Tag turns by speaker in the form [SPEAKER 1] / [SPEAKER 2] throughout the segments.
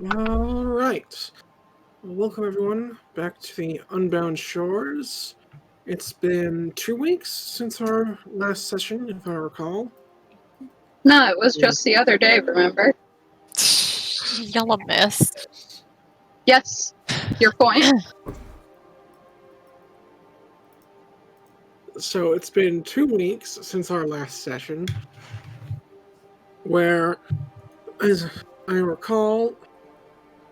[SPEAKER 1] All right. Welcome, everyone, back to the Unbound Shores. It's been 2 weeks since our last session, if I recall.
[SPEAKER 2] No, it was just the other day, remember?
[SPEAKER 3] Y'all a mess.
[SPEAKER 2] Yes, your point.
[SPEAKER 1] So it's been 2 weeks since our last session, where, as I recall,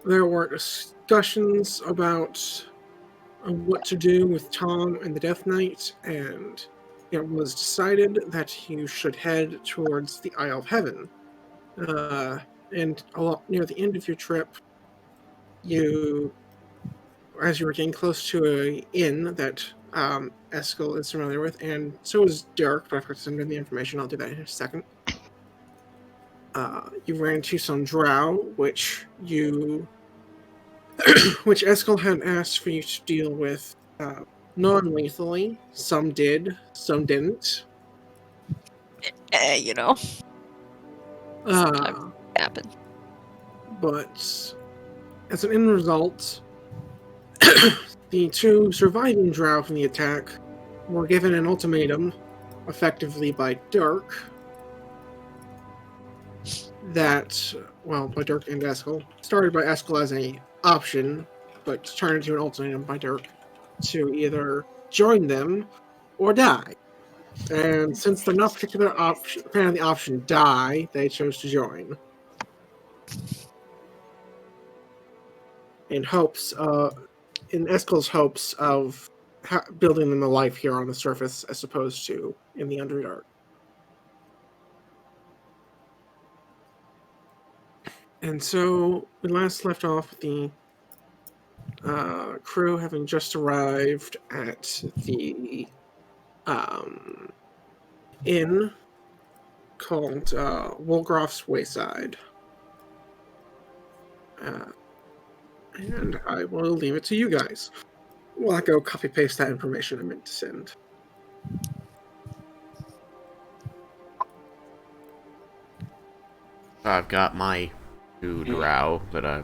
[SPEAKER 1] there were discussions about what to do with Tom and the Death Knight, and it was decided that you should head towards the Isle of Heaven. And near the end of your trip, as you were getting close to an inn that Eskel is familiar with, and so is Dirk, but I forgot to send him the information. I'll do that in a second. You ran into some drow, which Eskel had asked for you to deal with non-lethally. Some did, some didn't.
[SPEAKER 3] You know,
[SPEAKER 1] Uh,
[SPEAKER 3] happen.
[SPEAKER 1] but as an end result, the two surviving drow from the attack were given an ultimatum, effectively by Dirk, by Dirk and Eskel. Started by Eskel as an option, but turned into an ultimatum by Dirk to either join them or die. And since they're not particular fan of the option die, they chose to join. In Eskel's hopes of building them a life here on the surface as opposed to in the Underdark. And so we last left off with the crew having just arrived at the inn called Wolgroff's Wayside. And I will leave it to you guys. Well, I go copy paste that information I meant to send.
[SPEAKER 4] I've got my two drow that I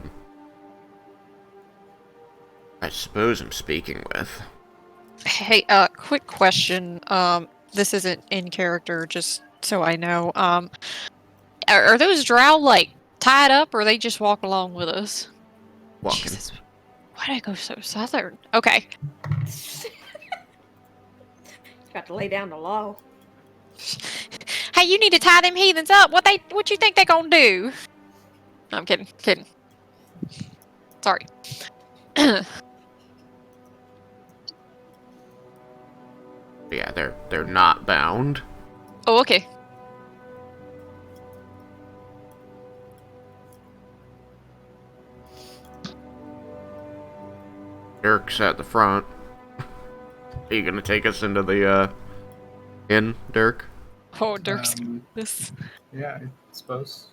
[SPEAKER 4] suppose I'm speaking with.
[SPEAKER 3] Hey, quick question. This isn't in character, just so I know. Are those drow like tied up, or they just walk along with us?
[SPEAKER 4] Walking.
[SPEAKER 3] Jesus, why did I go so southern? Okay.
[SPEAKER 5] Got to lay down the law.
[SPEAKER 3] Hey, you need to tie them heathens up. What you think they gonna do? No, I'm kidding. Sorry.
[SPEAKER 4] Yeah, they're not bound.
[SPEAKER 3] Oh, okay.
[SPEAKER 4] Dirk's at the front. Are you gonna take us into the inn, Dirk?
[SPEAKER 3] Oh, Dirk's this.
[SPEAKER 6] Yeah, I suppose.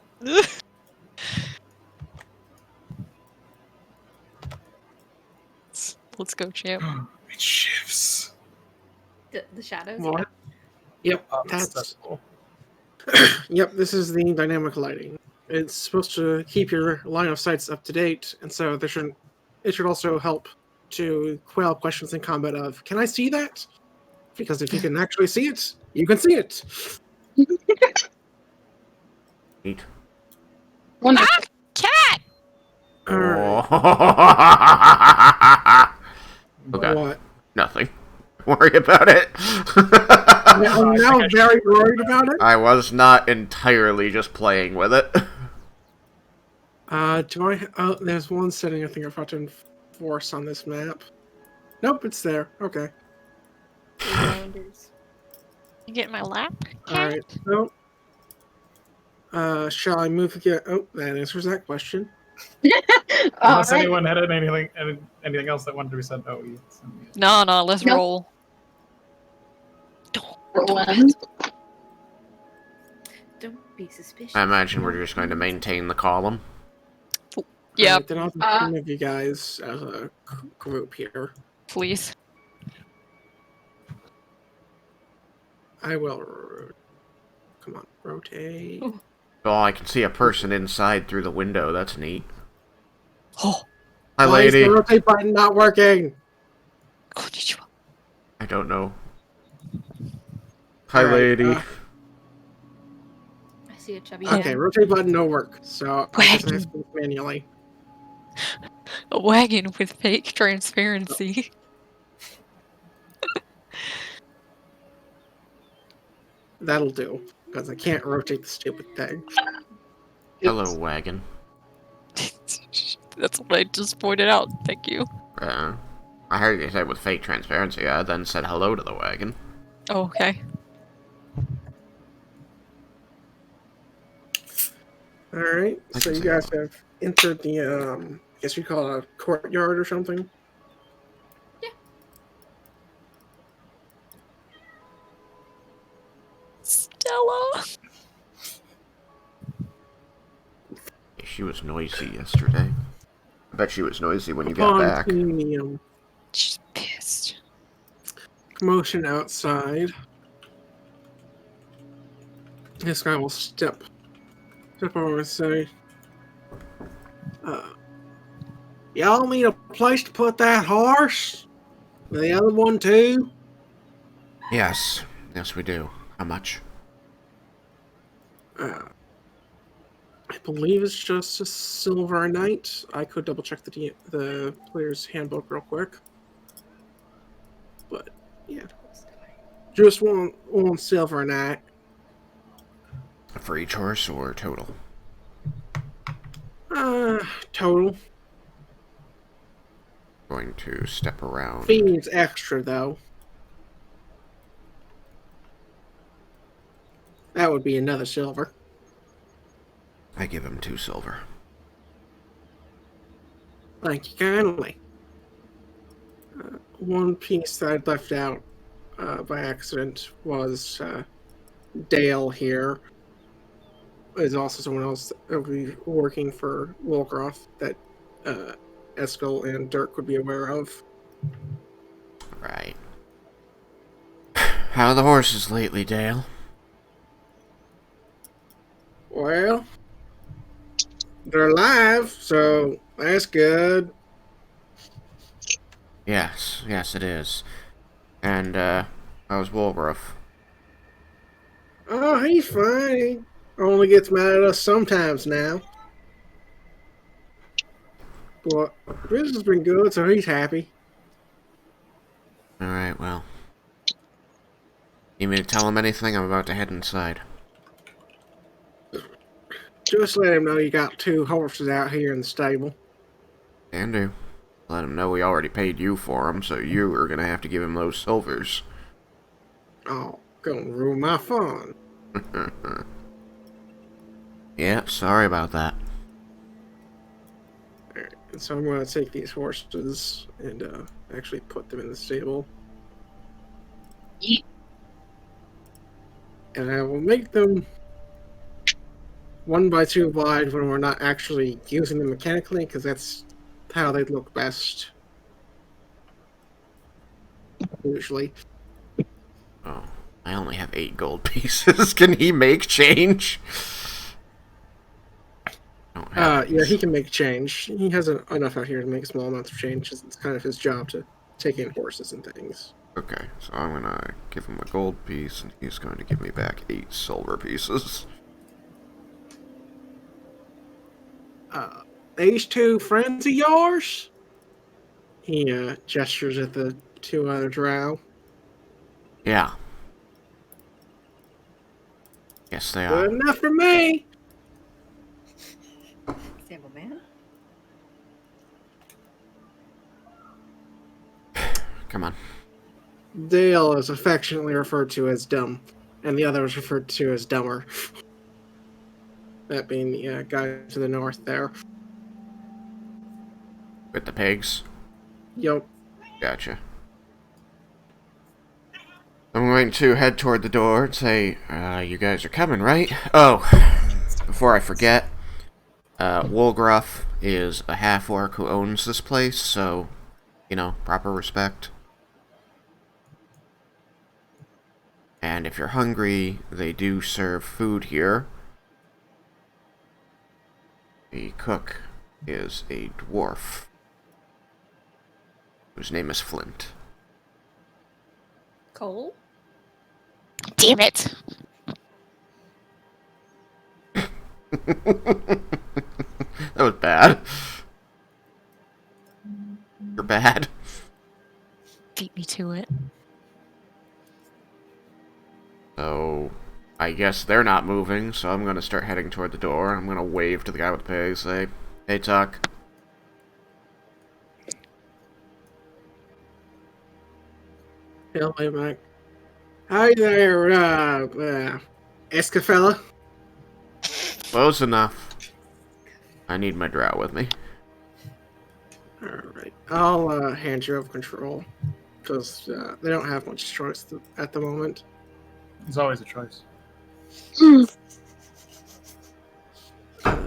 [SPEAKER 3] Let's go, champ.
[SPEAKER 6] It shifts.
[SPEAKER 5] The shadows.
[SPEAKER 1] What? Yep,
[SPEAKER 6] That's cool.
[SPEAKER 1] Yep, this is the dynamic lighting. It's supposed to keep your line of sights up to date, and so it should also help to quell questions in combat of, can I see that? Because if you can actually see it, you can see it.
[SPEAKER 4] Neat.
[SPEAKER 2] Wonderful.
[SPEAKER 3] Cat!
[SPEAKER 1] Alright.
[SPEAKER 4] Okay.
[SPEAKER 1] What?
[SPEAKER 4] Nothing. Don't worry about it.
[SPEAKER 1] I'm now very worried about it.
[SPEAKER 4] I was not entirely just playing with it.
[SPEAKER 1] There's one setting I think I forgot to enforce on this map. Nope, it's there. Okay.
[SPEAKER 3] You get in my lap?
[SPEAKER 1] Alright, so... shall I move again? Oh, that answers that question.
[SPEAKER 6] Unless
[SPEAKER 2] Alright.
[SPEAKER 6] anyone had anything else that wanted to be said. Oh, you sent me it.
[SPEAKER 3] No, let's
[SPEAKER 2] Nope.
[SPEAKER 3] roll.
[SPEAKER 2] Rolling.
[SPEAKER 5] Don't be suspicious.
[SPEAKER 4] I imagine we're just going to maintain the column.
[SPEAKER 3] Yeah,
[SPEAKER 1] Alright, then I'll just move you guys as a group here.
[SPEAKER 3] please.
[SPEAKER 1] I will... Come on, rotate.
[SPEAKER 4] Oh, I can see a person inside through the window. That's neat.
[SPEAKER 3] Oh,
[SPEAKER 4] Hi,
[SPEAKER 1] Why is
[SPEAKER 4] lady.
[SPEAKER 1] the rotate button not working?
[SPEAKER 3] konnichiwa.
[SPEAKER 4] I don't know. Hi,
[SPEAKER 1] Alright,
[SPEAKER 4] lady.
[SPEAKER 5] I see a chubby
[SPEAKER 3] Oh.
[SPEAKER 1] okay,
[SPEAKER 5] man.
[SPEAKER 1] rotate button no work. So I guess I have
[SPEAKER 3] Wagon.
[SPEAKER 1] to do it manually.
[SPEAKER 3] A wagon with fake transparency.
[SPEAKER 1] That'll do. Because I can't rotate the stupid thing.
[SPEAKER 4] Hello, wagon.
[SPEAKER 3] That's what I just pointed out. Thank you.
[SPEAKER 4] I heard you say with fake transparency. I then said hello to the wagon.
[SPEAKER 3] Oh, okay.
[SPEAKER 1] Alright,
[SPEAKER 4] I
[SPEAKER 1] so
[SPEAKER 4] can
[SPEAKER 1] you
[SPEAKER 4] say
[SPEAKER 1] guys
[SPEAKER 4] hello.
[SPEAKER 1] have entered the, I guess you call it a courtyard or something?
[SPEAKER 3] Stella.
[SPEAKER 4] She was noisy yesterday. I bet she was noisy when you got
[SPEAKER 1] Upon
[SPEAKER 4] back.
[SPEAKER 1] seeing the
[SPEAKER 3] She's pissed.
[SPEAKER 1] commotion outside, this guy will step over and say, y'all need a place to put that horse? The other one too?
[SPEAKER 4] Yes. Yes, we do. How much?
[SPEAKER 1] I believe it's just a silver a night. I could double check the player's handbook real quick. But yeah, just one silver a night.
[SPEAKER 4] For each horse or total?
[SPEAKER 1] Total.
[SPEAKER 4] Going to step around.
[SPEAKER 1] Feed's extra though. That would be another silver.
[SPEAKER 4] I give him 2 silver.
[SPEAKER 1] Thank you kindly. One piece that I'd left out by accident was Dale here. Is also someone else that will be working for Wolgroth that Eskel and Dirk would be aware of.
[SPEAKER 4] Right. How are the horses lately, Dale?
[SPEAKER 1] Well, they're alive, so that's good.
[SPEAKER 4] Yes, yes it is. And, how's Wolgroth?
[SPEAKER 1] Oh, he's fine. He only gets mad at us sometimes now. But business has been good, so he's happy.
[SPEAKER 4] Alright, well. Need me to tell him anything? I'm about to head inside.
[SPEAKER 1] Just let him know you got 2 horses out here in the stable.
[SPEAKER 4] Can do. Let him know we already paid you for him, so you are gonna have to give him those silvers.
[SPEAKER 1] Oh, gonna ruin my fun.
[SPEAKER 4] Yeah, sorry about that.
[SPEAKER 1] Alright, and so I'm gonna take these horses and actually put them in the stable. And I will make them 1 by 2 wide when we're not actually using them mechanically, because that's how they look best. Usually.
[SPEAKER 4] Oh, I only have 8 gold pieces. Can he make change? Don't have
[SPEAKER 1] Yeah,
[SPEAKER 4] these.
[SPEAKER 1] he can make change. He has enough out here to make small amounts of change. It's kind of his job to take in horses and things.
[SPEAKER 4] Okay, so I'm gonna give him a gold piece, and he's going to give me back 8 silver pieces.
[SPEAKER 1] These 2 friends of yours? He gestures at the 2 other drow.
[SPEAKER 4] Yeah. Yes, they
[SPEAKER 1] Good
[SPEAKER 4] are.
[SPEAKER 1] enough for me!
[SPEAKER 5] Example man.
[SPEAKER 4] Come on.
[SPEAKER 1] Dale is affectionately referred to as dumb, and the other is referred to as dumber. That being the guy to the north there.
[SPEAKER 4] With the pigs?
[SPEAKER 1] Yup.
[SPEAKER 4] Gotcha. I'm going to head toward the door and say, you guys are coming, right? Oh, before I forget, Wolgroth is a half-orc who owns this place, so, you know, proper respect. And if you're hungry, they do serve food here. The cook is a dwarf whose name is Flint.
[SPEAKER 5] Cole?
[SPEAKER 3] Damn it!
[SPEAKER 4] That was bad. You're bad.
[SPEAKER 3] Beat me to it.
[SPEAKER 4] So, I guess they're not moving, so I'm gonna start heading toward the door. I'm gonna wave to the guy with the pig, say, "Hey, Tuck."
[SPEAKER 1] He'll be back. Hi there, Escafella.
[SPEAKER 4] Close enough. I need my drow with me.
[SPEAKER 1] Alright, I'll hand you over control, because they don't have much choice at the moment.
[SPEAKER 6] There's always a choice.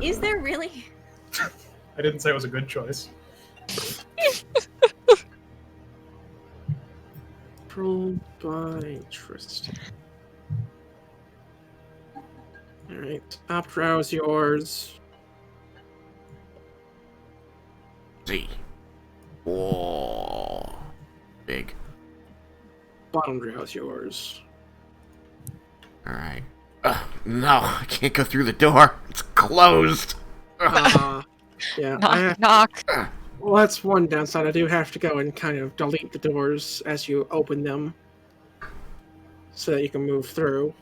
[SPEAKER 5] Is there really?
[SPEAKER 6] I didn't say it was a good choice.
[SPEAKER 1] Controlled by Tristan. Alright, top drow is yours.
[SPEAKER 4] Z. Whoa. Big.
[SPEAKER 1] Bottom drow is yours.
[SPEAKER 4] Alright. No, I can't go through the door. It's closed.
[SPEAKER 1] Yeah,
[SPEAKER 3] Knock, knock.
[SPEAKER 1] well, that's one downside. I do have to go and kind of delete the doors as you open them, so that you can move through.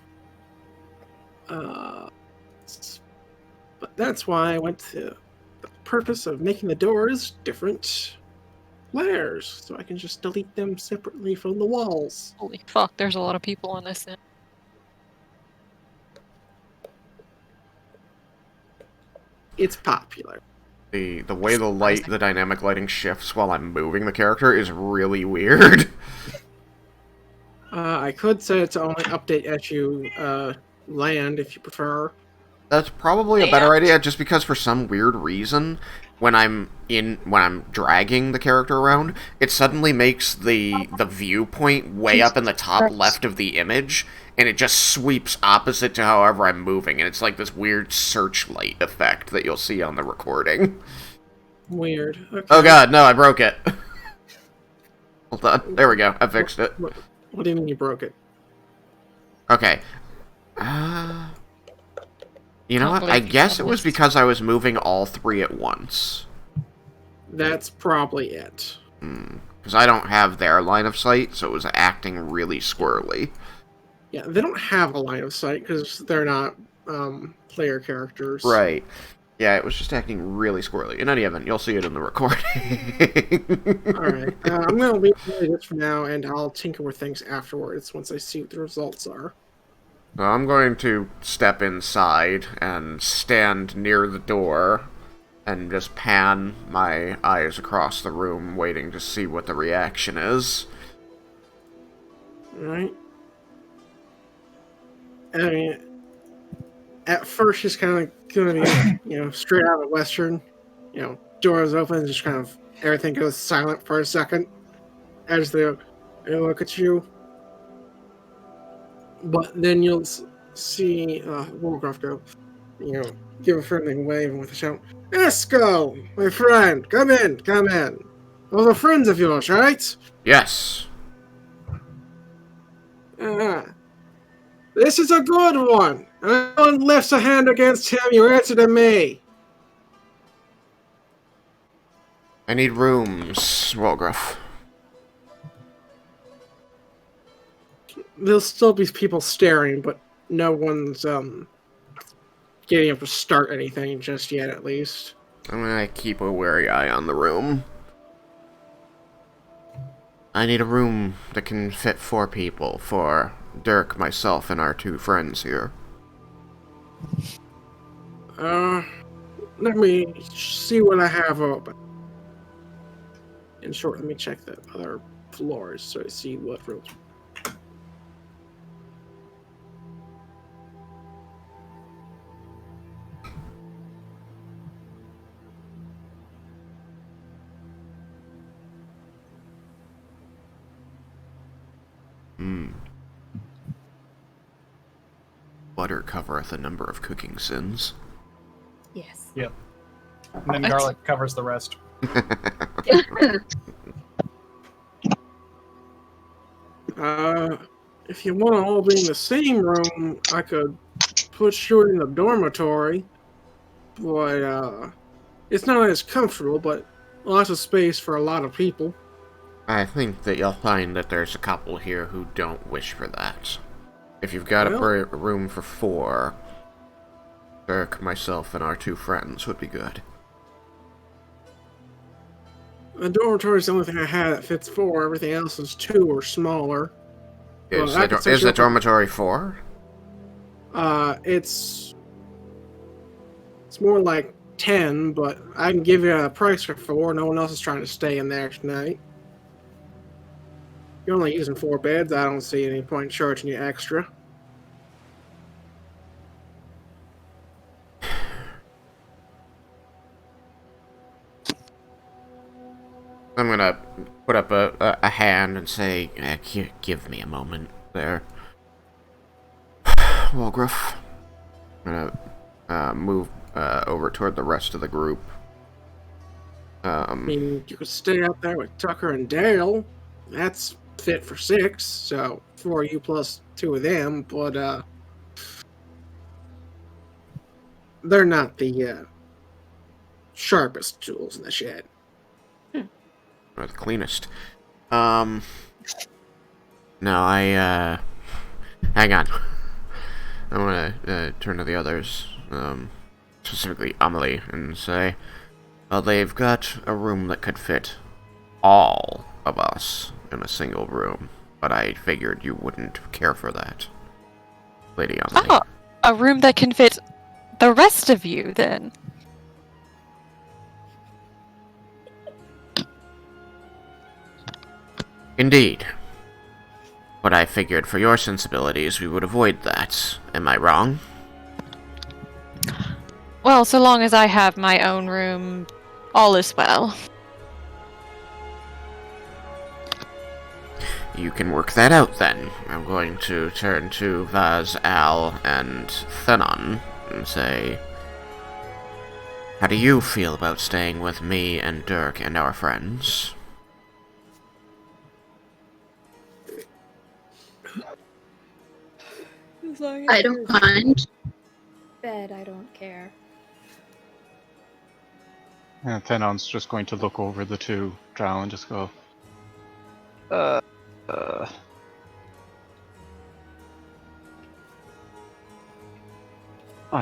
[SPEAKER 1] But that's why I went to the purpose of making the doors different layers, so I can just delete them separately from the walls.
[SPEAKER 3] Holy fuck, there's a lot of people in this thing.
[SPEAKER 1] It's popular.
[SPEAKER 4] The way the dynamic lighting shifts while I'm moving the character is really weird.
[SPEAKER 1] I could set it to only update as you land, if you prefer.
[SPEAKER 4] That's probably a better idea, just because for some weird reason, when I'm dragging the character around, it suddenly makes the viewpoint way up in the top left of the image, and it just sweeps opposite to however I'm moving, and it's like this weird searchlight effect that you'll see on the recording.
[SPEAKER 1] Weird. Okay.
[SPEAKER 4] Oh god, no, I broke it. Hold on, there we go, I fixed it.
[SPEAKER 1] What do you mean you broke it?
[SPEAKER 4] Okay. You know what? I guess it was because I was moving all three at once.
[SPEAKER 1] That's probably it.
[SPEAKER 4] Because I don't have their line of sight, so it was acting really squirrely.
[SPEAKER 1] Yeah, they don't have a line of sight because they're not player characters.
[SPEAKER 4] Right. Yeah, it was just acting really squirrely. In any event, you'll see it in the recording.
[SPEAKER 1] Alright, I'm going to leave this for now, and I'll tinker with things afterwards once I see what the results are.
[SPEAKER 4] So I'm going to step inside and stand near the door and just pan my eyes across the room, waiting to see what the reaction is.
[SPEAKER 1] Alright. I mean, at first, it's kind of going to be, straight out of Western. Doors open, just kind of everything goes silent for a second as they look at you. But then you'll see Wolfcroft go, give a friendly wave with a shout, "Esco, my friend, come in, come in. Those are friends of yours, right?"
[SPEAKER 4] Yes.
[SPEAKER 1] This is a good one. No one lifts a hand against him, you answer to me.
[SPEAKER 4] I need rooms, Walgruff.
[SPEAKER 1] There'll still be people staring, but no one's getting up to start anything just yet, at least.
[SPEAKER 4] I'm gonna keep a wary eye on the room. I need a room that can fit 4 people for Dirk, myself, and our 2 friends here.
[SPEAKER 1] Let me see what I have open. In short, let me check the other floors so I see what rooms.
[SPEAKER 4] Butter covereth a number of cooking sins.
[SPEAKER 5] Yes.
[SPEAKER 6] Yep. And then
[SPEAKER 3] What?
[SPEAKER 6] garlic covers the rest.
[SPEAKER 1] If you want to all be in the same room, I could put you in the dormitory, but it's not as comfortable, but lots of space for a lot of people.
[SPEAKER 4] I think that you'll find that there's a couple here who don't wish for that. If you've got
[SPEAKER 1] Well-
[SPEAKER 4] a room for 4, Dirk, myself, and our 2 friends would be good.
[SPEAKER 1] The dormitory is the only thing I have that fits 4. Everything else is 2 or smaller. Well,
[SPEAKER 4] Is
[SPEAKER 1] I could set
[SPEAKER 4] is
[SPEAKER 1] you
[SPEAKER 4] the
[SPEAKER 1] up with-
[SPEAKER 4] dormitory 4?
[SPEAKER 1] It's more like 10, but I can give you a price for 4. No one else is trying to stay in there tonight. You're only using 4 beds. I don't see any point in charging you extra.
[SPEAKER 4] I'm gonna put up a hand and say, give me a moment there. Walgruff. I'm gonna move over toward the rest of the group.
[SPEAKER 1] I mean, you could stay out there with Tucker and Dale. That's fit for 6, so 4 of you plus 2 of them, but they're not the sharpest tools in the shed.
[SPEAKER 4] Or the cleanest. No, hang on. I wanna turn to the others, specifically Amelie, and say, well, they've got a room that could fit all of us in a single room, but I figured you wouldn't care for that, Lady Amelie.
[SPEAKER 3] Oh, a room that can fit the rest of you, then.
[SPEAKER 4] Indeed. But I figured for your sensibilities we would avoid that. Am I wrong?
[SPEAKER 3] Well, so long as I have my own room, all is well.
[SPEAKER 4] You can work that out then. I'm going to turn to Vaz, Al, and Thenon and say, how do you feel about staying with me and Dirk and our friends?
[SPEAKER 5] As long as
[SPEAKER 2] I don't
[SPEAKER 5] there's
[SPEAKER 2] mind.
[SPEAKER 5] bed, I don't care.
[SPEAKER 7] And Thenon's just going to look over the 2 drow and just go, I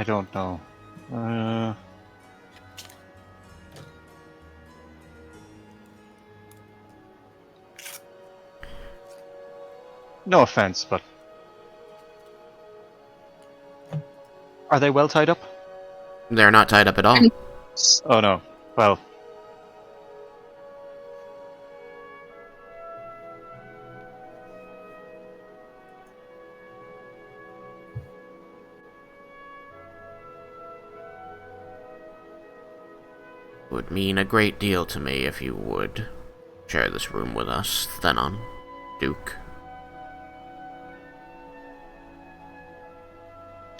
[SPEAKER 7] don't know. No offense, but are they well tied up?
[SPEAKER 4] They're not tied up at all.
[SPEAKER 7] Oh no. Well,
[SPEAKER 4] Would mean a great deal to me if you would share this room with us, Thenon, Duke.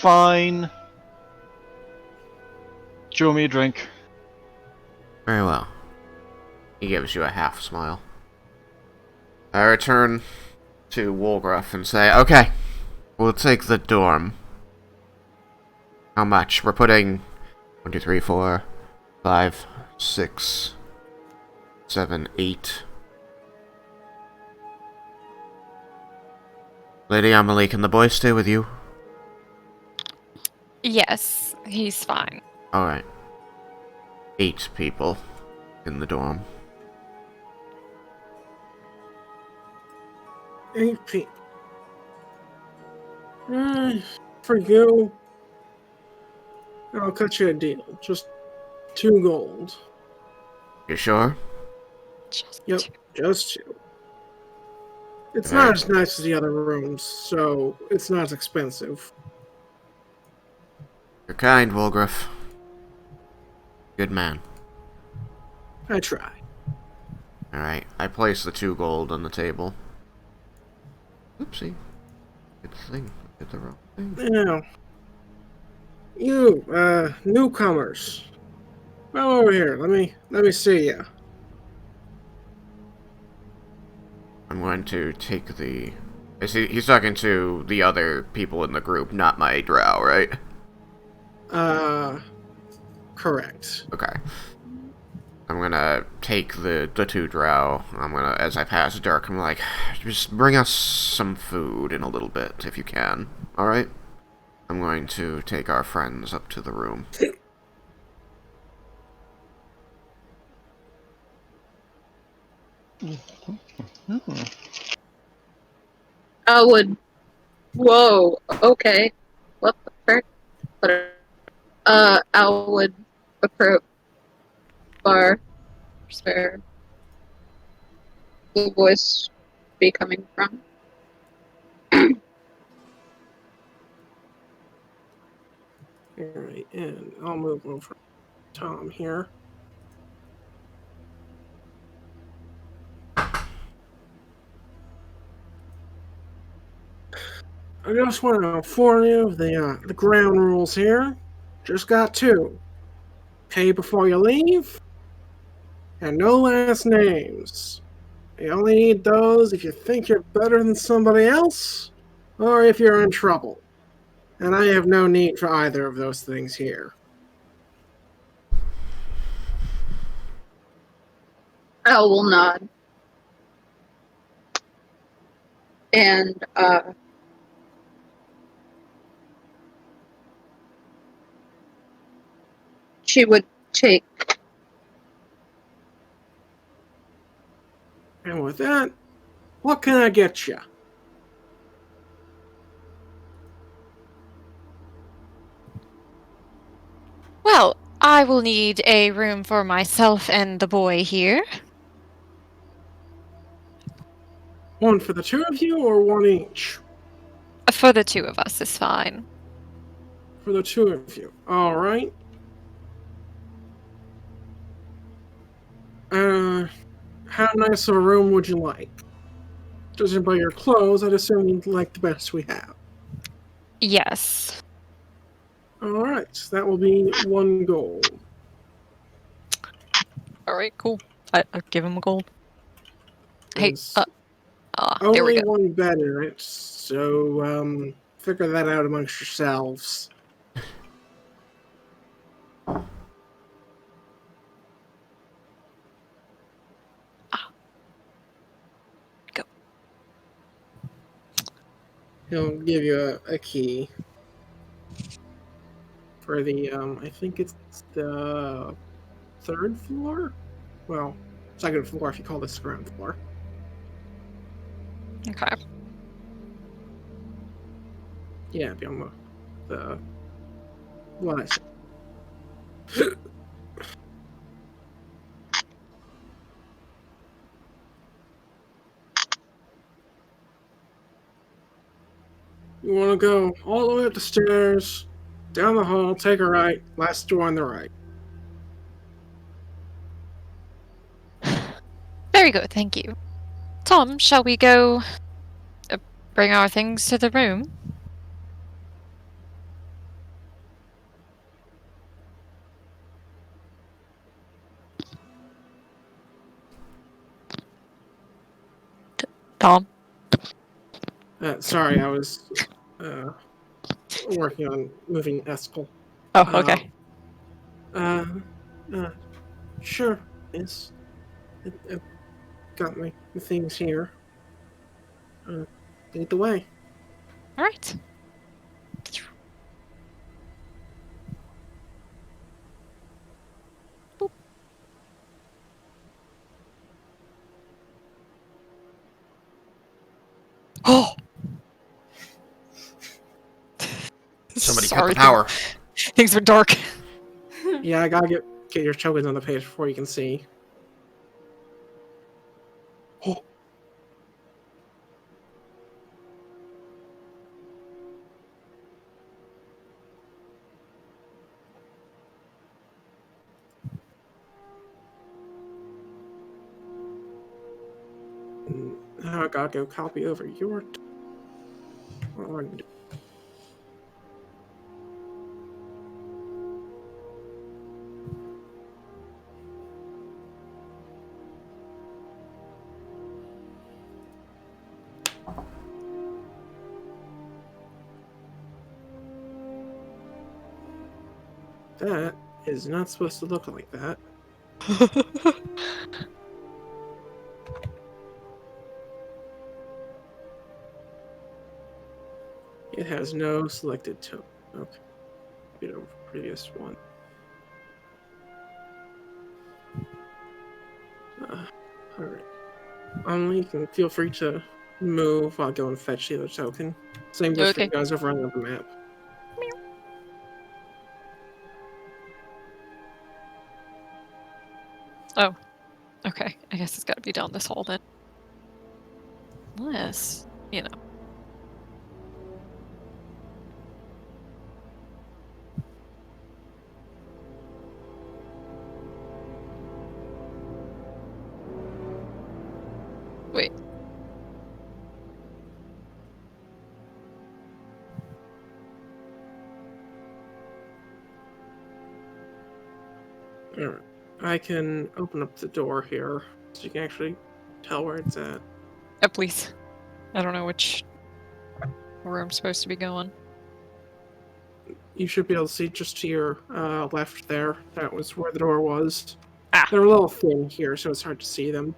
[SPEAKER 7] fine. Joe me a drink.
[SPEAKER 4] Very well. He gives you a half smile. I return to Wolgruff and say, okay, we'll take the dorm. How much? We're putting 1, 2, 3, 4, 5, 6, 7, 8. Lady Amelie, can the boy stay with you?
[SPEAKER 3] Yes, he's fine.
[SPEAKER 4] Alright. 8 people in the dorm.
[SPEAKER 1] 8 people. For you, I'll cut you a deal. Just 2 gold.
[SPEAKER 4] You sure?
[SPEAKER 3] Just
[SPEAKER 1] Yep,
[SPEAKER 3] two.
[SPEAKER 1] just 2. It's
[SPEAKER 4] Alright.
[SPEAKER 1] not as nice as the other rooms, so it's not as expensive.
[SPEAKER 4] You're kind, Wolgruff. Good man.
[SPEAKER 1] I try.
[SPEAKER 4] Alright, I place the 2 gold on the table. Oopsie. Did the thing. Did the wrong thing.
[SPEAKER 1] Now, you, newcomers, Well, over here. Let me see ya.
[SPEAKER 4] I'm going to take the. He's talking to the other people in the group, not my drow, right?
[SPEAKER 1] Correct.
[SPEAKER 4] Okay. I'm gonna take the two drow. I'm gonna, as I pass Dirk, I'm like, just bring us some food in a little bit, if you can. Alright? I'm going to take our friends up to the room.
[SPEAKER 2] I would. Whoa. Okay. What the frick? I would approach bar where the voice be coming from.
[SPEAKER 1] Alright, and I'll move over Tom here. I just want to inform you of the ground rules here. Just got two. Pay before you leave, and no last names. You only need those if you think you're better than somebody else, or if you're in trouble. And I have no need for either of those things here.
[SPEAKER 2] I will nod. And she would take.
[SPEAKER 1] And with that, what can I get you?
[SPEAKER 3] Well, I will need a room for myself and the boy here.
[SPEAKER 1] One for the two of you, or one each?
[SPEAKER 3] For the two of us is fine.
[SPEAKER 1] For the two of you. Alright. How nice of a room would you like? Judging by your clothes, I'd assume you'd like the best we have.
[SPEAKER 3] Yes.
[SPEAKER 1] Alright, that will be 1 gold.
[SPEAKER 3] Alright, cool. I'll give him a gold. Hey,
[SPEAKER 1] There's
[SPEAKER 3] there we
[SPEAKER 1] only
[SPEAKER 3] go.
[SPEAKER 1] one bed in it, so, figure that out amongst yourselves.
[SPEAKER 3] Go.
[SPEAKER 1] He'll give you a key. For the, I think it's the 3rd floor? Well, 2nd floor if you call this the ground floor.
[SPEAKER 3] Okay.
[SPEAKER 1] Yeah, be on the what I said. You want to go all the way up the stairs, down the hall, take a right, last door on the right.
[SPEAKER 3] Very good, thank you. Tom, shall we go bring our things to the room? Tom?
[SPEAKER 1] Sorry, I was working on moving Eskel.
[SPEAKER 3] Oh, okay.
[SPEAKER 1] Uh, sure, yes. I've got my things here. Lead the way.
[SPEAKER 3] Alright. Oh!
[SPEAKER 4] Somebody cut
[SPEAKER 3] Sorry,
[SPEAKER 4] the power.
[SPEAKER 3] things were dark.
[SPEAKER 1] Yeah, I gotta get your tokens on the page before you can see. Oh. Now I gotta go copy over your. Oh, That is not supposed to look like that. It has no selected tone. Okay. Previous one. Alright. You can feel free to move. I'll go and fetch the other token. Same goes for
[SPEAKER 3] Okay.
[SPEAKER 1] you guys over on the other map.
[SPEAKER 3] Oh. Okay. I guess it's gotta be down this hall then. Unless, you know. Wait.
[SPEAKER 1] Alright. I can open up the door here so you can actually tell where it's at.
[SPEAKER 3] Yeah, please. I don't know where I'm supposed to be going.
[SPEAKER 1] You should be able to see just to your left there. That was where the door was.
[SPEAKER 3] Ah.
[SPEAKER 1] They're a little thin here, so it's hard to see them.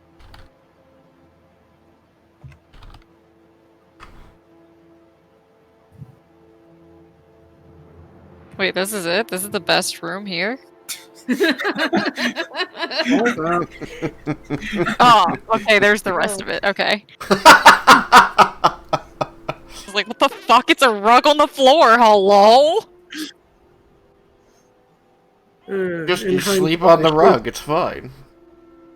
[SPEAKER 3] Wait, this is it? This is the best room here?
[SPEAKER 1] Hold up.
[SPEAKER 3] Oh, okay, there's the rest of it. Okay. I was like, what the fuck? It's a rug on the floor. Hello?
[SPEAKER 4] Just
[SPEAKER 1] In
[SPEAKER 4] you sleep on the
[SPEAKER 1] hindsight,
[SPEAKER 4] rug, it's fine.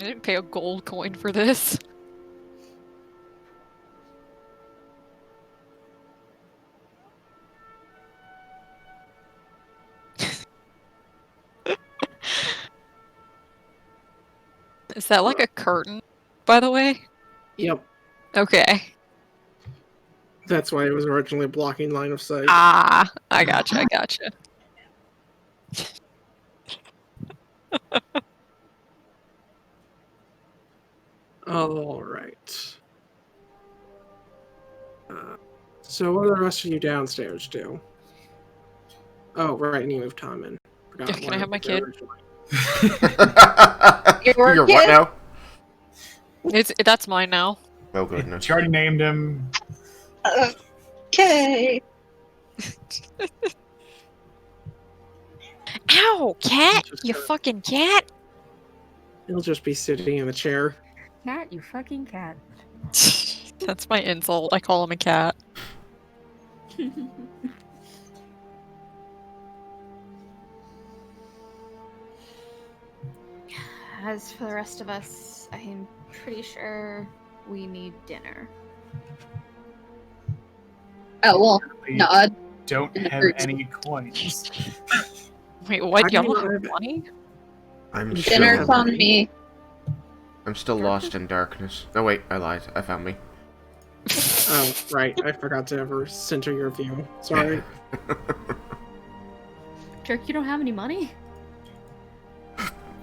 [SPEAKER 3] I didn't pay a gold coin for this. Is that like a curtain, by the way?
[SPEAKER 1] Yep.
[SPEAKER 3] Okay.
[SPEAKER 1] That's why it was originally blocking line of sight.
[SPEAKER 3] Ah, I gotcha, I gotcha.
[SPEAKER 1] All right. So what do the rest of you downstairs do? Oh, right, and you moved Tom in. Forgot
[SPEAKER 3] Yeah, can
[SPEAKER 1] why
[SPEAKER 3] I have my
[SPEAKER 1] was there
[SPEAKER 3] kid?
[SPEAKER 1] originally.
[SPEAKER 2] Your
[SPEAKER 4] You're
[SPEAKER 2] kid?
[SPEAKER 4] what now?
[SPEAKER 3] That's mine now.
[SPEAKER 4] Oh goodness.
[SPEAKER 6] She already named him.
[SPEAKER 2] Okay.
[SPEAKER 3] Ow, cat!
[SPEAKER 1] Just
[SPEAKER 3] You
[SPEAKER 1] gotta-
[SPEAKER 3] fucking cat!
[SPEAKER 1] He'll just be sitting in the chair.
[SPEAKER 8] Cat, you fucking cat.
[SPEAKER 3] That's my insult. I call him a cat.
[SPEAKER 5] As for the rest of us, I'm pretty sure we need dinner.
[SPEAKER 2] Oh, well,
[SPEAKER 6] We
[SPEAKER 2] nod.
[SPEAKER 6] don't
[SPEAKER 2] In the
[SPEAKER 6] have
[SPEAKER 2] fruits.
[SPEAKER 6] any coins.
[SPEAKER 3] Wait, what?
[SPEAKER 1] I
[SPEAKER 3] Y'all
[SPEAKER 1] mean,
[SPEAKER 3] don't have
[SPEAKER 1] I've-
[SPEAKER 3] money?
[SPEAKER 4] I'm
[SPEAKER 2] Dinner's
[SPEAKER 4] still,
[SPEAKER 2] on me.
[SPEAKER 4] I'm still lost in darkness. No wait, I lied. I found me.
[SPEAKER 1] Oh, right. I forgot to ever center your view. Sorry.
[SPEAKER 5] Jerk, you don't have any money?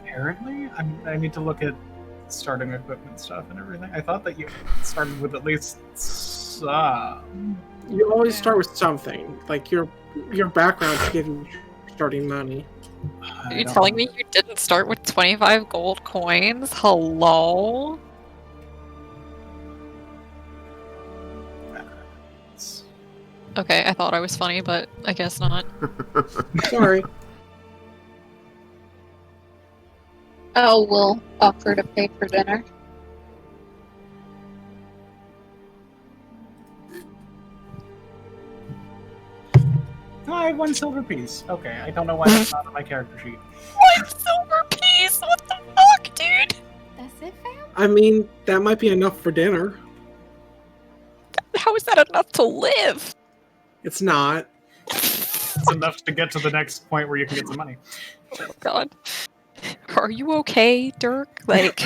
[SPEAKER 6] Apparently, I need to look at starting equipment stuff and everything. I thought that you started with at least some.
[SPEAKER 1] You always start with something. Like your background to give you starting money.
[SPEAKER 3] Are you telling me you didn't start with 25 gold coins? Hello? Okay, I thought I was funny, but I guess not.
[SPEAKER 1] Sorry.
[SPEAKER 2] Oh, we'll offer to pay for dinner.
[SPEAKER 6] Oh, I have one silver piece. Okay, I don't know why that's not on my character sheet.
[SPEAKER 3] One silver piece? What the fuck, dude?
[SPEAKER 5] That's it, fam?
[SPEAKER 1] I mean, that might be enough for dinner.
[SPEAKER 3] How is that enough to live?
[SPEAKER 1] It's not.
[SPEAKER 6] It's enough to get to the next point where you can get some money.
[SPEAKER 3] Oh my god. Are you okay, Dirk? Like,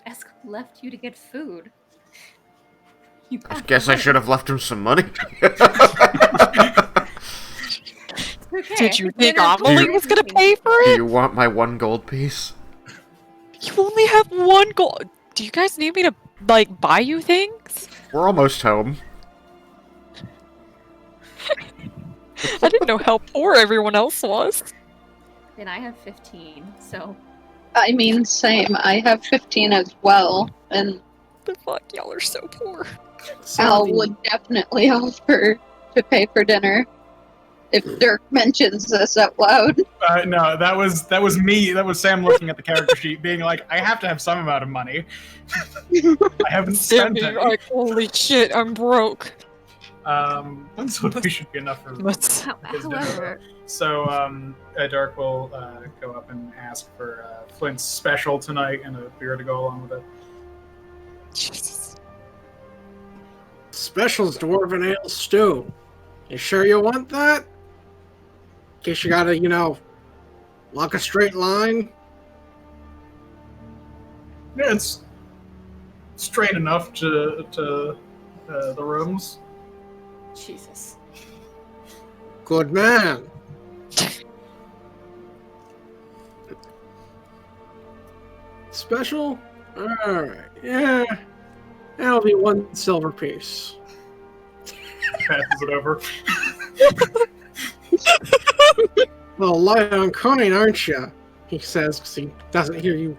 [SPEAKER 5] Esk left you to get food. You
[SPEAKER 4] I
[SPEAKER 5] have
[SPEAKER 4] guess I should have left him some money.
[SPEAKER 5] Okay.
[SPEAKER 3] did you think
[SPEAKER 5] Dinner
[SPEAKER 3] Amelie was gonna pay for
[SPEAKER 4] Do
[SPEAKER 3] it?
[SPEAKER 4] you want my 1 gold piece?
[SPEAKER 3] You only have one gold. Do you guys need me to, like, buy you things?
[SPEAKER 4] We're almost home.
[SPEAKER 3] I didn't know how poor everyone else was.
[SPEAKER 5] And I have 15, so
[SPEAKER 2] I mean, same. I have 15 as well, and
[SPEAKER 3] The fuck, y'all are so poor.
[SPEAKER 1] So
[SPEAKER 2] Al
[SPEAKER 1] the-
[SPEAKER 2] would definitely offer to pay for dinner if Dirk mentions this out loud.
[SPEAKER 6] No, that was me. That was Sam looking at the character sheet, being like, "I have to have some amount of money. I haven't spent
[SPEAKER 3] Sammy,
[SPEAKER 6] any."
[SPEAKER 3] like, holy shit, I'm broke.
[SPEAKER 6] So we should be enough for
[SPEAKER 3] Let's.
[SPEAKER 6] his dinner.
[SPEAKER 5] however,
[SPEAKER 6] So, Dark will go up and ask for Flint's special tonight and a beer to go along with it.
[SPEAKER 3] Jesus.
[SPEAKER 1] Special's dwarven ale stew. You sure you want that? In case you gotta, walk a straight line.
[SPEAKER 6] Yeah, it's straight enough to the rooms.
[SPEAKER 5] Jesus.
[SPEAKER 1] Good man. Special? Alright, yeah. That'll be 1 silver piece.
[SPEAKER 6] Passes it over.
[SPEAKER 1] Well, light on coin, aren't you? He says, because he doesn't hear you,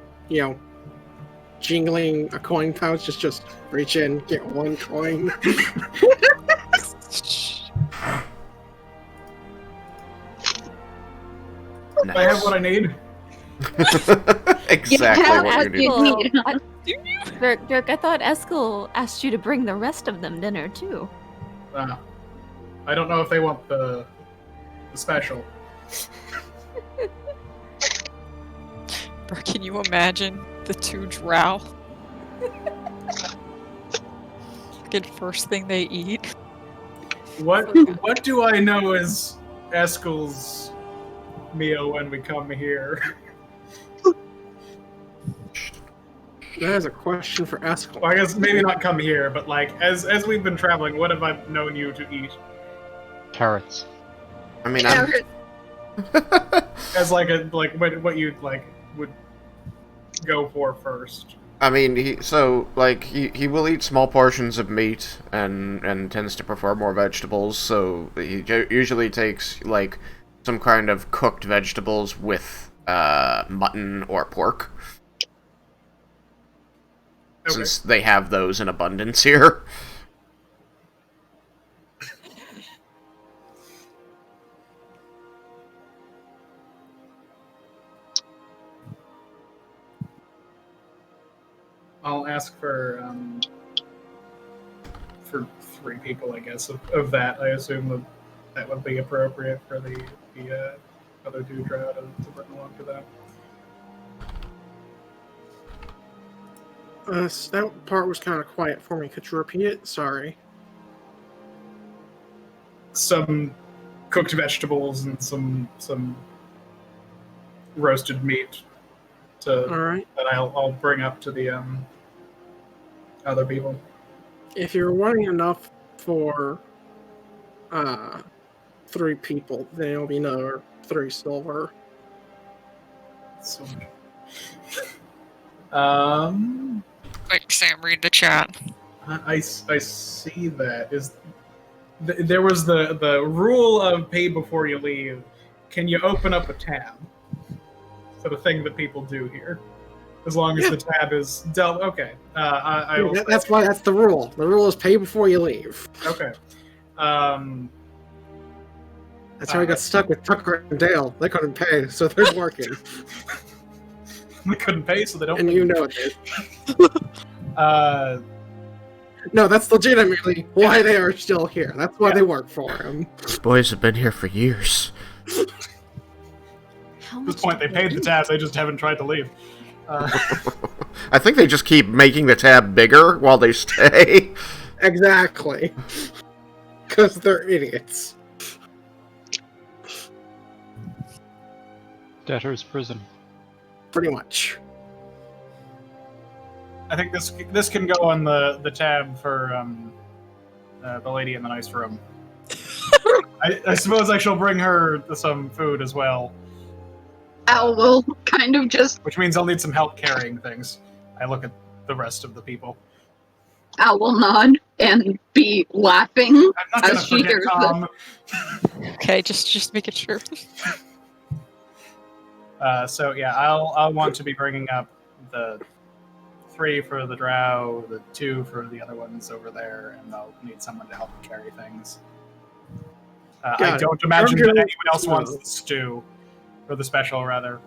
[SPEAKER 1] jingling a coin pouch. Just reach in, get 1 coin.
[SPEAKER 6] I have what I need.
[SPEAKER 4] Exactly
[SPEAKER 2] Yeah,
[SPEAKER 4] what you
[SPEAKER 2] you
[SPEAKER 4] need.
[SPEAKER 2] need.
[SPEAKER 8] Dirk, I thought Eskel asked you to bring the rest of them dinner too.
[SPEAKER 6] I don't know if they want the special.
[SPEAKER 3] Bro, can you imagine the 2 drow? Fucking first thing they eat.
[SPEAKER 6] What do I know is Eskel's meal when we come here?
[SPEAKER 1] That is a question for Eskel.
[SPEAKER 6] Well, I guess maybe not come here, but like as we've been traveling, what have I known you to eat?
[SPEAKER 7] Carrots.
[SPEAKER 4] I mean,
[SPEAKER 6] As what you would go for first.
[SPEAKER 4] I mean, he will eat small portions of meat and tends to prefer more vegetables. So he usually takes like some kind of cooked vegetables with mutton or pork,
[SPEAKER 6] Okay.
[SPEAKER 4] since they have those in abundance here.
[SPEAKER 6] I'll ask for 3 people, I guess, of that. I assume that would be appropriate for the other 2 drow to bring along to that.
[SPEAKER 1] That part was kind of quiet for me. Could you repeat it? Sorry.
[SPEAKER 6] Some cooked vegetables and some roasted meat
[SPEAKER 1] All right.
[SPEAKER 6] that I'll bring up to the other people.
[SPEAKER 1] If you're wanting enough for 3 people, then it'll be another 3 silver.
[SPEAKER 6] So,
[SPEAKER 3] Quick, Sam, read the chat.
[SPEAKER 6] I see that. There was the rule of pay before you leave. Can you open up a tab? So the thing that people do here, as long as the tab is dealt. Okay, I will.
[SPEAKER 1] That's why that's the rule. The rule is pay before you leave.
[SPEAKER 6] Okay.
[SPEAKER 1] That's how I got stuck with Tucker and Dale. They couldn't pay, so they're working.
[SPEAKER 6] They couldn't pay, so they don't.
[SPEAKER 1] And you know it.
[SPEAKER 6] Uh,
[SPEAKER 1] No, that's legitimately why they are still here. That's why they work for him.
[SPEAKER 4] These boys have been here for years.
[SPEAKER 6] at this point, they paid the tab. They just haven't tried to leave.
[SPEAKER 4] I think they just keep making the tab bigger while they stay.
[SPEAKER 1] Exactly. Because they're idiots.
[SPEAKER 7] Debtor's prison.
[SPEAKER 1] Pretty much.
[SPEAKER 6] I think this can go on the tab for the lady in the nice room. I suppose I shall bring her some food as well,
[SPEAKER 2] Al will kind of just
[SPEAKER 6] which means I'll need some help carrying things. I look at the rest of the people.
[SPEAKER 2] Al will nod and be laughing
[SPEAKER 6] I'm not gonna
[SPEAKER 2] as she
[SPEAKER 6] forget
[SPEAKER 2] hears this.
[SPEAKER 6] Tom.
[SPEAKER 3] Okay, just making sure.
[SPEAKER 6] So yeah, I'll want to be bringing up the 3 for the drow, the 2 for the other ones over there, and they'll need someone to help them carry things. I
[SPEAKER 1] Got it.
[SPEAKER 6] don't imagine that
[SPEAKER 1] Argo-
[SPEAKER 6] anyone else wants the stew, or the special rather.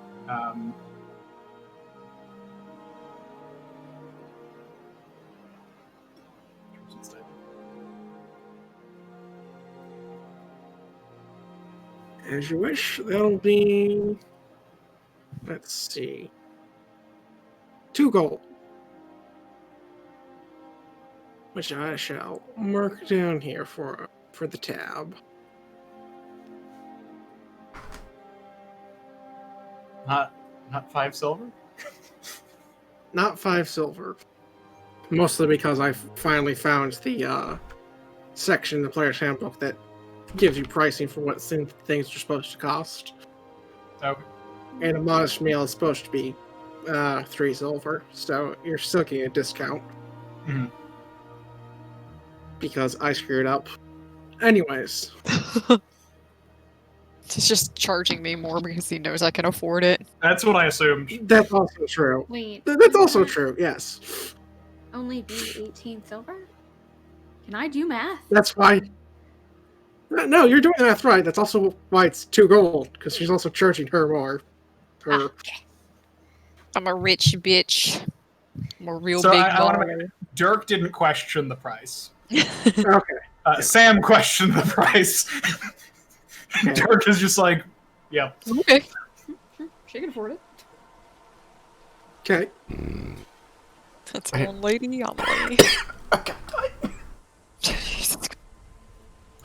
[SPEAKER 1] As you wish, that'll be. Let's see. 2 gold. Which I shall mark down here for the tab.
[SPEAKER 6] Not 5 silver.
[SPEAKER 1] Not 5 silver. Mostly because I finally found the section in the player's handbook that gives you pricing for what things are supposed to cost.
[SPEAKER 6] Okay.
[SPEAKER 1] And a modest meal is supposed to be 3 silver, so you're still getting a discount.
[SPEAKER 6] Mhm.
[SPEAKER 1] Because I screwed up. Anyways,
[SPEAKER 3] He's just charging me more because he knows I can afford it.
[SPEAKER 6] That's what I assumed.
[SPEAKER 1] that's also true.
[SPEAKER 5] Wait.
[SPEAKER 1] That's
[SPEAKER 5] would
[SPEAKER 1] also
[SPEAKER 5] that
[SPEAKER 1] true, yes.
[SPEAKER 5] Only be 18 silver? Can I do math?
[SPEAKER 1] That's why. No, you're doing the math right. That's also why it's 2 gold, because she's also charging her more. Her.
[SPEAKER 3] I'm a rich bitch. I'm a real
[SPEAKER 6] So
[SPEAKER 3] big
[SPEAKER 6] I wanna
[SPEAKER 3] baller.
[SPEAKER 6] Dirk didn't question the price.
[SPEAKER 1] Okay.
[SPEAKER 6] Sam questioned the price.
[SPEAKER 1] Okay.
[SPEAKER 6] Dirk is just like, yep.
[SPEAKER 3] Okay.
[SPEAKER 5] She can afford it.
[SPEAKER 1] Okay.
[SPEAKER 3] That's an old lady on the way. Jesus.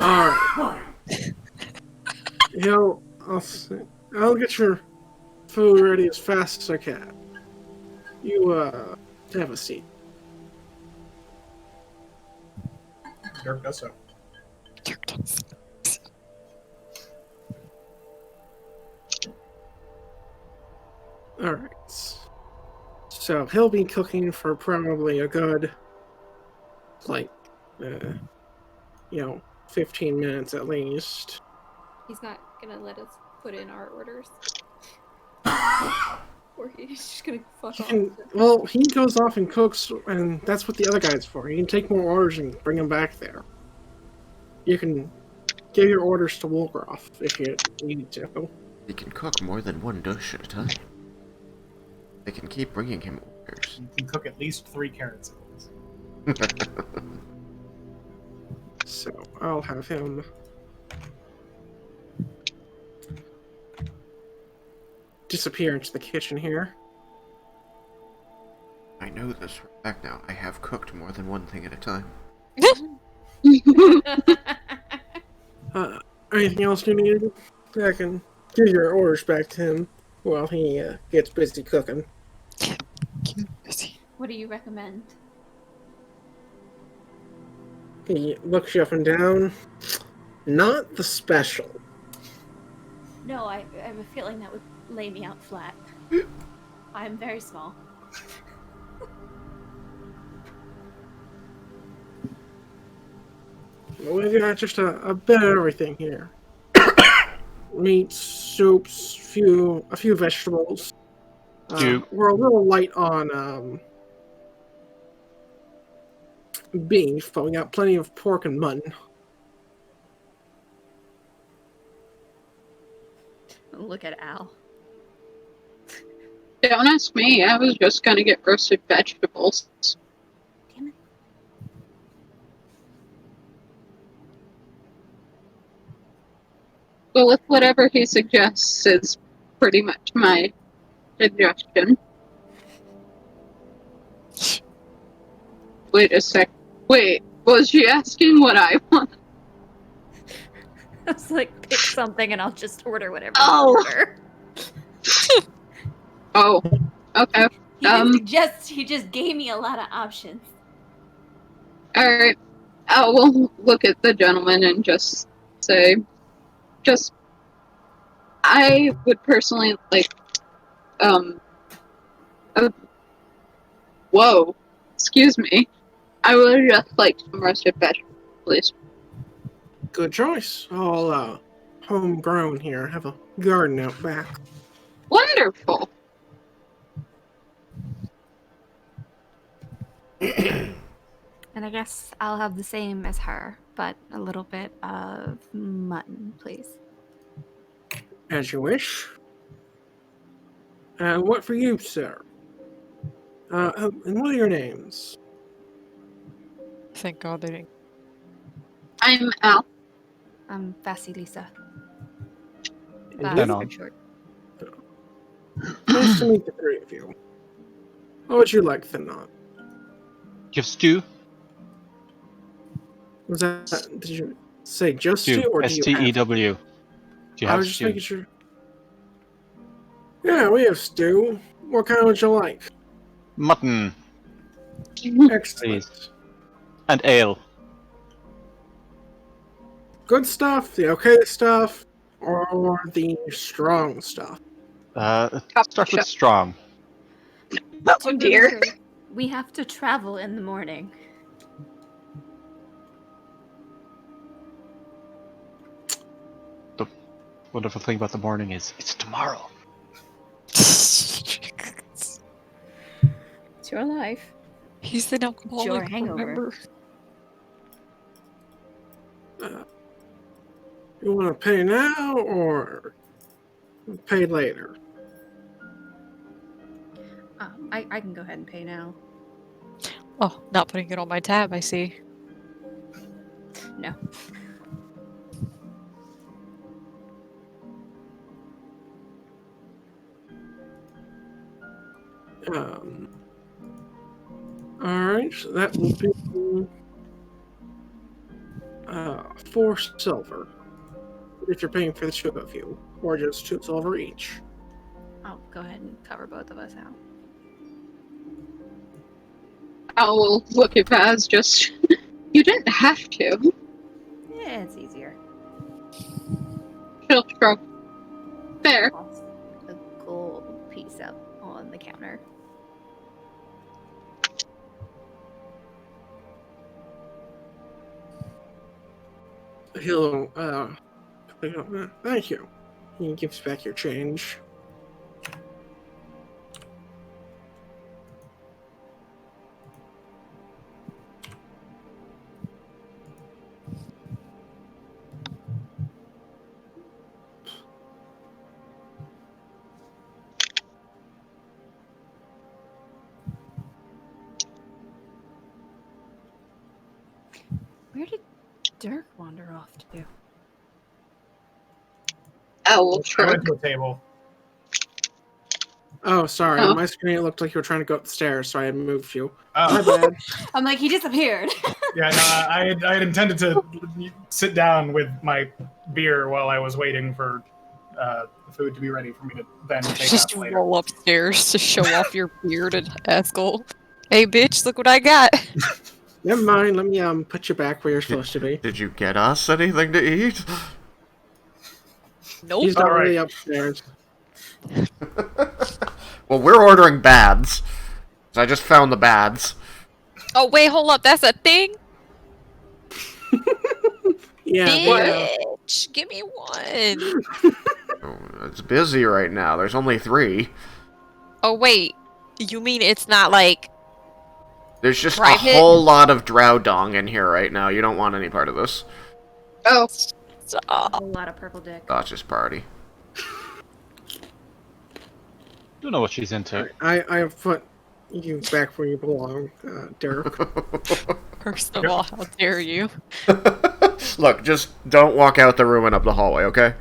[SPEAKER 1] Alright. I'll get your food ready as fast as I can. You, have a seat.
[SPEAKER 6] Dirk does so.
[SPEAKER 1] Alright. So, he'll be cooking for probably a good, 15 minutes at least.
[SPEAKER 5] He's not gonna let us put in our orders. Or he's just gonna fuck off.
[SPEAKER 1] He goes off and cooks, and that's what the other guy's for. You can take more orders and bring them back there. You can give your orders to Wolgroff if you need to.
[SPEAKER 4] He can cook more than 1 dish at a time. They can keep bringing him orders.
[SPEAKER 6] You can cook at least 3 carrots at once.
[SPEAKER 1] So I'll have him disappear into the kitchen here.
[SPEAKER 4] I know this for a fact now. I have cooked more than 1 thing at a time.
[SPEAKER 1] Anything else you need? I can give your orders back to him while he gets busy cooking.
[SPEAKER 5] What do you recommend?
[SPEAKER 1] He looks you up and down. Not the special.
[SPEAKER 5] No, I have a feeling that would lay me out flat. I'm very small.
[SPEAKER 1] We've got just a bit of everything here. Meats, soups, a few vegetables. We're a little light on beef, but we got plenty of pork and mutton.
[SPEAKER 5] Look at Al.
[SPEAKER 2] Don't ask me. I was just gonna get roasted vegetables.
[SPEAKER 5] Damn it.
[SPEAKER 2] Well, with whatever he suggests is pretty much my suggestion. Wait a sec. Wait, was she asking what I want?
[SPEAKER 5] I was like, pick something and I'll just order whatever
[SPEAKER 2] Oh.
[SPEAKER 5] you order.
[SPEAKER 2] Oh, okay.
[SPEAKER 5] He didn't suggest, he just gave me a lot of options.
[SPEAKER 2] Alright. I will look at the gentleman and just say, I would personally like, whoa, excuse me. I would just like some roasted vegetables, please.
[SPEAKER 1] Good choice. All homegrown here. Have a garden out back.
[SPEAKER 2] Wonderful.
[SPEAKER 8] And I guess I'll have the same as her, but a little bit of mutton, please.
[SPEAKER 1] As you wish. What for you, sir? And what are your names?
[SPEAKER 3] Thank God they didn't.
[SPEAKER 2] I'm Al.
[SPEAKER 8] I'm Vasilisa.
[SPEAKER 1] And
[SPEAKER 8] That's
[SPEAKER 1] you?
[SPEAKER 7] on.
[SPEAKER 8] for short.
[SPEAKER 1] Nice to meet the three of you. What would you like, Thanon?
[SPEAKER 7] Give stew.
[SPEAKER 1] Was that? Did you say just
[SPEAKER 7] Stew.
[SPEAKER 1] stew, or do you have?
[SPEAKER 7] STEW. Do you
[SPEAKER 1] I
[SPEAKER 7] have
[SPEAKER 1] was just
[SPEAKER 7] stew?
[SPEAKER 1] making sure. Yeah, we have stew. What kind would you like?
[SPEAKER 7] Mutton,
[SPEAKER 1] Excellent.
[SPEAKER 7] please. And ale.
[SPEAKER 1] Good stuff, the okay stuff, or the strong stuff?
[SPEAKER 7] Start with strong.
[SPEAKER 2] Oh dear.
[SPEAKER 8] Remember, we have to travel in the morning.
[SPEAKER 7] The wonderful thing about the morning is it's tomorrow.
[SPEAKER 2] It's your life.
[SPEAKER 3] He's an alcoholic.
[SPEAKER 8] your hangover.
[SPEAKER 3] Remember?
[SPEAKER 1] You want to pay now or pay later?
[SPEAKER 8] I can go ahead and pay now.
[SPEAKER 3] Oh, not putting it on my tab. I see.
[SPEAKER 8] No.
[SPEAKER 1] Alright, so that will be 4 silver. If you're paying for the two of you, or just 2 silver each.
[SPEAKER 8] I'll go ahead and cover both of us out.
[SPEAKER 2] I will look at Vaz just. You didn't have to.
[SPEAKER 8] Yeah, it's easier.
[SPEAKER 2] She'll shrug. Fair.
[SPEAKER 8] Toss a gold piece up on the counter.
[SPEAKER 1] He'll, thank you. He gives back your change.
[SPEAKER 8] Where did Dirk wander off to?
[SPEAKER 2] I will
[SPEAKER 6] I went
[SPEAKER 2] shrug.
[SPEAKER 6] to a table.
[SPEAKER 1] Oh, sorry.
[SPEAKER 2] Oh.
[SPEAKER 1] On my screen, it looked like you were trying to go up the stairs, so I had moved you. My
[SPEAKER 6] Oh,
[SPEAKER 1] bad.
[SPEAKER 8] I'm like, he disappeared.
[SPEAKER 6] yeah, no, I had intended to sit down with my beer while I was waiting for the food to be ready for me to then take
[SPEAKER 3] Just
[SPEAKER 6] out later.
[SPEAKER 3] roll upstairs to show off your beard and Askel. Hey, bitch! Look what I got.
[SPEAKER 1] Never mind. Let me put you back where you're supposed to be.
[SPEAKER 4] Did you get us anything to eat?
[SPEAKER 3] Nope.
[SPEAKER 1] He's
[SPEAKER 6] All
[SPEAKER 1] already
[SPEAKER 6] right.
[SPEAKER 1] upstairs.
[SPEAKER 4] Well, we're ordering bads. So I just found the bads.
[SPEAKER 3] Oh wait, hold up. That's a thing.
[SPEAKER 1] Yeah.
[SPEAKER 3] Bitch, give me one.
[SPEAKER 4] Oh, it's busy right now. There's only 3.
[SPEAKER 3] Oh wait, you mean it's not like?
[SPEAKER 4] There's just
[SPEAKER 3] Private?
[SPEAKER 4] a whole lot of drow dong in here right now. You don't want any part of this.
[SPEAKER 2] Oh,
[SPEAKER 8] A whole lot of purple dick.
[SPEAKER 4] Gotcha's party.
[SPEAKER 7] Don't know what she's into.
[SPEAKER 1] I have put you back where you belong, Derek.
[SPEAKER 3] First of all, how dare you?
[SPEAKER 4] Look, just don't walk out the room and up the hallway, okay?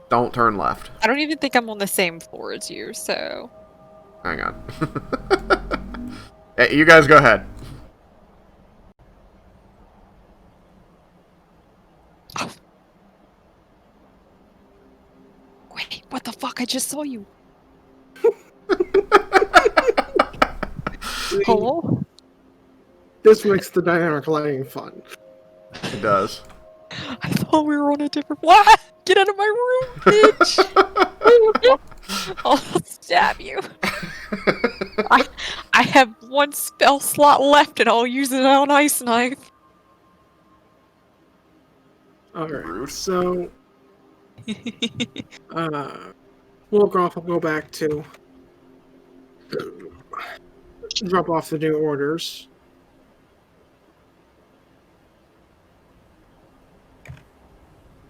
[SPEAKER 4] Don't turn left.
[SPEAKER 3] I don't even think I'm on the same floor as you, so.
[SPEAKER 4] Hang on. Hey, you guys go ahead.
[SPEAKER 3] Wait, what the fuck? I just saw you. Hello?
[SPEAKER 1] This makes the dynamic lighting fun.
[SPEAKER 4] It does.
[SPEAKER 3] I thought we were on a different. What? Get out of my room, bitch! I'll stab you. have one spell slot left, and I'll use it on Ice Knife.
[SPEAKER 1] Alright,
[SPEAKER 9] Rude.
[SPEAKER 1] so Wolgroff will go back to drop off the new orders.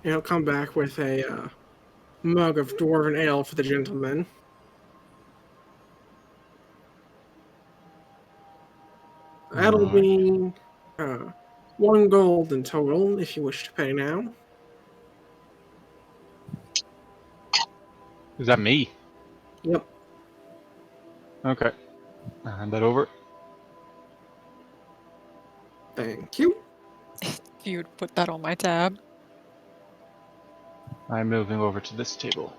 [SPEAKER 1] And he'll come back with a mug of dwarven ale for the gentleman. That'll be 1 gold in total, if you wish to pay now.
[SPEAKER 7] Is that me?
[SPEAKER 1] Yep.
[SPEAKER 7] Okay. Hand that over.
[SPEAKER 1] Thank you.
[SPEAKER 3] If you would put that on my tab.
[SPEAKER 7] I'm moving over to this table.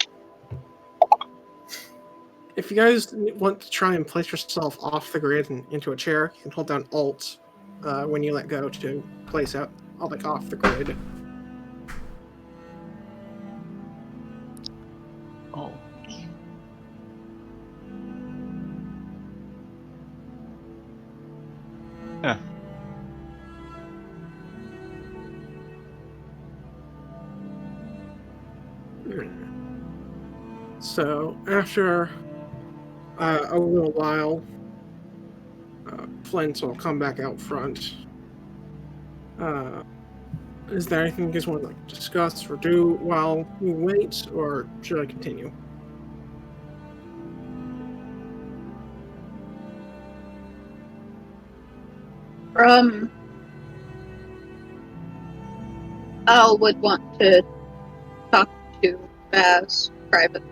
[SPEAKER 1] If you guys want to try and place yourself off the grid and into a chair, you can hold down Alt when you let go to place out off the grid.
[SPEAKER 7] Oh. Yeah.
[SPEAKER 1] So after a little while, Flint will come back out front. Is there anything you guys want to discuss or do while we wait, or should I continue?
[SPEAKER 2] Al would want to talk to Baz privately.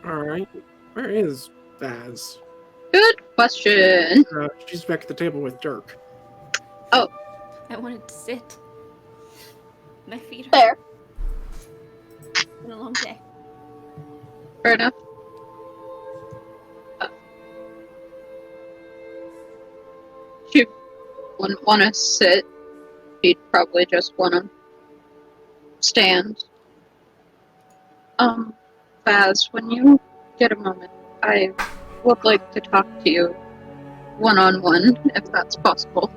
[SPEAKER 1] Alright. Where is Baz?
[SPEAKER 2] Good question.
[SPEAKER 1] She's back at the table with Dirk.
[SPEAKER 5] I wanted to sit. My feet hurt.
[SPEAKER 2] There.
[SPEAKER 5] It's been a long day.
[SPEAKER 2] Fair enough. She wouldn't want to sit. She'd probably just want to stand. Baz, when you get a moment, I would like to talk to you one-on-one, if that's possible.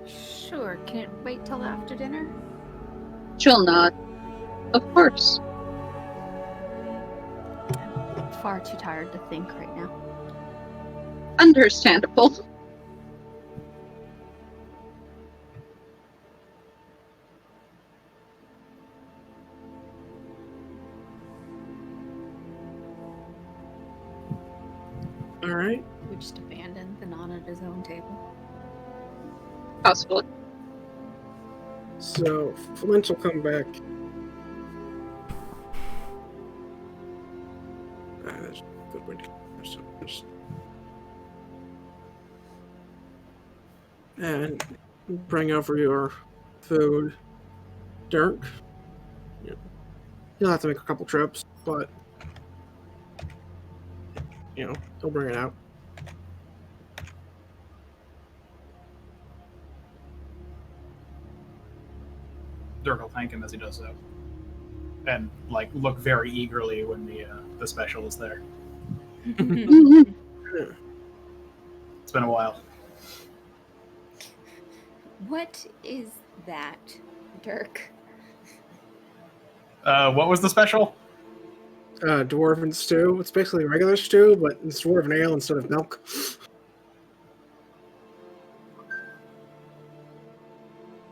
[SPEAKER 8] Sure, can it wait till after dinner?
[SPEAKER 2] She'll nod. Of course.
[SPEAKER 8] I'm far too tired to think right now.
[SPEAKER 2] Understandable.
[SPEAKER 1] Alright.
[SPEAKER 8] We just abandoned the non at his own table.
[SPEAKER 2] Possibly.
[SPEAKER 1] So, Flint will come back. That's a good way to and bring over your food. Dirk. You'll have to make a couple trips, but he'll bring it out.
[SPEAKER 6] Dirk will thank him as he does so, and look very eagerly when the special is there.
[SPEAKER 2] Mhm.
[SPEAKER 6] It's been a while.
[SPEAKER 5] What is that, Dirk?
[SPEAKER 6] What was the special?
[SPEAKER 1] Dwarven stew. It's basically regular stew, but it's dwarven ale instead of milk.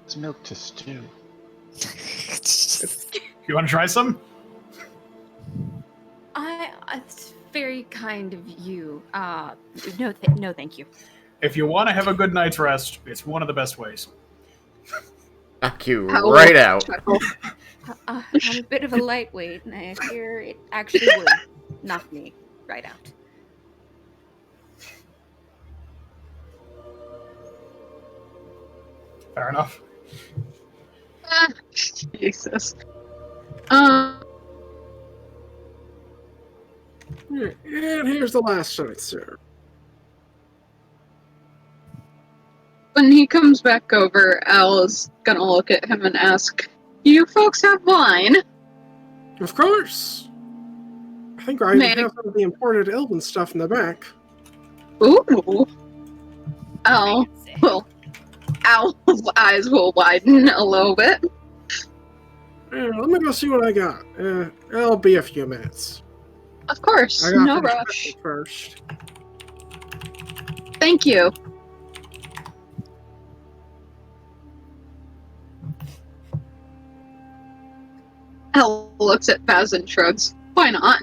[SPEAKER 7] It's milk to stew.
[SPEAKER 6] You want to try some?
[SPEAKER 8] It's very kind of you. No, thank you.
[SPEAKER 6] If you want to have a good night's rest, it's one of the best ways.
[SPEAKER 4] Knock you
[SPEAKER 2] How
[SPEAKER 4] right out.
[SPEAKER 8] I'm a bit of a lightweight, and I fear it actually would knock me right out.
[SPEAKER 6] Fair enough.
[SPEAKER 2] Jesus.
[SPEAKER 1] And here's the last night, sir.
[SPEAKER 2] When he comes back over, Al is gonna look at him and ask, "You folks have wine?"
[SPEAKER 1] Of course. think I even
[SPEAKER 2] Man.
[SPEAKER 1] have some of the imported Elven stuff in the back.
[SPEAKER 2] Ooh. Oh, well, Owl's eyes will widen a little bit.
[SPEAKER 1] Let me go see what I got. It'll be a few minutes.
[SPEAKER 2] Of course,
[SPEAKER 1] I gotta
[SPEAKER 2] no
[SPEAKER 1] finish
[SPEAKER 2] rush.
[SPEAKER 1] cooking first.
[SPEAKER 2] Thank you. Owl looks at Baz and shrugs. Why not?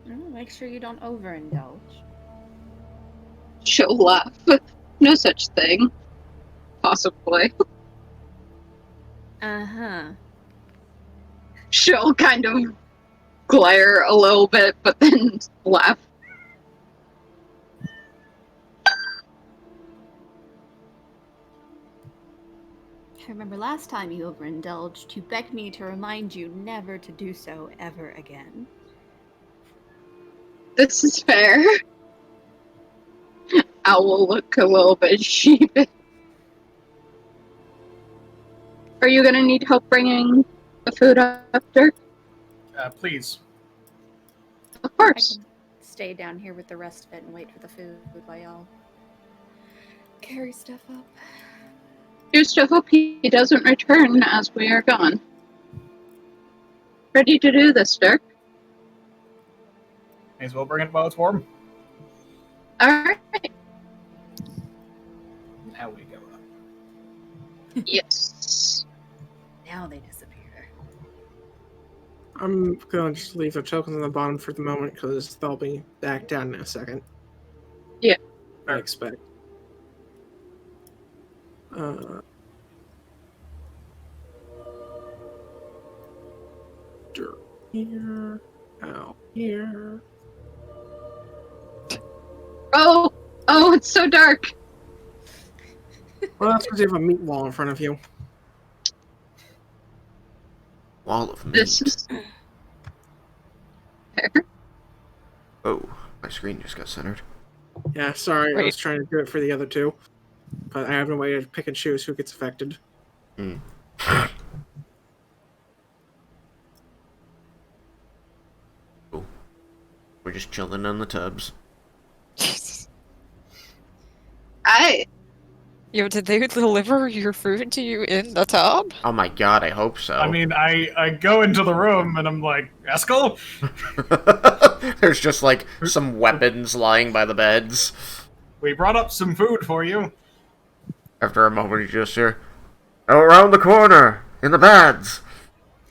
[SPEAKER 5] Make sure you don't overindulge.
[SPEAKER 2] She'll laugh. No such thing. Possibly.
[SPEAKER 5] Uh-huh.
[SPEAKER 2] She'll kind of glare a little bit, but then laugh.
[SPEAKER 5] I remember last time you overindulged, you begged me to remind you never to do so ever again.
[SPEAKER 2] This is fair. Owl will look a little bit sheepish. Are you gonna need help bringing the food up, Dirk?
[SPEAKER 6] Please.
[SPEAKER 2] Of
[SPEAKER 5] I
[SPEAKER 2] course.
[SPEAKER 5] can stay down here with the rest of it and wait for the food while y'all carry stuff up.
[SPEAKER 2] Here's to hope he doesn't return as we are gone. Ready to do this, Dirk?
[SPEAKER 6] May as well bring it while it's warm.
[SPEAKER 2] Alright.
[SPEAKER 6] Now we go up.
[SPEAKER 2] Yes.
[SPEAKER 5] Now they disappear.
[SPEAKER 1] I'm gonna just leave the tokens on the bottom for the moment because they'll be back down in a second.
[SPEAKER 2] Yeah.
[SPEAKER 1] I expect. Dirt here, out here.
[SPEAKER 2] Oh, it's so dark.
[SPEAKER 1] Well, that's because you have a meat wall in front of you.
[SPEAKER 4] Wall of
[SPEAKER 2] This
[SPEAKER 4] meat.
[SPEAKER 2] is
[SPEAKER 4] Oh, my screen just got centered.
[SPEAKER 1] Yeah, sorry, I
[SPEAKER 3] Wait.
[SPEAKER 1] was trying to do it for the other two, but I have no way to pick and choose who gets affected.
[SPEAKER 4] Hmm. Cool. We're just chilling in the tubs.
[SPEAKER 3] Did they deliver your food to you in the tub?
[SPEAKER 4] Oh my god, I hope so.
[SPEAKER 6] I mean, I go into the room and I'm like, Eskel?
[SPEAKER 4] There's just like some weapons lying by the beds.
[SPEAKER 6] We brought up some food for you.
[SPEAKER 4] After a moment, you just hear, "Oh, around the corner, in the beds."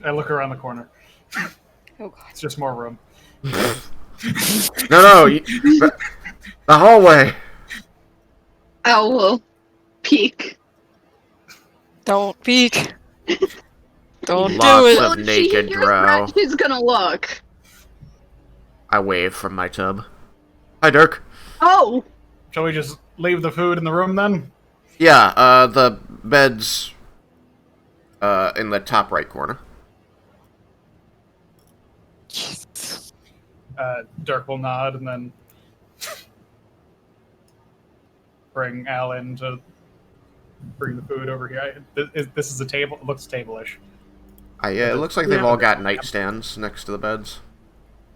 [SPEAKER 6] I look around the corner.
[SPEAKER 5] Oh god.
[SPEAKER 6] It's just more room.
[SPEAKER 4] No, the hallway.
[SPEAKER 2] Owl will peek.
[SPEAKER 3] Don't peek. Don't
[SPEAKER 4] Lots
[SPEAKER 3] do it.
[SPEAKER 4] of
[SPEAKER 2] Well, if she
[SPEAKER 4] naked
[SPEAKER 2] hears
[SPEAKER 4] drow.
[SPEAKER 2] that, she's gonna look.
[SPEAKER 4] I wave from my tub. Hi, Dirk.
[SPEAKER 2] Oh,
[SPEAKER 6] Shall we just leave the food in the room then?
[SPEAKER 4] Yeah, the bed's in the top right corner.
[SPEAKER 6] Dirk will nod and then bring Al in to bring the food over here. This is a table. It looks table-ish.
[SPEAKER 4] Yeah, it looks like they've
[SPEAKER 1] Yeah.
[SPEAKER 4] all got nightstands next to the beds.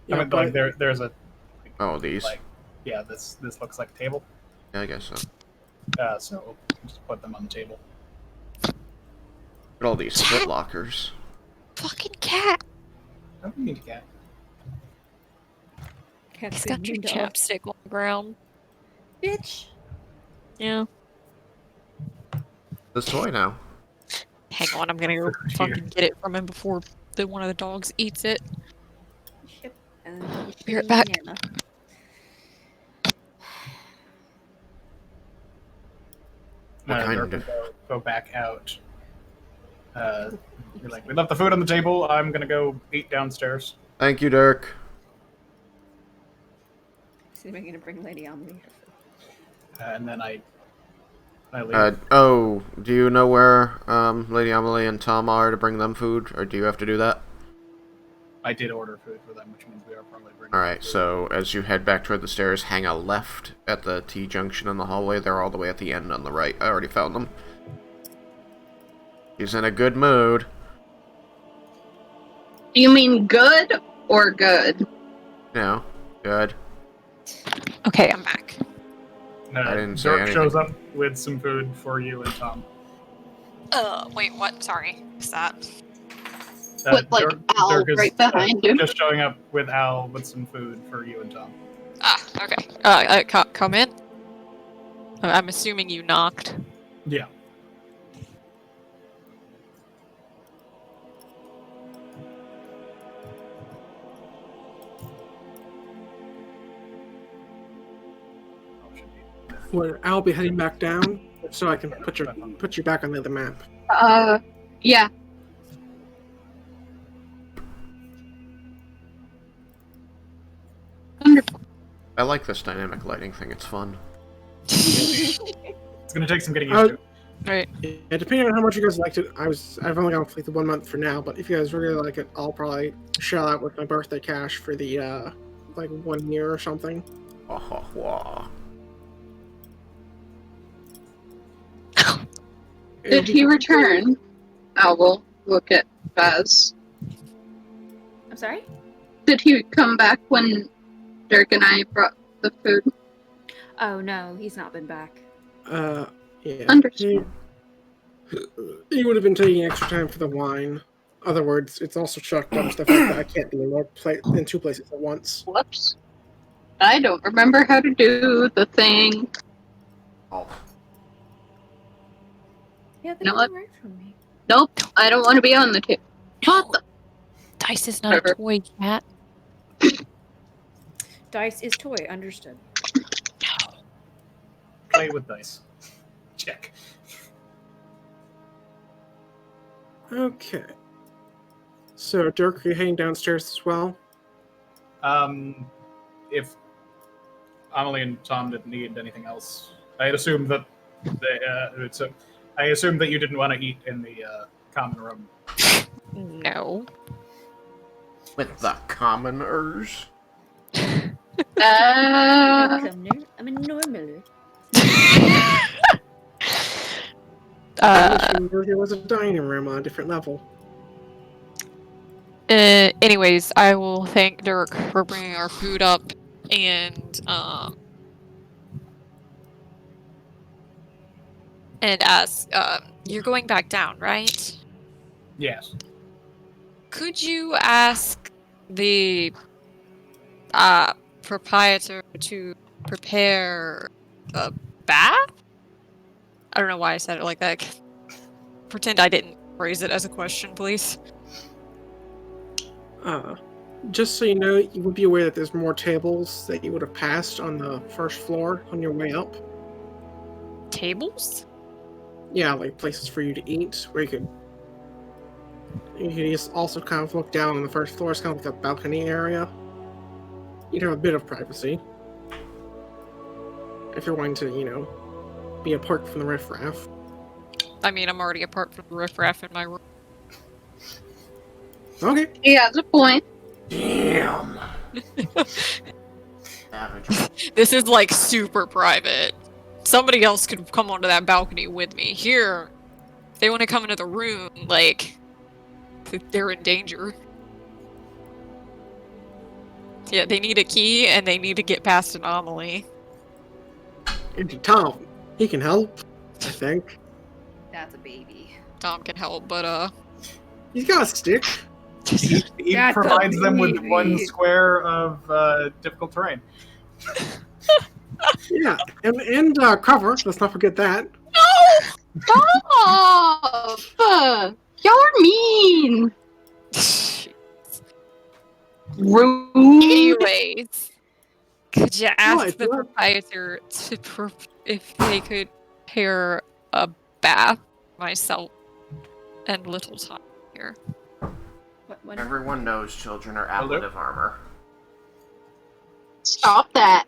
[SPEAKER 1] Yeah,
[SPEAKER 6] I mean,
[SPEAKER 1] but
[SPEAKER 6] like there's a
[SPEAKER 4] Oh, these.
[SPEAKER 6] like, yeah. This looks like a table.
[SPEAKER 4] Yeah, I guess so.
[SPEAKER 6] So just put them on the table.
[SPEAKER 4] Look at all these foot lockers.
[SPEAKER 3] Fucking cat.
[SPEAKER 6] I don't need a cat.
[SPEAKER 5] Cat's
[SPEAKER 3] He's got your chapstick on the ground.
[SPEAKER 5] Bitch.
[SPEAKER 3] Yeah.
[SPEAKER 4] This toy now.
[SPEAKER 3] Hang on, I'm gonna go fucking get it from him before one of the dogs eats it.
[SPEAKER 5] Yep. And then
[SPEAKER 3] Be right back.
[SPEAKER 5] banana.
[SPEAKER 4] What kind
[SPEAKER 6] Dirk
[SPEAKER 4] of-
[SPEAKER 6] will go back out. You're like, we left the food on the table. I'm gonna go eat downstairs.
[SPEAKER 4] Thank you, Dirk.
[SPEAKER 5] So I'm gonna bring Lady Amelie her food.
[SPEAKER 6] And then I leave.
[SPEAKER 4] Oh, do you know where Lady Amelie and Tom are to bring them food, or do you have to do that?
[SPEAKER 6] I did order food for them, which means we are probably bringing.
[SPEAKER 4] Alright,
[SPEAKER 6] food.
[SPEAKER 4] so as you head back toward the stairs, hang a left at the T-junction in the hallway. They're all the way at the end on the right. I already found them. He's in a good mood.
[SPEAKER 2] you mean good or good?
[SPEAKER 4] No. Good.
[SPEAKER 3] Okay, I'm back.
[SPEAKER 4] I didn't say
[SPEAKER 6] Dirk
[SPEAKER 4] anything.
[SPEAKER 6] shows up with some food for you and Tom.
[SPEAKER 3] Wait, what? Sorry. What's that?
[SPEAKER 2] With, like, Al
[SPEAKER 6] Dirk is
[SPEAKER 2] right behind him.
[SPEAKER 6] just showing up with Al with some food for you and Tom.
[SPEAKER 3] Ah, okay. Come in? I'm assuming you knocked.
[SPEAKER 6] Yeah.
[SPEAKER 1] Would Al be heading back down so I can put you back on the other map?
[SPEAKER 2] Yeah. Wonderful.
[SPEAKER 4] I like this dynamic lighting thing. It's fun.
[SPEAKER 6] It's gonna take some getting used to.
[SPEAKER 3] Right.
[SPEAKER 1] Yeah, depending on how much you guys liked it, I've only gone for like the 1 month for now, but if you guys really like it, I'll probably shell out with my birthday cash for the like 1 year or something.
[SPEAKER 2] Did he return? I will look at Baz.
[SPEAKER 5] I'm sorry?
[SPEAKER 2] Did he come back when Dirk and I brought the food?
[SPEAKER 5] Oh no, he's not been back.
[SPEAKER 1] Yeah.
[SPEAKER 2] Understood.
[SPEAKER 1] He would have been taking extra time for the wine. Other words, it's also chucked up stuff like that. I can't be in 2 places at once.
[SPEAKER 2] Whoops. I don't remember how to do the thing.
[SPEAKER 4] Oh.
[SPEAKER 5] Yeah, that
[SPEAKER 2] You know
[SPEAKER 5] doesn't
[SPEAKER 2] what?
[SPEAKER 5] work for me.
[SPEAKER 2] Nope, I don't want to be on the table. What the?
[SPEAKER 3] Dice is not a
[SPEAKER 2] Whatever.
[SPEAKER 3] toy, cat.
[SPEAKER 5] Dice is toy, understood.
[SPEAKER 6] Play with dice. Check.
[SPEAKER 1] Okay. So, Dirk, are you heading downstairs as well?
[SPEAKER 6] If Amelie and Tom didn't need anything else, I had assumed that I assumed that you didn't want to eat in the common room.
[SPEAKER 3] No.
[SPEAKER 4] With the commoners.
[SPEAKER 5] I'm a normal.
[SPEAKER 1] There was a dining room on a different level.
[SPEAKER 3] Anyways, I will thank Dirk for bringing our food up, and ask, you're going back down, right?
[SPEAKER 6] Yes.
[SPEAKER 3] Could you ask the proprietor to prepare a bath? I don't know why I said it like that. Pretend I didn't phrase it as a question, please.
[SPEAKER 1] Just so you know, you would be aware that there's more tables that you would have passed on the first floor on your way up.
[SPEAKER 3] Tables?
[SPEAKER 1] Yeah, like places for you to eat, where you could just also kind of look down on the first floor. It's kind of like a balcony area. You'd have a bit of privacy. If you're wanting to, be apart from the riffraff.
[SPEAKER 3] I mean, I'm already apart from the riffraff in my room.
[SPEAKER 1] Okay.
[SPEAKER 2] He has a point.
[SPEAKER 4] Damn.
[SPEAKER 3] This is like super private. Somebody else could come onto that balcony with me. Here, if they want to come into the room, like, they're in danger. Yeah, they need a key and they need to get past Anomaly.
[SPEAKER 1] And Tom, he can help, I think.
[SPEAKER 8] That's a baby.
[SPEAKER 3] Tom can help, but
[SPEAKER 1] He's got a stick.
[SPEAKER 6] He
[SPEAKER 5] That's
[SPEAKER 6] provides them with
[SPEAKER 5] amazing.
[SPEAKER 6] 1 square of difficult terrain.
[SPEAKER 1] Yeah, and cover. Let's not forget that.
[SPEAKER 2] Stop! You're mean. Rude.
[SPEAKER 3] anyways, could you ask
[SPEAKER 1] What?
[SPEAKER 3] the proprietor if they could prepare a bath for myself and little Tom here?
[SPEAKER 5] What?
[SPEAKER 4] Everyone knows children are
[SPEAKER 6] Will do.
[SPEAKER 4] ablative armor.
[SPEAKER 2] Stop that.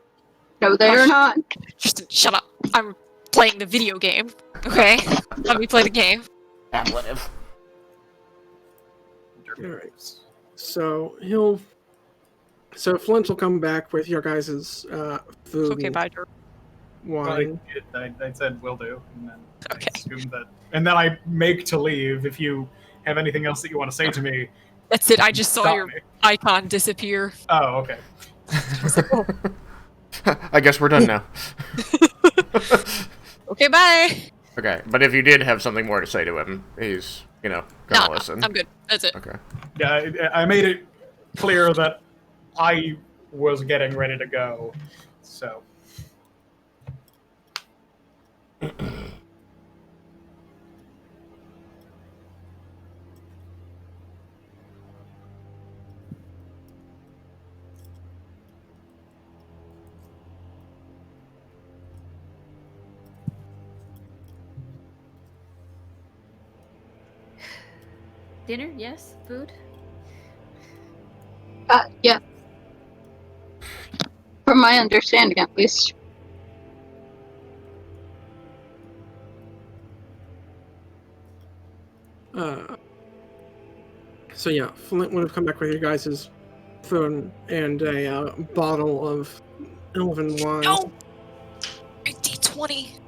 [SPEAKER 2] No, they are not.
[SPEAKER 3] Just shut up. I'm playing the video game. Okay? Let me play the game.
[SPEAKER 4] Ablative.
[SPEAKER 1] Alright. So Flint will come back with your guys' food
[SPEAKER 3] Okay,
[SPEAKER 1] and
[SPEAKER 3] bye, Drew.
[SPEAKER 1] wine.
[SPEAKER 6] I said will do, and then
[SPEAKER 3] Okay.
[SPEAKER 6] I assumed that, and then I make to leave if you have anything else that you want to say to me,
[SPEAKER 3] That's it. I just saw
[SPEAKER 6] stop
[SPEAKER 3] your
[SPEAKER 6] me.
[SPEAKER 3] icon disappear.
[SPEAKER 6] Oh, okay.
[SPEAKER 4] I guess we're done now.
[SPEAKER 3] Okay, bye.
[SPEAKER 4] Okay, but if you did have something more to say to him, he's, gonna
[SPEAKER 3] No,
[SPEAKER 4] listen.
[SPEAKER 3] I'm good. That's it.
[SPEAKER 4] Okay.
[SPEAKER 6] Yeah, I made it clear that I was getting ready to go, so.
[SPEAKER 5] Dinner? Yes. Food?
[SPEAKER 2] Yeah. From my understanding, at least.
[SPEAKER 1] So yeah, Flint would have come back with you guys' food and a bottle of elven wine.
[SPEAKER 3] No! D20.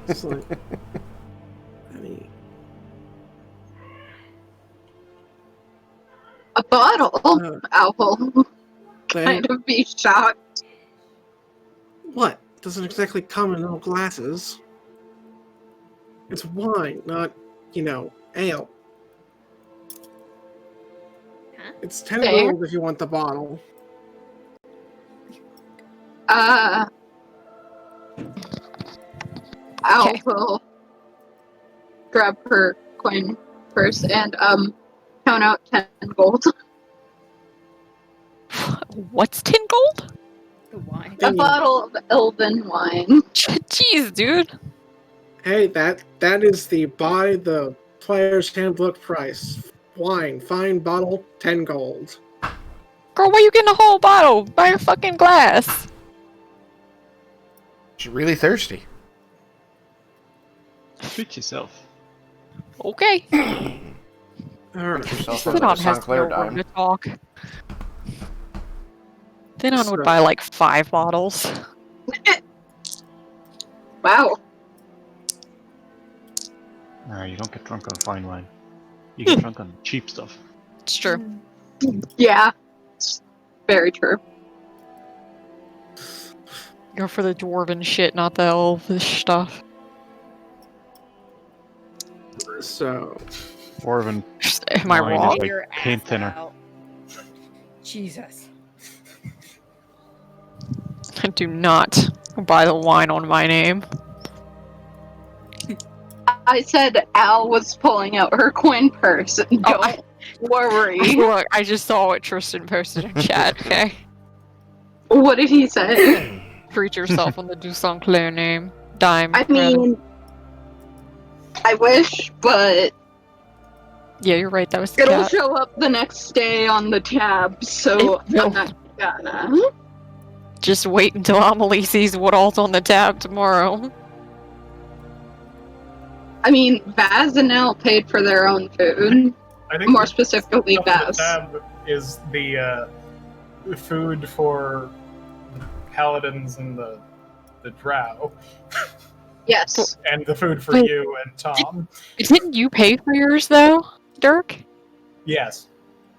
[SPEAKER 1] It's like,
[SPEAKER 2] A bottle? Owl.
[SPEAKER 1] they,
[SPEAKER 2] Kind of be shocked.
[SPEAKER 1] what? Doesn't exactly come in little glasses. It's wine, not, ale.
[SPEAKER 5] Huh?
[SPEAKER 1] It's 10
[SPEAKER 2] Fair.
[SPEAKER 1] gold if you want the bottle.
[SPEAKER 2] Owl
[SPEAKER 3] Okay.
[SPEAKER 2] will grab her coin purse and count out 10 gold.
[SPEAKER 3] What's 10 gold?
[SPEAKER 5] The wine.
[SPEAKER 2] A bottle of elven wine.
[SPEAKER 3] Jeez, dude.
[SPEAKER 1] Hey, that is the buy the player's handbook price. Wine, fine bottle, 10 gold.
[SPEAKER 3] Girl, why you getting a whole bottle? Buy a fucking glass.
[SPEAKER 4] She's really thirsty.
[SPEAKER 7] Treat yourself.
[SPEAKER 3] Okay.
[SPEAKER 1] Alright.
[SPEAKER 3] Thenon has no room to talk. Thenon would
[SPEAKER 1] So-
[SPEAKER 3] buy like 5 bottles.
[SPEAKER 2] Wow.
[SPEAKER 7] You don't get drunk on fine wine. You get drunk on cheap stuff.
[SPEAKER 3] It's true.
[SPEAKER 2] Yeah. It's very true.
[SPEAKER 3] Go for the dwarven shit, not the elvish stuff.
[SPEAKER 1] So,
[SPEAKER 7] Dwarven
[SPEAKER 3] Am I
[SPEAKER 7] wine is
[SPEAKER 3] wrong?
[SPEAKER 7] like
[SPEAKER 5] Your
[SPEAKER 7] paint
[SPEAKER 5] ass
[SPEAKER 7] thinner.
[SPEAKER 5] out. Jesus.
[SPEAKER 3] Do not buy the wine on my name.
[SPEAKER 2] I said Al was pulling out her coin purse. Don't
[SPEAKER 3] Oh,
[SPEAKER 2] worry.
[SPEAKER 3] Look, I just saw what Tristan posted in chat, okay?
[SPEAKER 2] What did he say?
[SPEAKER 3] Treat yourself on the Du Saint-Clair name. Dime.
[SPEAKER 2] I
[SPEAKER 3] rather.
[SPEAKER 2] mean, I wish, but
[SPEAKER 3] Yeah, you're right, that was the
[SPEAKER 2] it'll
[SPEAKER 3] cat.
[SPEAKER 2] show up the next day on the tab, so
[SPEAKER 3] It will.
[SPEAKER 2] I'm not gonna.
[SPEAKER 3] Just wait until Amelie sees what all's on the tab tomorrow.
[SPEAKER 2] I mean, Vaz and Elle paid for their own food.
[SPEAKER 6] I think
[SPEAKER 2] More
[SPEAKER 6] the
[SPEAKER 2] specifically,
[SPEAKER 6] stuff on the
[SPEAKER 2] Vaz.
[SPEAKER 6] tab is the food for the paladins and the drow,
[SPEAKER 2] Yes.
[SPEAKER 6] and the food for
[SPEAKER 3] Wait.
[SPEAKER 6] you and Tom.
[SPEAKER 3] Didn't you pay for yours, though, Dirk?
[SPEAKER 6] Yes.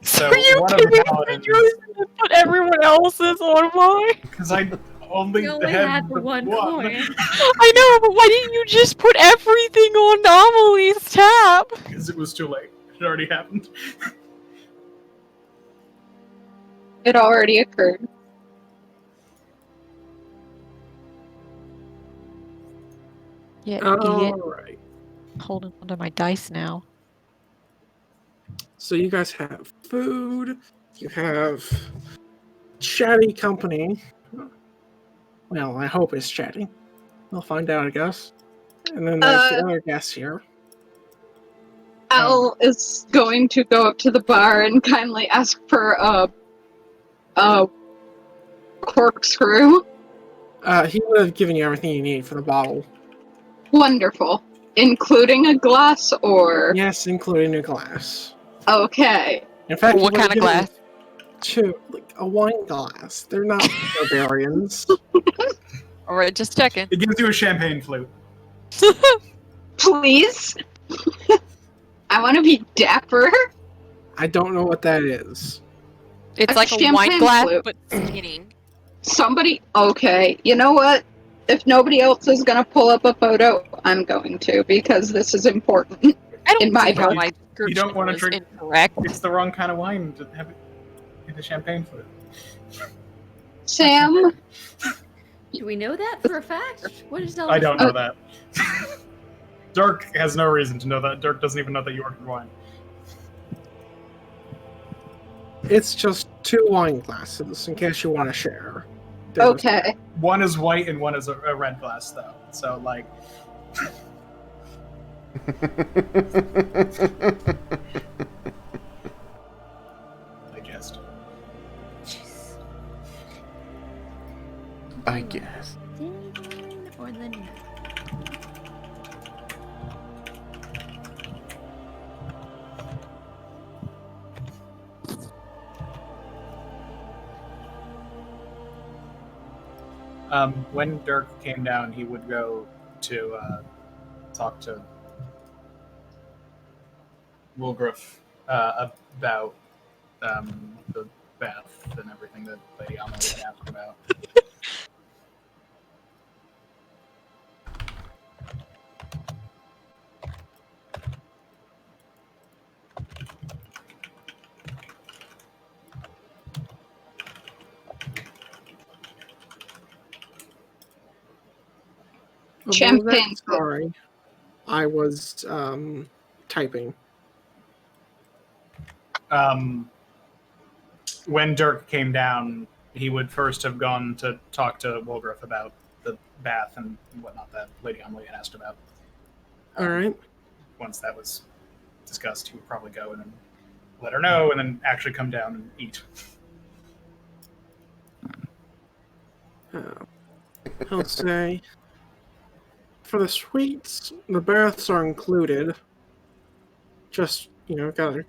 [SPEAKER 3] So
[SPEAKER 6] So
[SPEAKER 3] you
[SPEAKER 6] one of
[SPEAKER 3] paid
[SPEAKER 6] the
[SPEAKER 3] for
[SPEAKER 6] paladins,
[SPEAKER 3] yours and put everyone else's on mine?
[SPEAKER 6] because I only,
[SPEAKER 5] You only
[SPEAKER 6] had
[SPEAKER 5] had the one coin.
[SPEAKER 3] I know, but why didn't you just put everything on Amelie's tab?
[SPEAKER 6] because it was too late. It already happened.
[SPEAKER 2] It already occurred.
[SPEAKER 3] Yeah, idiot.
[SPEAKER 1] alright.
[SPEAKER 3] Holding onto my dice now.
[SPEAKER 1] So you guys have food, you have chatty company. Well, I hope it's chatty. We'll find out, I guess. And then there's the other guests here.
[SPEAKER 2] Al is going to go up to the bar and kindly ask for a corkscrew.
[SPEAKER 1] He would have given you everything you need for the bottle.
[SPEAKER 2] Wonderful. Including a glass or...
[SPEAKER 1] Yes, including a glass.
[SPEAKER 2] Okay.
[SPEAKER 1] In fact, he
[SPEAKER 3] What
[SPEAKER 1] would have
[SPEAKER 3] kind of
[SPEAKER 1] given
[SPEAKER 3] glass?
[SPEAKER 1] like a wine glass. They're not barbarians.
[SPEAKER 3] Alright, just checking.
[SPEAKER 6] It gives you a champagne flute.
[SPEAKER 2] Please? I want to be dapper.
[SPEAKER 1] I don't know what that is.
[SPEAKER 3] It's
[SPEAKER 2] A
[SPEAKER 3] like a wine
[SPEAKER 2] champagne
[SPEAKER 3] glass,
[SPEAKER 2] flute.
[SPEAKER 3] but skinny.
[SPEAKER 2] Somebody, okay, you know what? If nobody else is gonna pull up a photo, I'm going to, because this is important.
[SPEAKER 3] I don't
[SPEAKER 2] In my
[SPEAKER 3] see how
[SPEAKER 2] book.
[SPEAKER 3] my
[SPEAKER 6] You
[SPEAKER 3] description
[SPEAKER 6] don't want to
[SPEAKER 3] was
[SPEAKER 6] drink.
[SPEAKER 3] incorrect.
[SPEAKER 6] It's the wrong kind of wine to have it in the champagne flute.
[SPEAKER 2] Sam,
[SPEAKER 5] Do we know that for a fact? What is all
[SPEAKER 6] I
[SPEAKER 5] this
[SPEAKER 6] don't know
[SPEAKER 5] mean?
[SPEAKER 6] that. Dirk has no reason to know that. Dirk doesn't even know that you ordered wine.
[SPEAKER 1] It's just 2 wine glasses in case you want to share. There's-
[SPEAKER 2] okay.
[SPEAKER 6] One is white and one is a red glass, though. So, like, I guessed.
[SPEAKER 5] Jeez.
[SPEAKER 4] I guess.
[SPEAKER 5] Dane or the night?
[SPEAKER 6] When Dirk came down, he would go to talk to Woolgriff about the bath and everything that Lady Amelie had asked about.
[SPEAKER 1] Oh, what was
[SPEAKER 2] Champagne.
[SPEAKER 1] that? Sorry. I was typing.
[SPEAKER 6] When Dirk came down, he would first have gone to talk to Woolgriff about the bath and whatnot that Lady Amelie had asked about.
[SPEAKER 1] Alright.
[SPEAKER 6] Once that was discussed, he would probably go and then let her know, and then actually come down and eat.
[SPEAKER 1] I'll say for the sweets, the baths are included. Just, gotta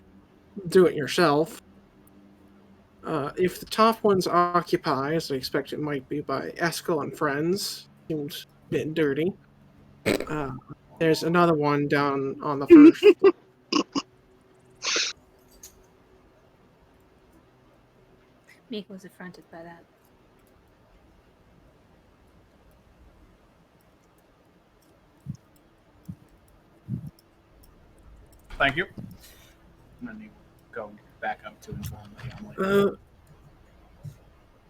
[SPEAKER 1] do it yourself. If the top one's occupied, as I expect it might be by Eskel and friends, seems a bit dirty. There's another one down on the first floor.
[SPEAKER 5] Meek was affronted by that.
[SPEAKER 6] Thank you. And then you go back up to inform Lady Amelie.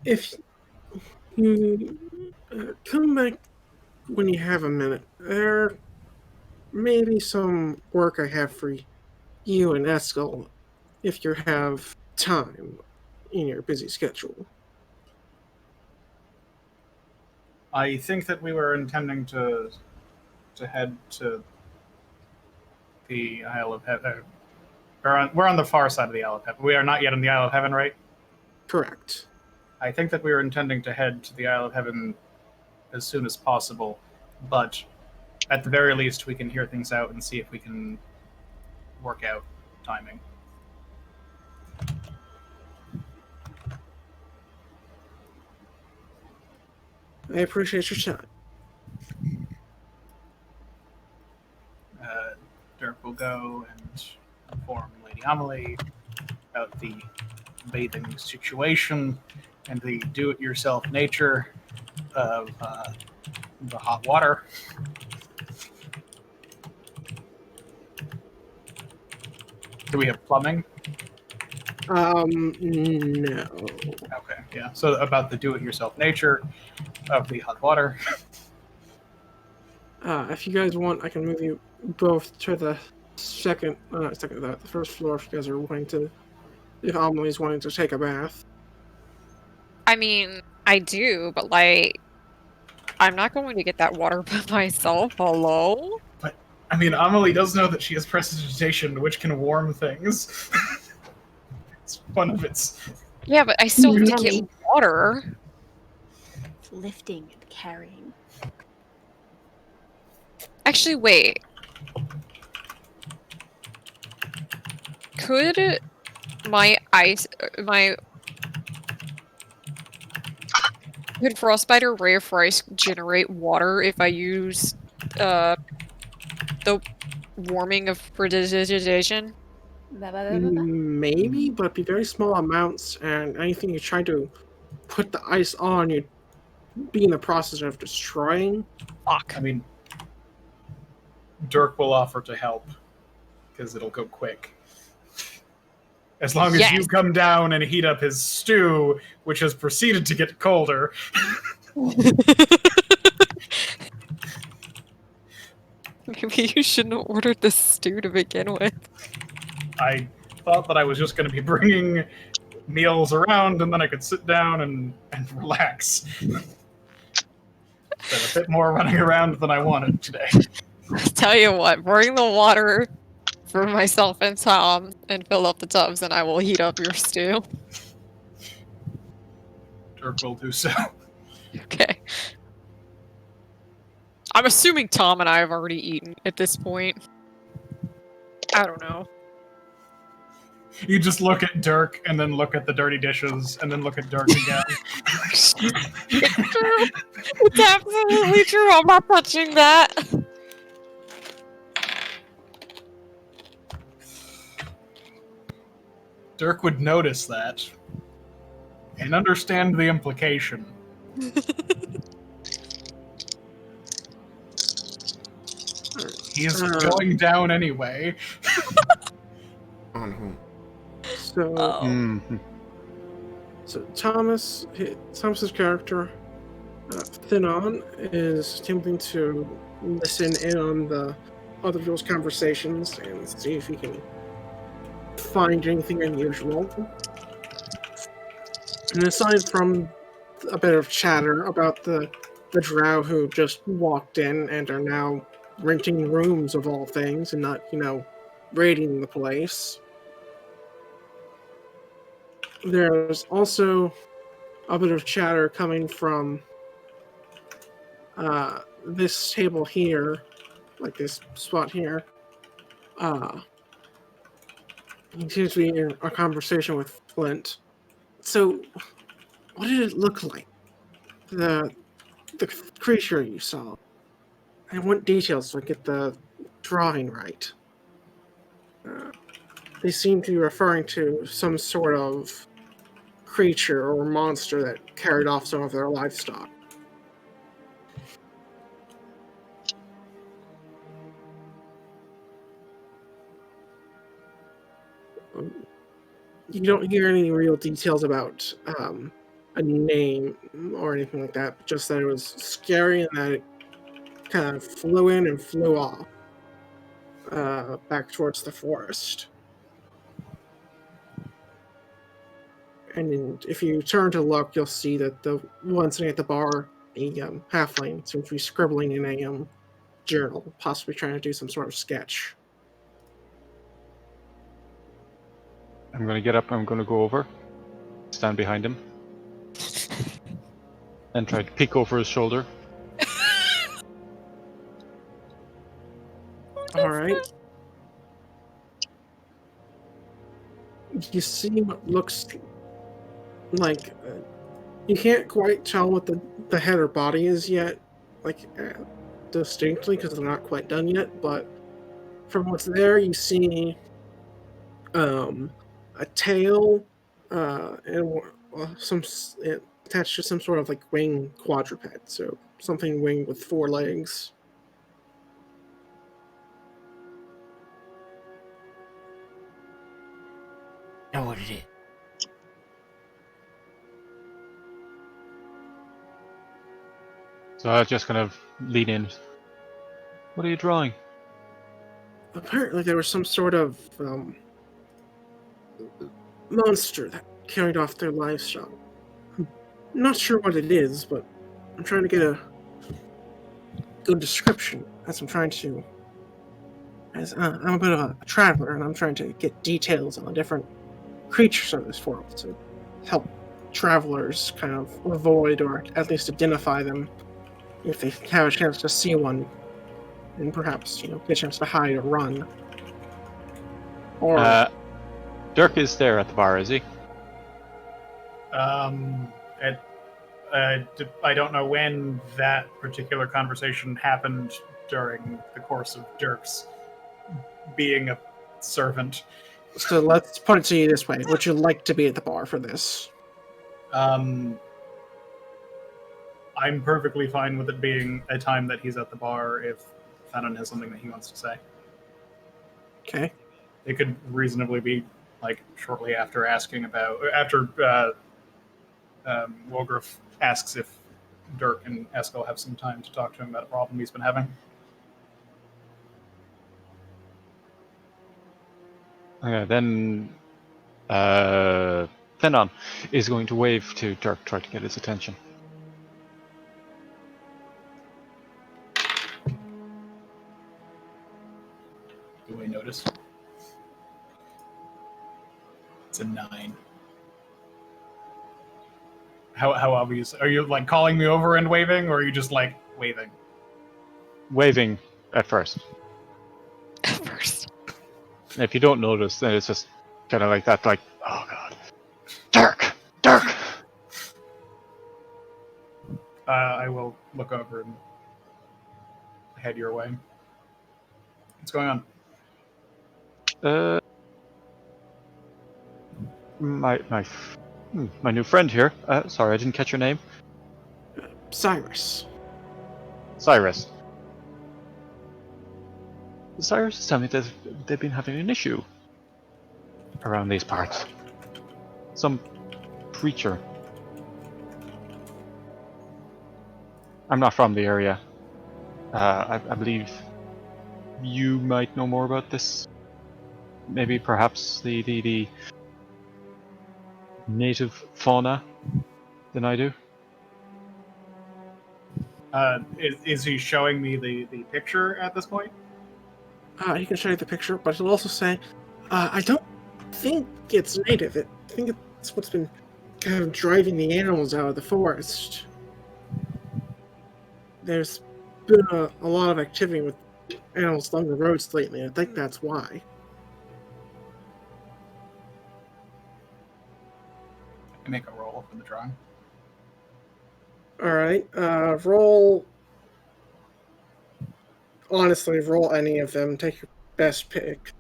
[SPEAKER 1] If you come back when you have a minute, there may be some work I have for you and Eskel if you have time in your busy schedule.
[SPEAKER 6] I think that we were intending to head to the Isle of Heaven. We're on the far side of the Isle of Heaven. We are not yet in the Isle of Heaven, right?
[SPEAKER 1] Correct.
[SPEAKER 6] I think that we were intending to head to the Isle of Heaven as soon as possible, but at the very least, we can hear things out and see if we can work out timing.
[SPEAKER 1] I appreciate your time.
[SPEAKER 6] Dirk will go and inform Lady Amelie about the bathing situation and the do-it-yourself nature of the hot water. Do we have plumbing?
[SPEAKER 1] No.
[SPEAKER 6] Okay, yeah. So about the do-it-yourself nature of the hot water.
[SPEAKER 1] If you guys want, I can move you both to the the first floor if you guys are wanting to, if Amelie's wanting to take a bath.
[SPEAKER 3] I mean, I do, but I'm not going to get that water by myself. Hello?
[SPEAKER 6] I mean, Amelie does know that she has prestidigitation, which can warm things. It's one of its...
[SPEAKER 3] Yeah, but I still have to get
[SPEAKER 5] Really?
[SPEAKER 3] water.
[SPEAKER 5] Lifting and carrying.
[SPEAKER 3] Actually, wait. Could my could Frostbite or Ray of Rice generate water if I use the warming of precipitation?
[SPEAKER 1] Maybe, but it'd be very small amounts, and anything you try to put the ice on, you'd be in the process of destroying.
[SPEAKER 3] Fuck.
[SPEAKER 6] I mean, Dirk will offer to help because it'll go quick. As long as you
[SPEAKER 3] Yes.
[SPEAKER 6] come down and heat up his stew, which has proceeded to get colder.
[SPEAKER 3] Maybe you shouldn't have ordered the stew to begin with.
[SPEAKER 6] I thought that I was just going to be bringing meals around and then I could sit down and relax. Been a bit more running around than I wanted today.
[SPEAKER 3] Tell you what, bring the water for myself and Tom and fill up the tubs and I will heat up your stew.
[SPEAKER 6] Dirk will do so.
[SPEAKER 3] Okay. I'm assuming Tom and I have already eaten at this point. I don't know.
[SPEAKER 6] You just look at Dirk and then look at the dirty dishes and then look at Dirk again.
[SPEAKER 3] It's true. It's absolutely true. I'm not touching that.
[SPEAKER 6] Dirk would notice that and understand the implication. He's going down anyway.
[SPEAKER 4] On whom?
[SPEAKER 1] So, so Thomas's character, Thinon, is attempting to listen in on the other people's conversations and see if he can find anything unusual. And aside from a bit of chatter about the drow who just walked in and are now renting rooms of all things and not, raiding the place, there's also a bit of chatter coming from this table here, like this spot here. He seems to be in a conversation with Flint. So, what did it look like? The creature you saw. I want details so I get the drawing right. They seem to be referring to some sort of creature or monster that carried off some of their livestock. You don't hear any real details about a name or anything like that, just that it was scary and that it kind of flew in and flew off back towards the forest. And if you turn to look, you'll see that the one sitting at the bar, a halfling, seems to be scribbling in a journal, possibly trying to do some sort of sketch.
[SPEAKER 7] I'm gonna get up, I'm gonna go over, stand behind him, and try to peek over his shoulder.
[SPEAKER 1] Alright. You see what looks like... you can't quite tell what the head or body is yet, distinctly, because they're not quite done yet, but from what's there, you see a tail and attached to some sort of wing quadruped, so something winged with 4 legs.
[SPEAKER 4] Know what it is?
[SPEAKER 7] So I just kind of lean in. What are you drawing?
[SPEAKER 1] Apparently there was some sort of monster that carried off their livestock. I'm not sure what it is, but I'm trying to get a good description as I'm trying to... I'm a bit of a traveler, and I'm trying to get details on the different creatures of this world to help travelers kind of avoid or at least identify them if they have a chance to see one, and perhaps, get a chance to hide or run. Or
[SPEAKER 7] Dirk is there at the bar, is he?
[SPEAKER 6] I don't know when that particular conversation happened during the course of Dirk's being a servant.
[SPEAKER 1] So let's put it to you this way. Would you like to be at the bar for this?
[SPEAKER 6] I'm perfectly fine with it being a time that he's at the bar if Fennon has something that he wants to say.
[SPEAKER 1] Okay.
[SPEAKER 6] It could reasonably be like shortly after Wolgraff asks if Dirk and Eskel have some time to talk to him about a problem he's been having.
[SPEAKER 7] Then Fennon is going to wave to Dirk, try to get his attention.
[SPEAKER 6] Do we notice? It's a 9. How obvious? Are you like calling me over and waving, or are you just like waving?
[SPEAKER 7] Waving at first.
[SPEAKER 3] At first.
[SPEAKER 7] And if you don't notice, then it's just kind of like that, like, oh god. Dirk! Dirk!
[SPEAKER 6] I will look over and head your way. What's going on?
[SPEAKER 7] My new friend here. Sorry, I didn't catch your name.
[SPEAKER 1] Cyrus.
[SPEAKER 7] Cyrus. Cyrus is telling me that they've been having an issue around these parts. Some creature. I'm not from the area. I believe you might know more about this. Maybe perhaps the native fauna than I do.
[SPEAKER 6] Is he showing me the picture at this point?
[SPEAKER 1] He can show you the picture, but he'll also say, I don't think it's native. I think it's what's been kind of driving the animals out of the forest. There's been a lot of activity with animals along the roads lately. I think that's why.
[SPEAKER 6] I can make a roll for the drawing.
[SPEAKER 1] Alright, roll... Honestly, roll any of them. Take your best pick.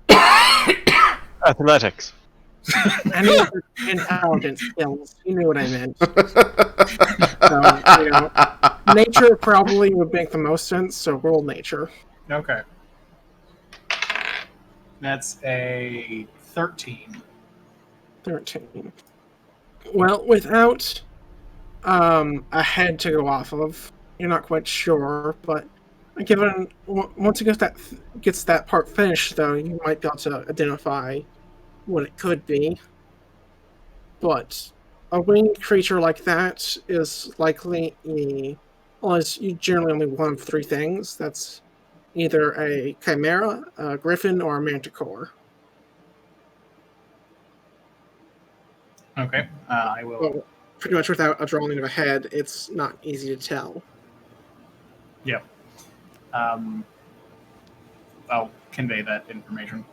[SPEAKER 7] Athletics.
[SPEAKER 1] Any of your intelligence skills. You knew what I meant. So, nature probably would make the most sense, so roll nature.
[SPEAKER 6] Okay. That's a 13.
[SPEAKER 1] 13. Well, without a head to go off of, you're not quite sure, but given once it gets that part finished, though, you might be able to identify what it could be. But a winged creature like that is likely it's generally only one of 3 things. That's either a chimera, a griffin, or a manticore.
[SPEAKER 6] Okay. I will.
[SPEAKER 1] Well, pretty much without a drawing of a head, it's not easy to tell.
[SPEAKER 6] Yeah. I'll convey that information.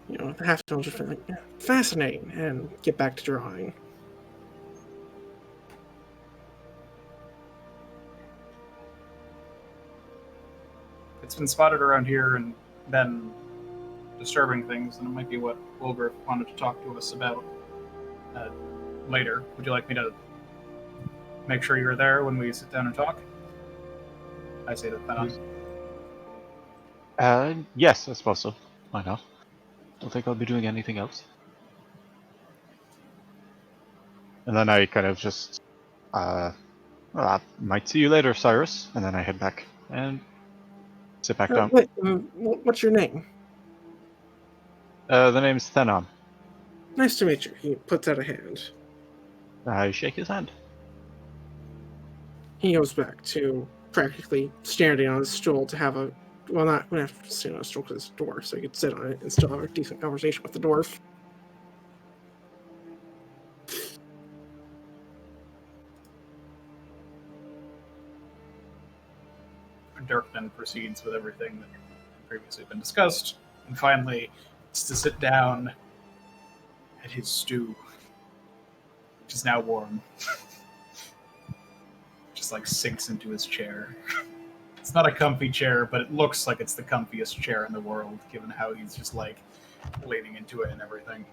[SPEAKER 1] The half will just be like, yeah, fascinating, and get back to drawing.
[SPEAKER 6] It's been spotted around here and been disturbing things, and it might be what Wolgraff wanted to talk to us about later. Would you like me to make sure you're there when we sit down and talk? I say that Fennon.
[SPEAKER 7] Yes, I suppose so. Why not? Don't think I'll be doing anything else. And then I kind of just, well, I might see you later, Cyrus. And then I head back and sit back down.
[SPEAKER 1] Wait, what's your name?
[SPEAKER 7] The name's Thenon.
[SPEAKER 1] Nice to meet you. He puts out a hand.
[SPEAKER 7] I shake his hand.
[SPEAKER 1] He goes back to practically standing on his stool to have a... Well, not going to have to stand on a stool because it's a dwarf, so he could sit on it and still have a decent conversation with the dwarf.
[SPEAKER 6] Dirk then proceeds with everything that had previously been discussed, and finally it's to sit down at his stew, which is now warm. Just like sinks into his chair. It's not a comfy chair, but it looks like it's the comfiest chair in the world, given how he's just like leaning into it and everything.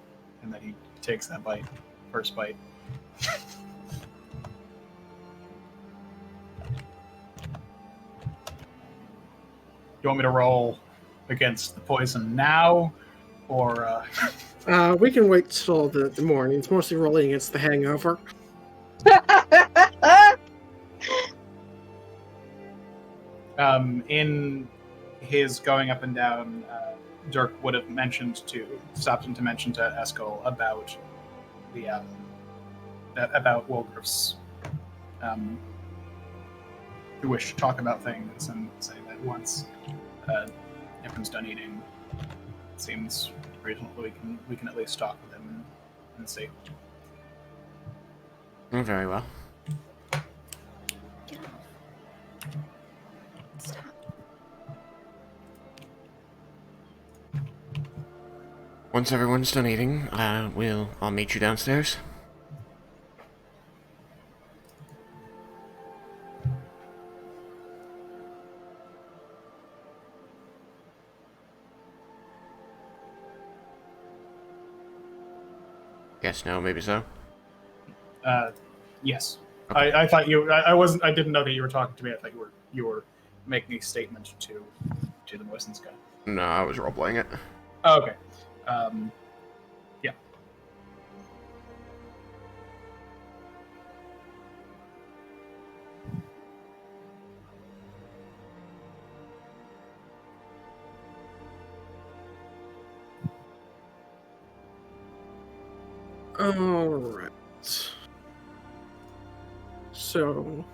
[SPEAKER 6] And then he takes that bite, first bite. You want me to roll against the poison now, or
[SPEAKER 1] We can wait till the morning. It's mostly rolling against the hangover.
[SPEAKER 6] in his going up and down, Dirk would have stopped him to mention to Eskel about the about Wolgraff's who wish to talk about things, and say that once everyone's done eating, it seems reasonable we can at least talk with him and see.
[SPEAKER 4] Very well.
[SPEAKER 8] Stop.
[SPEAKER 4] Once everyone's done eating, I'll meet you downstairs. Yes, no, maybe so.
[SPEAKER 6] Yes.
[SPEAKER 4] Okay.
[SPEAKER 6] I thought you. I wasn't. I didn't know that you were talking to me. I thought you were making a statement to the Moisens guy.
[SPEAKER 4] No, I was role-playing it.
[SPEAKER 6] Oh, okay. Yeah.
[SPEAKER 1] Alright. So,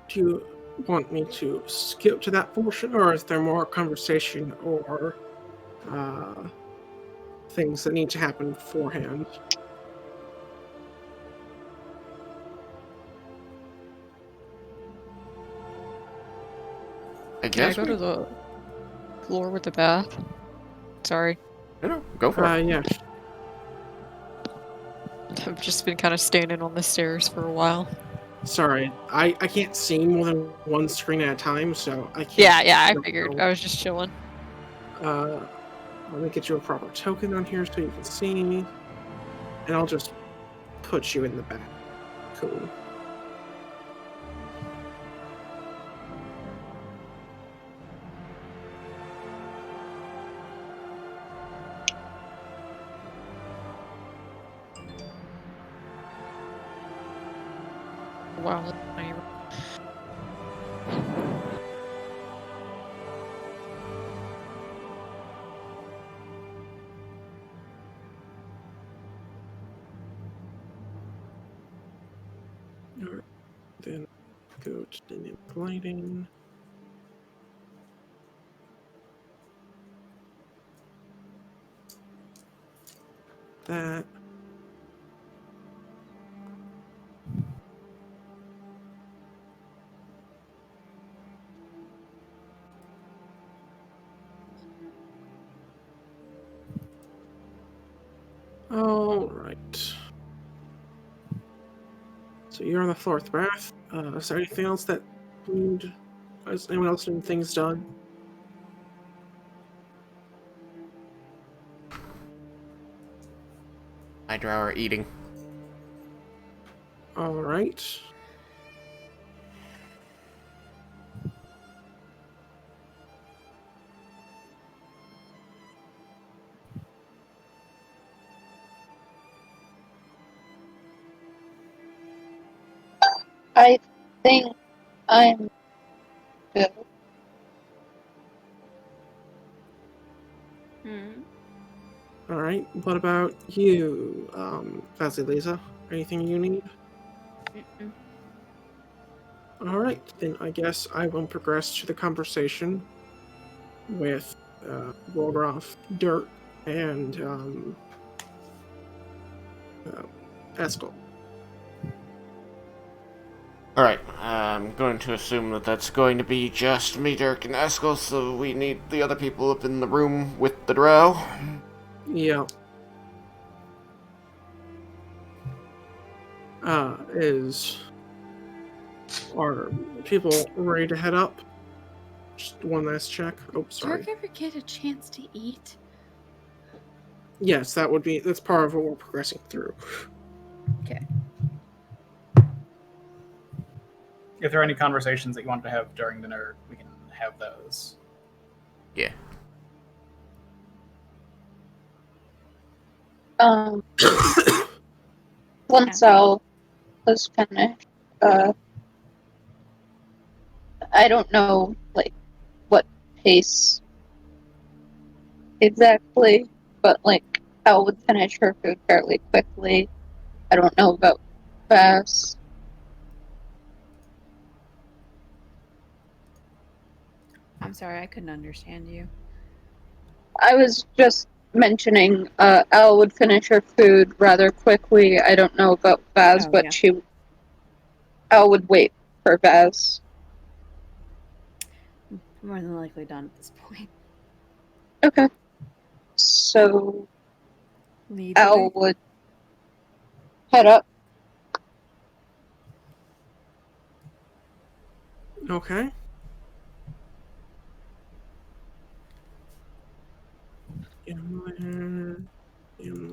[SPEAKER 1] do you want me to skip to that portion, or is there more conversation or things that need to happen beforehand?
[SPEAKER 4] I
[SPEAKER 3] Can I
[SPEAKER 4] guess
[SPEAKER 3] go to the floor with the bath? Sorry.
[SPEAKER 4] No, go for it.
[SPEAKER 1] Yeah.
[SPEAKER 3] I've just been kind of standing on the stairs for a while.
[SPEAKER 1] Sorry, I can't see more than one screen at a time, so I can't.
[SPEAKER 3] Yeah, I figured. I was just chilling.
[SPEAKER 1] Let me get you a proper token on here so you can see me. And I'll just put you in the back. Cool.
[SPEAKER 3] Wow.
[SPEAKER 1] Alright, then go to dynamic lighting. That. All right. So you're on the floor with the bath. Is there anything else that is anyone else need things done?
[SPEAKER 4] Hydra are eating.
[SPEAKER 1] All right.
[SPEAKER 2] I think I'm good.
[SPEAKER 1] All right. What about you, Vasilisa? Anything you need?
[SPEAKER 5] Mm-mm.
[SPEAKER 1] All right. Then I guess I will progress to the conversation with Wolgroff, Dirk, and Eskel.
[SPEAKER 4] Alright, I'm going to assume that that's going to be just me, Dirk, and Eskel, so we need the other people up in the room with the drow.
[SPEAKER 1] Yeah. Are people ready to head up? Just one last check. Oh,
[SPEAKER 5] Did
[SPEAKER 1] sorry.
[SPEAKER 5] Dirk ever get a chance to eat?
[SPEAKER 1] Yes, that's part of what we're progressing through.
[SPEAKER 5] Okay.
[SPEAKER 6] If there are any conversations that you want to have during dinner, we can have those.
[SPEAKER 4] Yeah.
[SPEAKER 2] Once Al was finished, I don't know, like, what pace exactly, but, like, Al would finish her food fairly quickly. I don't know about fast.
[SPEAKER 5] I'm sorry, I couldn't understand you.
[SPEAKER 2] I was just mentioning, Al would finish her food rather quickly. I don't know about Vaz,
[SPEAKER 5] Oh,
[SPEAKER 2] but
[SPEAKER 5] yeah.
[SPEAKER 2] Al would wait for Vaz.
[SPEAKER 5] More than likely done at this point.
[SPEAKER 2] Okay. So,
[SPEAKER 5] Lead the
[SPEAKER 2] Al
[SPEAKER 5] way.
[SPEAKER 2] would head up.
[SPEAKER 1] Okay. In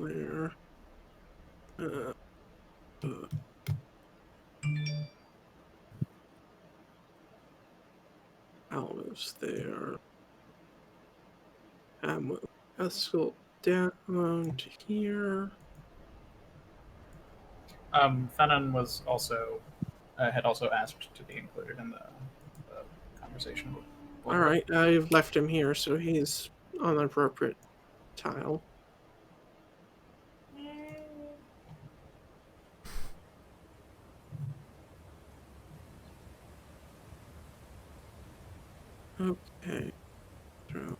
[SPEAKER 1] there. Almost there. Escort down to here.
[SPEAKER 6] Fennon was also had also asked to be included in the conversation.
[SPEAKER 1] All right, I've left him here, so he's on the appropriate tile. Okay. Throw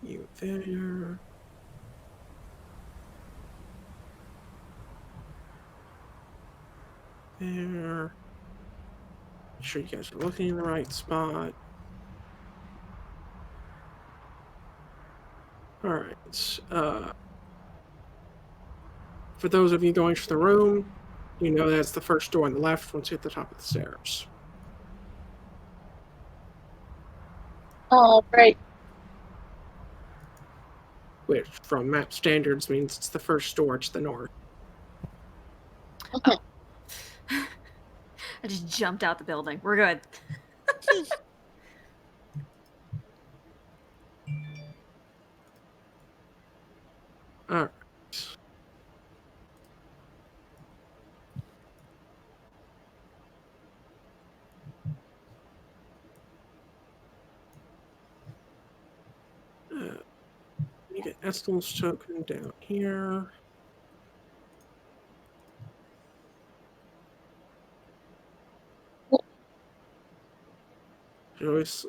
[SPEAKER 1] you there. There. Make sure you guys are looking in the right spot. All right. For those of you going to the room, you know that's the first door on the left once you hit the top of the stairs.
[SPEAKER 2] All right.
[SPEAKER 1] Which, from map standards, means it's the first door to the north.
[SPEAKER 2] Okay.
[SPEAKER 5] I just jumped out the building. We're good.
[SPEAKER 1] All right. You get Estel's token down here.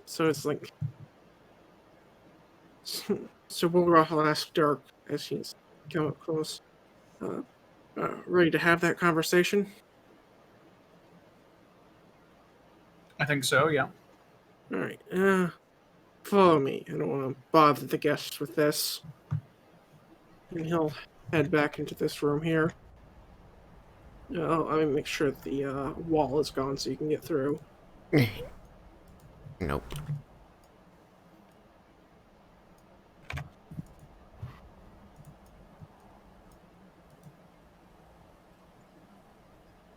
[SPEAKER 1] So it's like. So we'll ask Dirk as he's coming up close. Ready to have that conversation?
[SPEAKER 6] I think so. Yeah.
[SPEAKER 1] All right. Follow me. I don't want to bother the guests with this. And he'll head back into this room here. I'll make sure the wall is gone so you can get through.
[SPEAKER 4] Nope.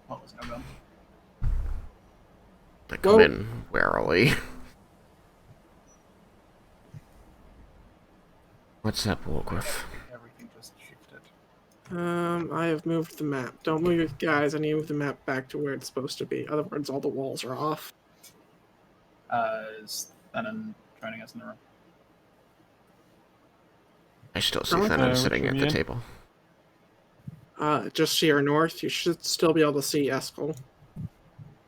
[SPEAKER 6] What was no go?
[SPEAKER 4] I come in warily. What's up, Wolgriff?
[SPEAKER 6] Everything just shifted.
[SPEAKER 1] I have moved the map. Don't move your guys. I need to move the map back to where it's supposed to be. Otherwise, all the walls are off.
[SPEAKER 6] Is Fennon joining us in the room?
[SPEAKER 4] I still see
[SPEAKER 1] Really?
[SPEAKER 4] Fennon
[SPEAKER 7] Which
[SPEAKER 4] sitting
[SPEAKER 7] room
[SPEAKER 4] at
[SPEAKER 7] you
[SPEAKER 4] the
[SPEAKER 7] in?
[SPEAKER 4] table.
[SPEAKER 1] Just here north, you should still be able to see Eskel.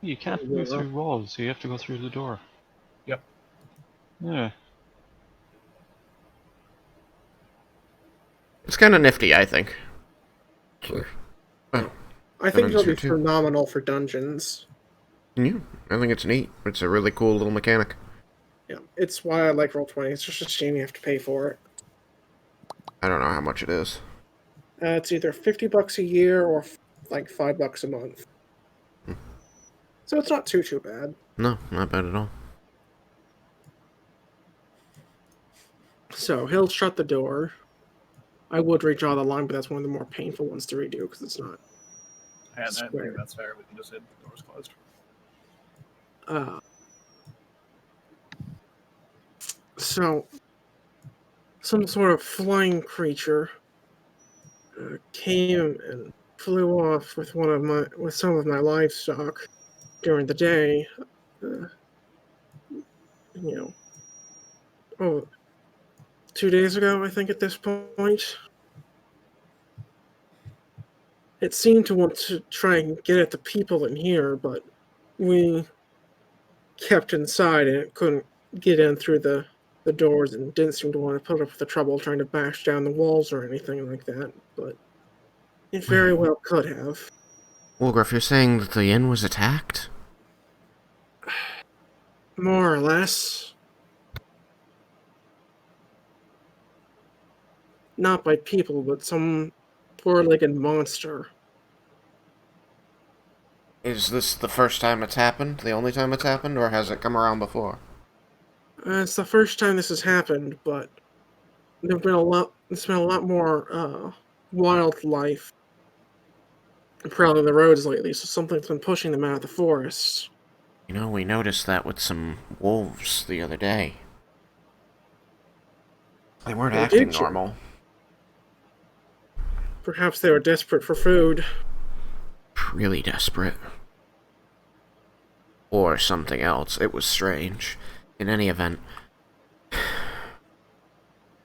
[SPEAKER 7] You can't move through walls, so you have to go through the door.
[SPEAKER 6] Yep.
[SPEAKER 7] Yeah.
[SPEAKER 4] It's kind of nifty, I think. Oh,
[SPEAKER 1] I think it'll be
[SPEAKER 4] here too.
[SPEAKER 1] phenomenal for dungeons.
[SPEAKER 4] Yeah, I think it's neat. It's a really cool little mechanic.
[SPEAKER 1] Yeah, it's why I like Roll20. It's just a shame you have to pay for it.
[SPEAKER 4] I don't know how much it is.
[SPEAKER 1] It's either $50 a year or like $5 a month. So it's not too bad.
[SPEAKER 4] No, not bad at all.
[SPEAKER 1] So he'll shut the door. I would redraw the line, but that's one of the more painful ones to redo because it's not
[SPEAKER 6] Yeah, I
[SPEAKER 1] square.
[SPEAKER 6] think that's fair. We can just hit the doors closed.
[SPEAKER 1] So some sort of flying creature came and flew off with some of my livestock during the day. You know, oh, 2 days ago, I think. At this point, it seemed to want to try and get at the people in here, but we kept inside and it couldn't get in through the doors and didn't seem to want to put up with the trouble trying to bash down the walls or anything like that, but it very well could have.
[SPEAKER 4] Wolgraff, you're saying that the inn was attacked?
[SPEAKER 1] More or less. Not by people, but some four-legged monster.
[SPEAKER 4] Is this the first time it's happened? The only time it's happened? Or has it come around before?
[SPEAKER 1] It's the first time this has happened, but there's been a lot more wildlife prowling the roads lately, so something's been pushing them out of the forest.
[SPEAKER 4] You know, we noticed that with some wolves the other day. They weren't
[SPEAKER 1] Oh,
[SPEAKER 4] acting
[SPEAKER 1] did you?
[SPEAKER 4] normal.
[SPEAKER 1] Perhaps they were desperate for food.
[SPEAKER 4] Really desperate. Or something else. It was strange. In any event.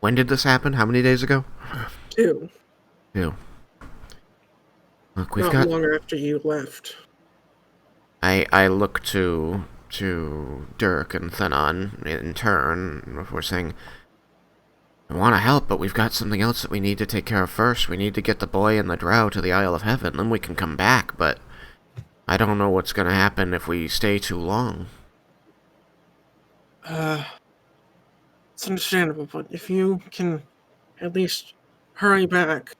[SPEAKER 4] When did this happen? How many days ago?
[SPEAKER 1] 2.
[SPEAKER 4] 2. Look, we've
[SPEAKER 1] Not
[SPEAKER 4] got...
[SPEAKER 1] long after you left.
[SPEAKER 4] I look to Dirk and Thenon in turn before saying, I want to help, but we've got something else that we need to take care of first. We need to get the boy and the drow to the Isle of Heaven, then we can come back, but I don't know what's going to happen if we stay too long.
[SPEAKER 1] It's understandable, but if you can at least hurry back,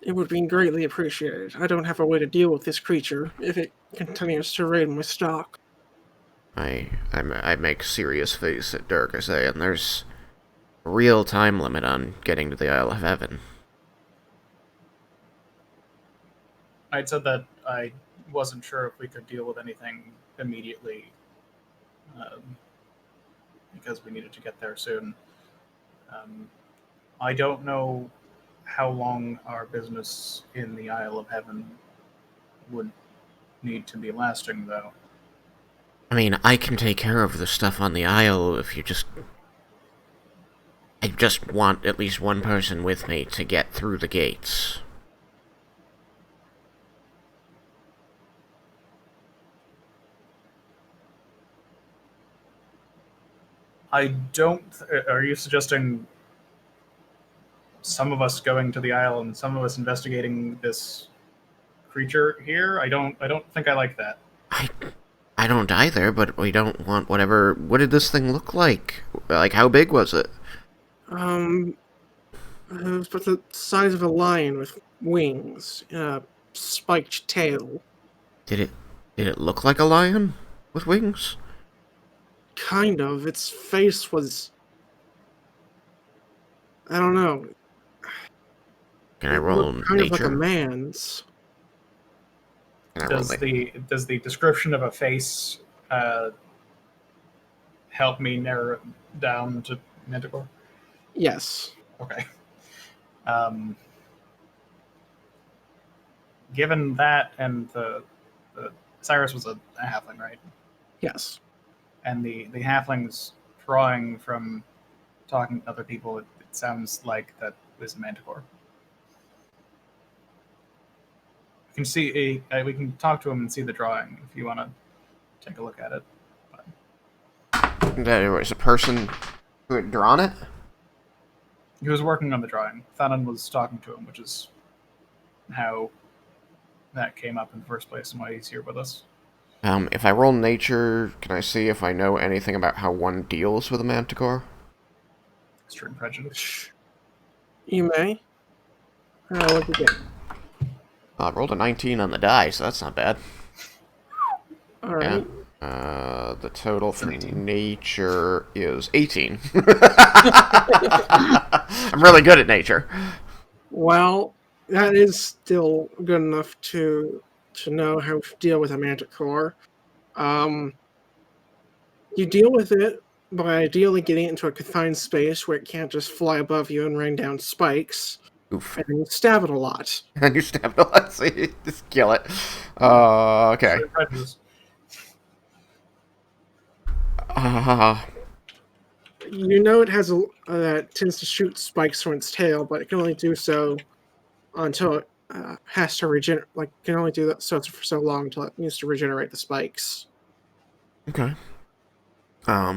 [SPEAKER 1] it would be greatly appreciated. I don't have a way to deal with this creature if it continues to raid my stock.
[SPEAKER 4] I make serious face at Dirk, I say, and there's a real time limit on getting to the Isle of Heaven.
[SPEAKER 6] I'd said that I wasn't sure if we could deal with anything immediately because we needed to get there soon. I don't know how long our business in the Isle of Heaven would need to be lasting, though.
[SPEAKER 4] I mean, I can take care of the stuff on the Isle if you just... I just want at least one person with me to get through the gates.
[SPEAKER 6] I don't... Are you suggesting some of us going to the Isle and some of us investigating this creature here? I don't think I like that.
[SPEAKER 4] I don't either, but we don't want whatever... What did this thing look like? Like, how big was it?
[SPEAKER 1] It was about the size of a lion with wings, spiked tail.
[SPEAKER 4] Did it look like a lion with wings?
[SPEAKER 1] Kind of. Its face was... I don't know.
[SPEAKER 4] Can I
[SPEAKER 1] It
[SPEAKER 4] roll
[SPEAKER 1] looked kind of like a
[SPEAKER 4] nature?
[SPEAKER 1] man's.
[SPEAKER 4] Can I roll
[SPEAKER 6] Does the description of a face help me narrow it down to Manticore?
[SPEAKER 1] Yes.
[SPEAKER 6] Okay. Given that, and the Cyrus was a halfling, right?
[SPEAKER 1] Yes.
[SPEAKER 6] And the halflings drawing from talking to other people, it sounds like that was a Manticore. We can see we can talk to him and see the drawing if you want to take a look at it. But
[SPEAKER 4] There was a person who had drawn it?
[SPEAKER 6] he was working on the drawing. Thanon was talking to him, which is how that came up in the first place and why he's here with us.
[SPEAKER 4] If I roll nature, can I see if I know anything about how one deals with a manticore?
[SPEAKER 6] Extreme prejudice.
[SPEAKER 1] You may. What did you get?
[SPEAKER 4] I rolled a 19 on the die, so that's not bad.
[SPEAKER 1] All right.
[SPEAKER 4] The total for nature is 18. I'm really good at nature.
[SPEAKER 1] Well, that is still good enough to know how to deal with a manticore. You deal with it by ideally getting it into a confined space where it can't just fly above you and rain down spikes,
[SPEAKER 4] Oof.
[SPEAKER 1] and then you stab it a lot.
[SPEAKER 4] And you stab it. Let's see. Just kill it. Okay.
[SPEAKER 6] Prejudice.
[SPEAKER 1] You know it has a that tends to shoot spikes from its tail, but it can only do so until it has to regenerate. Like, can only do that for so long until it needs to regenerate the spikes.
[SPEAKER 4] Okay.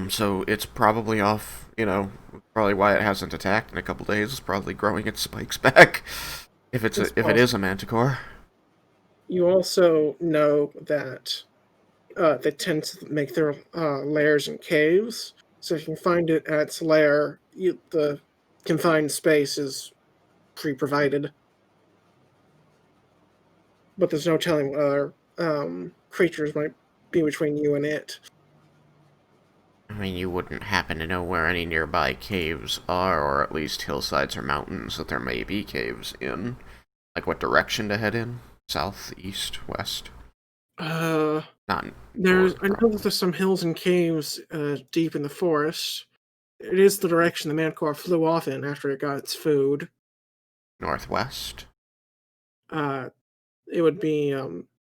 [SPEAKER 4] So it's probably off, probably why it hasn't attacked in a couple days is probably growing its spikes back. If it is a manticore.
[SPEAKER 1] You also know that they tend to make their lairs in caves. So if you can find it at its lair, the confined space is pre-provided. But there's no telling what other creatures might be between you and it.
[SPEAKER 4] I mean, you wouldn't happen to know where any nearby caves are, or at least hillsides or mountains that there may be caves in. Like what direction to head in? South, east, west? Not
[SPEAKER 1] I
[SPEAKER 4] north,
[SPEAKER 1] know that there's some hills and caves deep in the forest. It is the direction the manticore flew off in after it got its food.
[SPEAKER 4] northwest.
[SPEAKER 1] It would be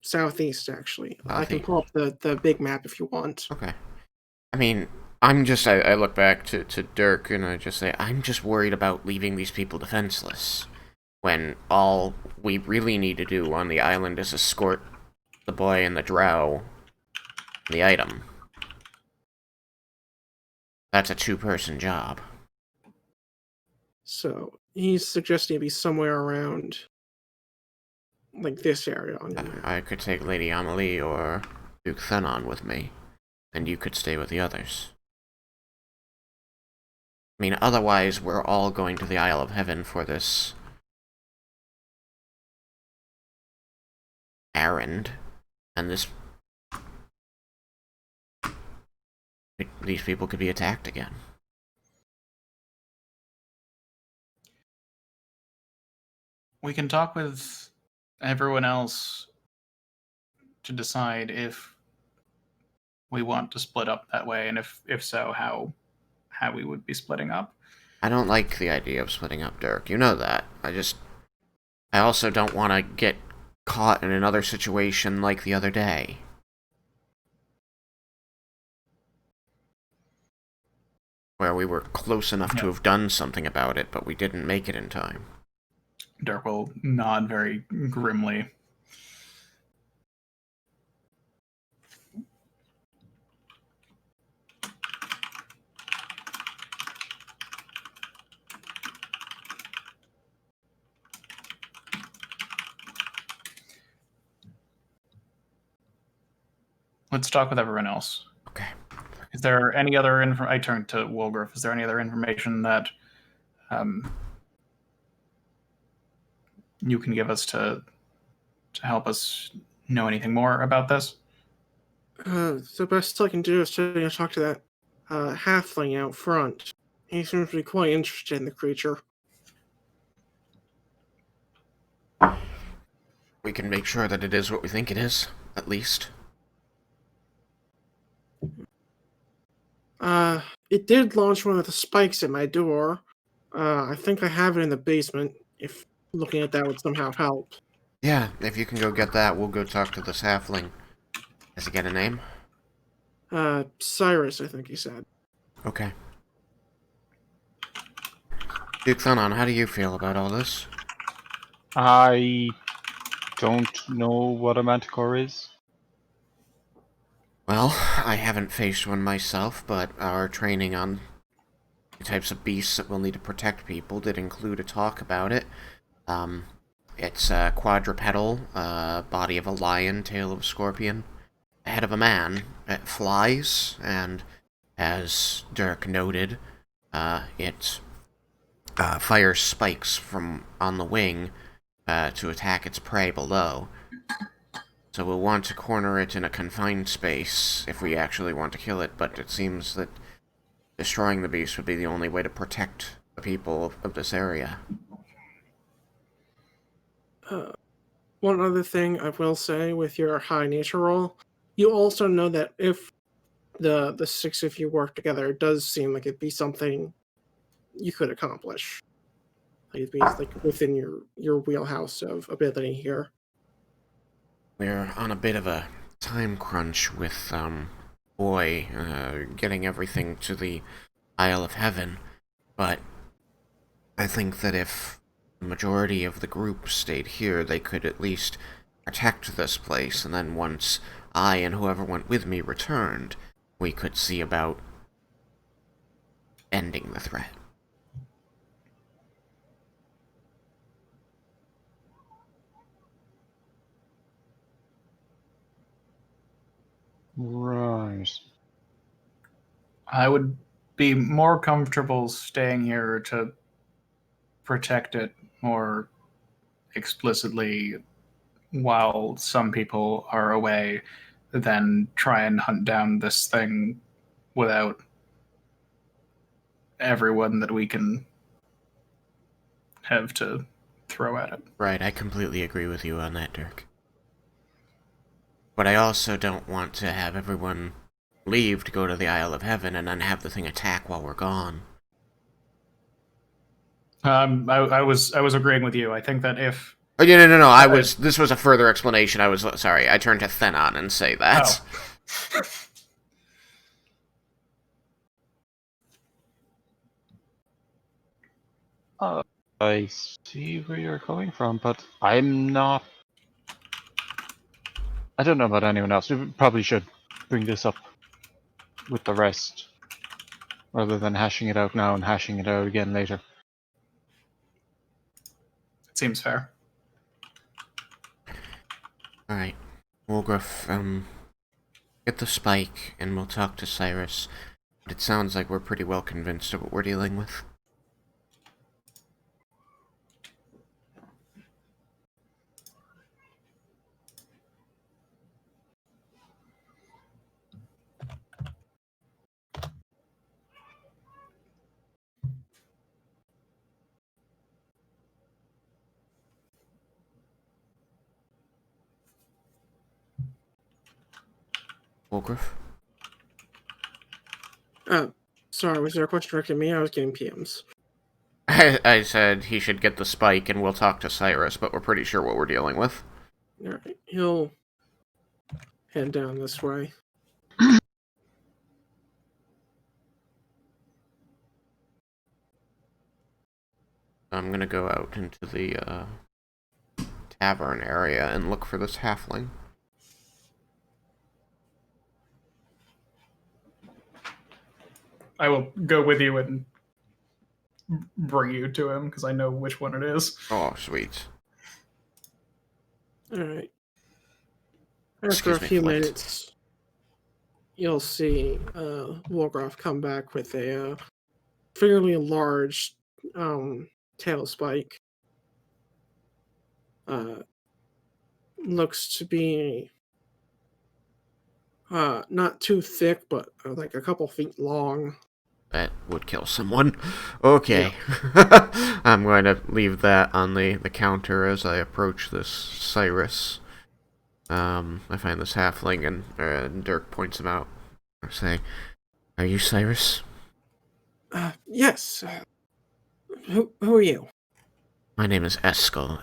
[SPEAKER 1] southeast, actually. I can pull up the big map if you want.
[SPEAKER 4] Okay. I mean, I look back to Dirk and I just say, I'm just worried about leaving these people defenseless. When all we really need to do on the island is escort the boy and the drow the item. That's a two-person job.
[SPEAKER 1] So he's suggesting it be somewhere around like this area on your map.
[SPEAKER 4] I could take Lady Amelie or Duke Thenon with me, and you could stay with the others. I mean, otherwise we're all going to the Isle of Heaven for this errand, and these people could be attacked again.
[SPEAKER 6] We can talk with everyone else to decide if we want to split up that way, and if so, how we would be splitting up.
[SPEAKER 4] I don't like the idea of splitting up, Dirk. You know that. I also don't want to get caught in another situation like the other day. Where we were close enough to have done something about it, but we didn't make it in time.
[SPEAKER 6] Dirk will nod very grimly. Let's talk with everyone else.
[SPEAKER 4] Okay.
[SPEAKER 6] Is there any other I turned to Wolgriff. Is there any other information that you can give us to help us know anything more about this?
[SPEAKER 1] The best I can do is to talk to that halfling out front. He seems to be quite interested in the creature.
[SPEAKER 4] We can make sure that it is what we think it is, at least.
[SPEAKER 1] It did launch one of the spikes at my door. I think I have it in the basement, if looking at that would somehow help.
[SPEAKER 4] Yeah, if you can go get that, we'll go talk to this halfling. Does he get a name?
[SPEAKER 1] Cyrus, I think he said.
[SPEAKER 4] Okay. Duke Thenon, how do you feel about all this?
[SPEAKER 7] I don't know what a manticore is.
[SPEAKER 4] Well, I haven't faced one myself, but our training on the types of beasts that we'll need to protect people did include a talk about it. It's a quadrupedal, body of a lion, tail of a scorpion, head of a man. It flies, and as Dirk noted, it fires spikes from on the wing to attack its prey below. So we'll want to corner it in a confined space if we actually want to kill it, but it seems that destroying the beast would be the only way to protect the people of this area.
[SPEAKER 1] One other thing I will say with your high nature roll, you also know that if the six of you work together, it does seem like it'd be something you could accomplish. Like it'd be like within your wheelhouse of ability here.
[SPEAKER 4] We're on a bit of a time crunch with, Boy, getting everything to the Isle of Heaven, but I think that if the majority of the group stayed here, they could at least protect this place, and then once I and whoever went with me returned, we could see about ending the threat.
[SPEAKER 7] Right.
[SPEAKER 6] I would be more comfortable staying here to protect it more explicitly while some people are away than try and hunt down this thing without everyone that we can have to throw at it.
[SPEAKER 4] Right, I completely agree with you on that, Dirk. But I also don't want to have everyone leave to go to the Isle of Heaven and then have the thing attack while we're gone.
[SPEAKER 6] I was agreeing with you. I think that if
[SPEAKER 4] Oh, yeah, no. This was a further explanation. I was sorry. I turned to Thenon and say that.
[SPEAKER 7] I see where you're coming from, but I'm not. I don't know about anyone else. We probably should bring this up with the rest, rather than hashing it out now and hashing it out again later.
[SPEAKER 6] it seems fair.
[SPEAKER 4] Alright. Wolgriff, get the spike and we'll talk to Cyrus. But it sounds like we're pretty well convinced of what we're dealing with. Wolgriff?
[SPEAKER 1] Sorry, was there a question directed at me? I was getting PMs.
[SPEAKER 4] I said he should get the spike and we'll talk to Cyrus, but we're pretty sure what we're dealing with.
[SPEAKER 1] Alright, he'll head down this way.
[SPEAKER 4] I'm gonna go out into the, tavern area and look for this halfling.
[SPEAKER 6] I will go with you and bring you to him because I know which one it is.
[SPEAKER 4] Oh, sweet.
[SPEAKER 1] Alright. After
[SPEAKER 4] Excuse
[SPEAKER 1] a
[SPEAKER 4] me,
[SPEAKER 1] few
[SPEAKER 4] Flint.
[SPEAKER 1] minutes, you'll see Wolgroff come back with a fairly large tail spike. Looks to be not too thick, but like a couple feet long.
[SPEAKER 4] That would kill someone. Okay. I'm going to leave that on the counter as I approach this Cyrus. I find this halfling and Dirk points him out. I say, "Are you Cyrus?"
[SPEAKER 1] Yes. Who are you?
[SPEAKER 4] My name is Eskel.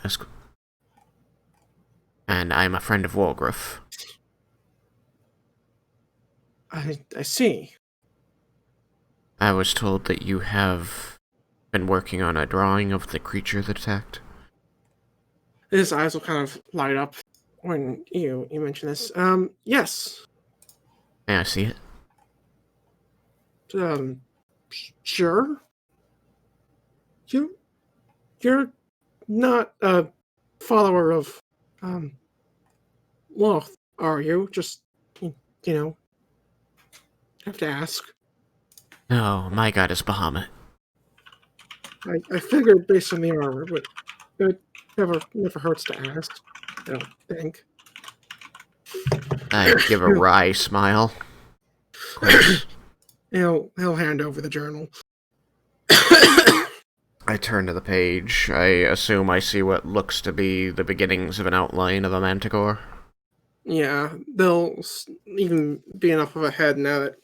[SPEAKER 4] And I'm a friend of Wolgriff.
[SPEAKER 1] I see.
[SPEAKER 4] I was told that you have been working on a drawing of the creature that attacked.
[SPEAKER 1] His eyes will kind of light up when you mention this. Yes.
[SPEAKER 4] May I see it?
[SPEAKER 1] Sure. You're not a follower of Loth, are you? Just have to ask.
[SPEAKER 4] No, my god is Bahamut.
[SPEAKER 1] I figured based on the armor, but it never hurts to ask. I don't think.
[SPEAKER 4] I give a wry smile. Of course.
[SPEAKER 1] He'll hand over the journal.
[SPEAKER 4] I turn to the page. I assume I see what looks to be the beginnings of an outline of a manticore.
[SPEAKER 1] Yeah, they'll even be enough of a head now that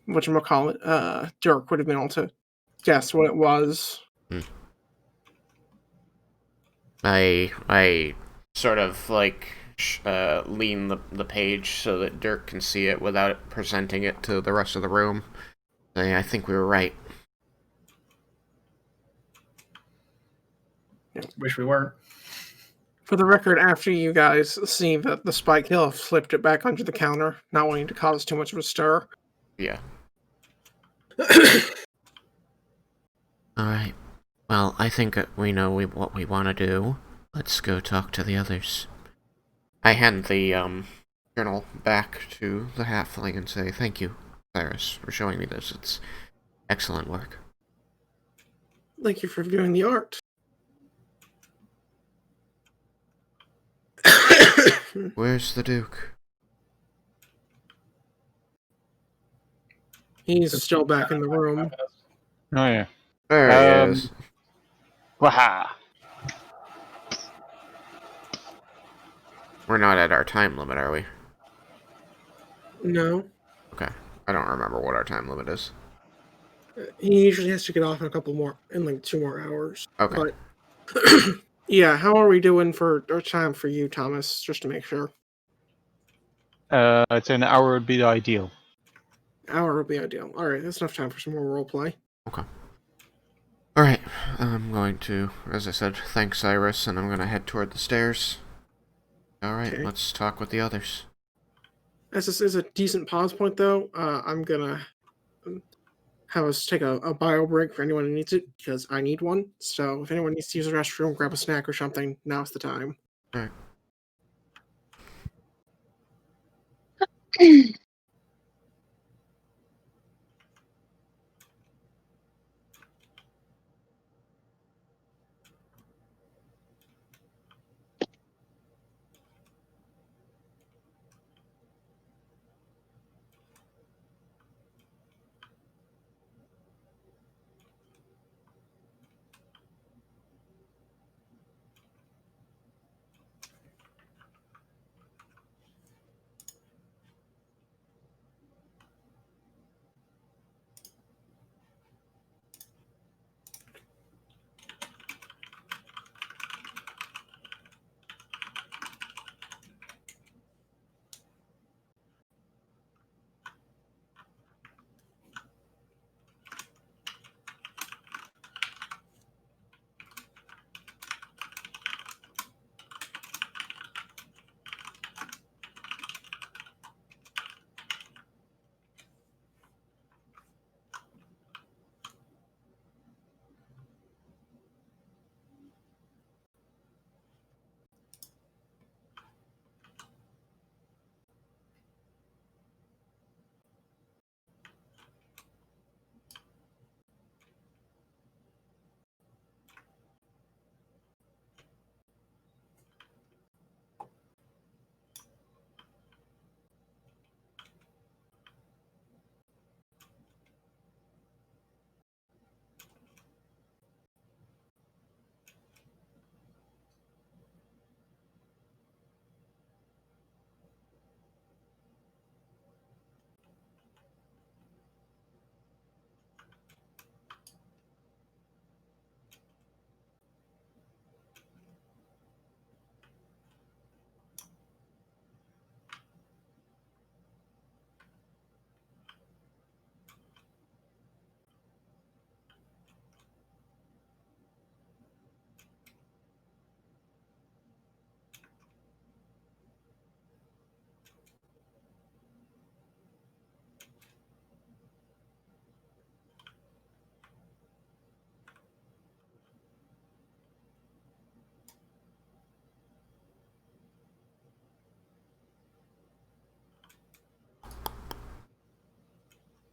[SPEAKER 1] whatchamacallit, Dirk would have been able to guess what it was.
[SPEAKER 4] I sort of like lean the page so that Dirk can see it without presenting it to the rest of the room. I think we were right.
[SPEAKER 6] Wish we weren't.
[SPEAKER 1] For the record, after you guys see that the spike, he'll have flipped it back onto the counter, not wanting to cause too much of a stir.
[SPEAKER 4] Yeah. Alright. Well, I think we know what we want to do. Let's go talk to the others. I hand the journal back to the halfling and say, thank you, Cyrus, for showing me this. It's excellent work.
[SPEAKER 1] Thank you for viewing the art.
[SPEAKER 4] Where's the Duke?
[SPEAKER 1] He's still back in the room.
[SPEAKER 7] Oh yeah.
[SPEAKER 4] There he is.
[SPEAKER 7] Waha.
[SPEAKER 4] We're not at our time limit, are we?
[SPEAKER 1] No.
[SPEAKER 4] Okay. I don't remember what our time limit is.
[SPEAKER 1] He usually has to get off in like 2 more hours.
[SPEAKER 4] Okay.
[SPEAKER 1] But yeah, how are we doing for our time for you, Thomas? Just to make sure.
[SPEAKER 7] I'd say an hour would be the ideal.
[SPEAKER 1] Hour would be ideal. Alright, that's enough time for some more roleplay.
[SPEAKER 4] Okay. Alright, I'm going to, as I said, thank Cyrus, and I'm going to head toward the stairs. Alright,
[SPEAKER 1] Okay.
[SPEAKER 4] let's talk with the others.
[SPEAKER 1] As this is a decent pause point, though, I'm gonna have us take a bio break for anyone who needs it, because I need one. So if anyone needs to use the restroom, grab a snack or something, now's the time.
[SPEAKER 4] Alright.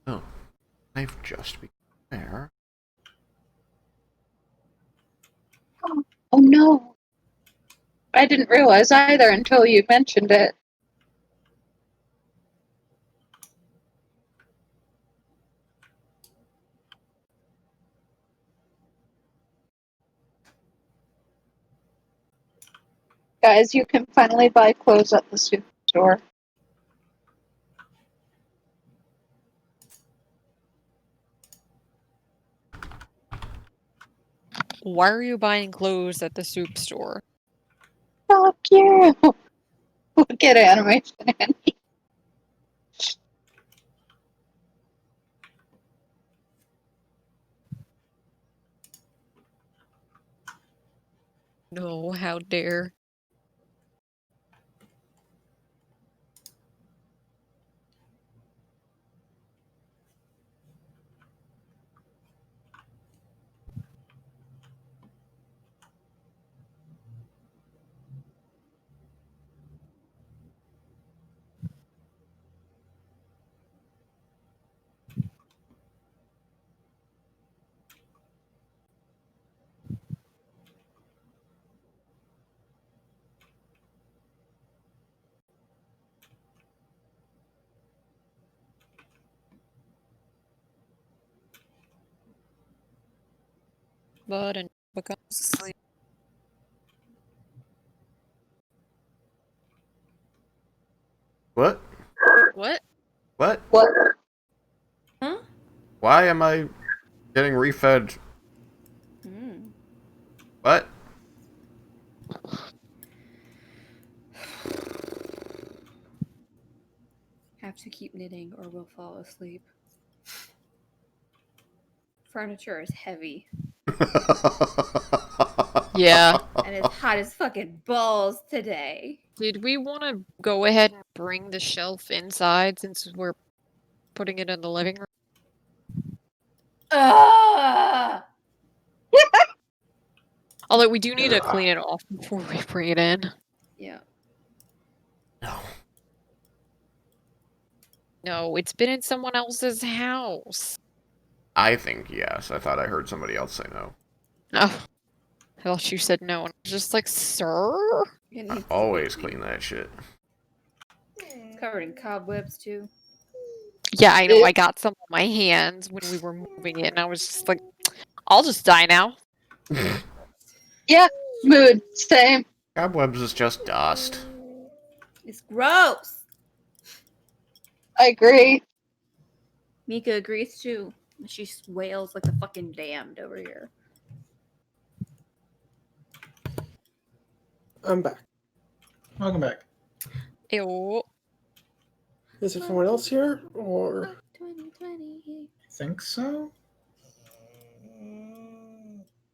[SPEAKER 4] Oh, I've just been there.
[SPEAKER 2] Oh no. I didn't realize either until you mentioned it. Guys, you can finally buy clothes at the superstore.
[SPEAKER 3] Why are you buying clothes at the soup store?
[SPEAKER 2] Fuck you! Look at animation, Andy.
[SPEAKER 3] No, how dare. But it becomes asleep.
[SPEAKER 4] What?
[SPEAKER 3] What?
[SPEAKER 4] What?
[SPEAKER 2] What?
[SPEAKER 5] Huh?
[SPEAKER 4] Why am I getting refed?
[SPEAKER 5] Hmm.
[SPEAKER 4] What?
[SPEAKER 5] Have to keep knitting or we'll fall asleep. Furniture is heavy.
[SPEAKER 3] Yeah.
[SPEAKER 5] And it's hot as fucking balls today.
[SPEAKER 3] Did we want to go ahead and bring the shelf inside since we're putting it in the living room?
[SPEAKER 5] Ugh!
[SPEAKER 3] Although we do need to clean it off before we bring it in.
[SPEAKER 5] Yeah.
[SPEAKER 4] No.
[SPEAKER 3] No, it's been in someone else's house.
[SPEAKER 4] I think yes. I thought I heard somebody else say no.
[SPEAKER 3] Oh, I thought you said no, and I was just like, sir?
[SPEAKER 5] It
[SPEAKER 4] I
[SPEAKER 5] needs to be
[SPEAKER 4] always
[SPEAKER 5] clean.
[SPEAKER 4] clean that shit.
[SPEAKER 5] It's covered in cobwebs too.
[SPEAKER 3] Yeah, I know. I got some on my hands when we were moving it, and I was just like, I'll just die now.
[SPEAKER 2] Yeah, mood. Same.
[SPEAKER 4] Cobwebs is just dust.
[SPEAKER 5] It's gross.
[SPEAKER 2] I agree.
[SPEAKER 5] Mika agrees too. She wails like the fucking damned over here.
[SPEAKER 1] I'm back.
[SPEAKER 6] Welcome back.
[SPEAKER 3] Ew.
[SPEAKER 1] Is there someone else here, or
[SPEAKER 5] 2020.
[SPEAKER 6] I think so.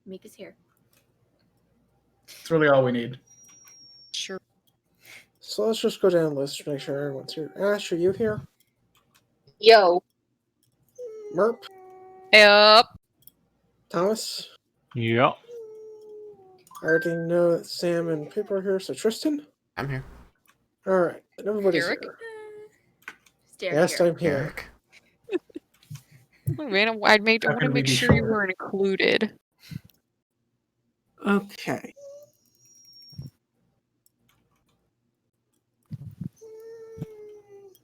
[SPEAKER 5] Mika's here.
[SPEAKER 6] It's really all we need.
[SPEAKER 3] Sure.
[SPEAKER 1] so? Let's just go down the list to make sure everyone's here. Ash, are you here?
[SPEAKER 2] Yo.
[SPEAKER 1] Merp,
[SPEAKER 3] Yep.
[SPEAKER 1] Thomas.
[SPEAKER 7] Yeah.
[SPEAKER 1] I already know that Sam and Pip are here. So Tristan.
[SPEAKER 4] I'm here.
[SPEAKER 1] All right, everybody's
[SPEAKER 3] Eric?
[SPEAKER 1] here.
[SPEAKER 5] Stare
[SPEAKER 1] Yes,
[SPEAKER 5] here.
[SPEAKER 1] I'm here.
[SPEAKER 4] Eric.
[SPEAKER 3] Man, I wanted
[SPEAKER 6] How
[SPEAKER 3] to
[SPEAKER 6] can we
[SPEAKER 3] make
[SPEAKER 6] be
[SPEAKER 3] sure you
[SPEAKER 6] sure?
[SPEAKER 3] were included.
[SPEAKER 1] Okay.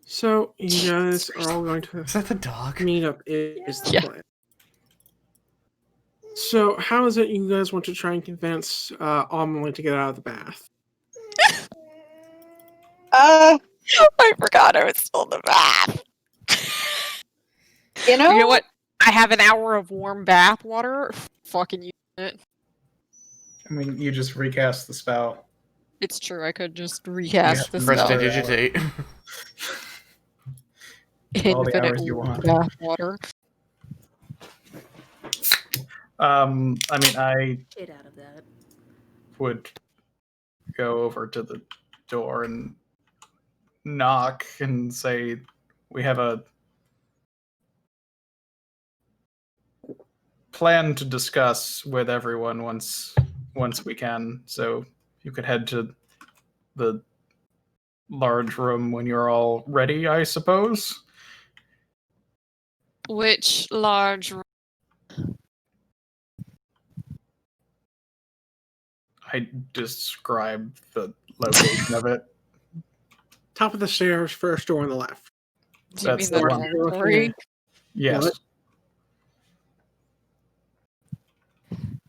[SPEAKER 1] So you guys are all going to
[SPEAKER 4] Is that the dog?
[SPEAKER 1] meet up. Is the
[SPEAKER 3] Yeah.
[SPEAKER 1] plan? So how is it you guys want to try and convince Amelie to get out of the bath?
[SPEAKER 3] I forgot I was still in the bath.
[SPEAKER 2] You know?
[SPEAKER 3] You know what? I have an hour of warm bath water. Fucking use it.
[SPEAKER 6] I mean, you just recast the spell.
[SPEAKER 3] It's true. I could just recast
[SPEAKER 6] Yeah,
[SPEAKER 3] the
[SPEAKER 6] press
[SPEAKER 3] spell.
[SPEAKER 6] to
[SPEAKER 4] Prestidigitate.
[SPEAKER 6] all the
[SPEAKER 3] Infinite
[SPEAKER 6] hours you
[SPEAKER 3] warm
[SPEAKER 6] want.
[SPEAKER 3] bath water.
[SPEAKER 6] I mean, I
[SPEAKER 5] Get out of that.
[SPEAKER 6] would go over to the door and knock and say, "We have a plan to discuss with everyone once we can. So you could head to the large room when you're all ready, I suppose."
[SPEAKER 3] Which large room?
[SPEAKER 6] I describe the location of it.
[SPEAKER 1] Top of the stairs, first door on the left.
[SPEAKER 3] Do you
[SPEAKER 6] That's
[SPEAKER 3] mean
[SPEAKER 6] the
[SPEAKER 3] the
[SPEAKER 6] one.
[SPEAKER 3] dormitory?
[SPEAKER 6] Yes.
[SPEAKER 1] What?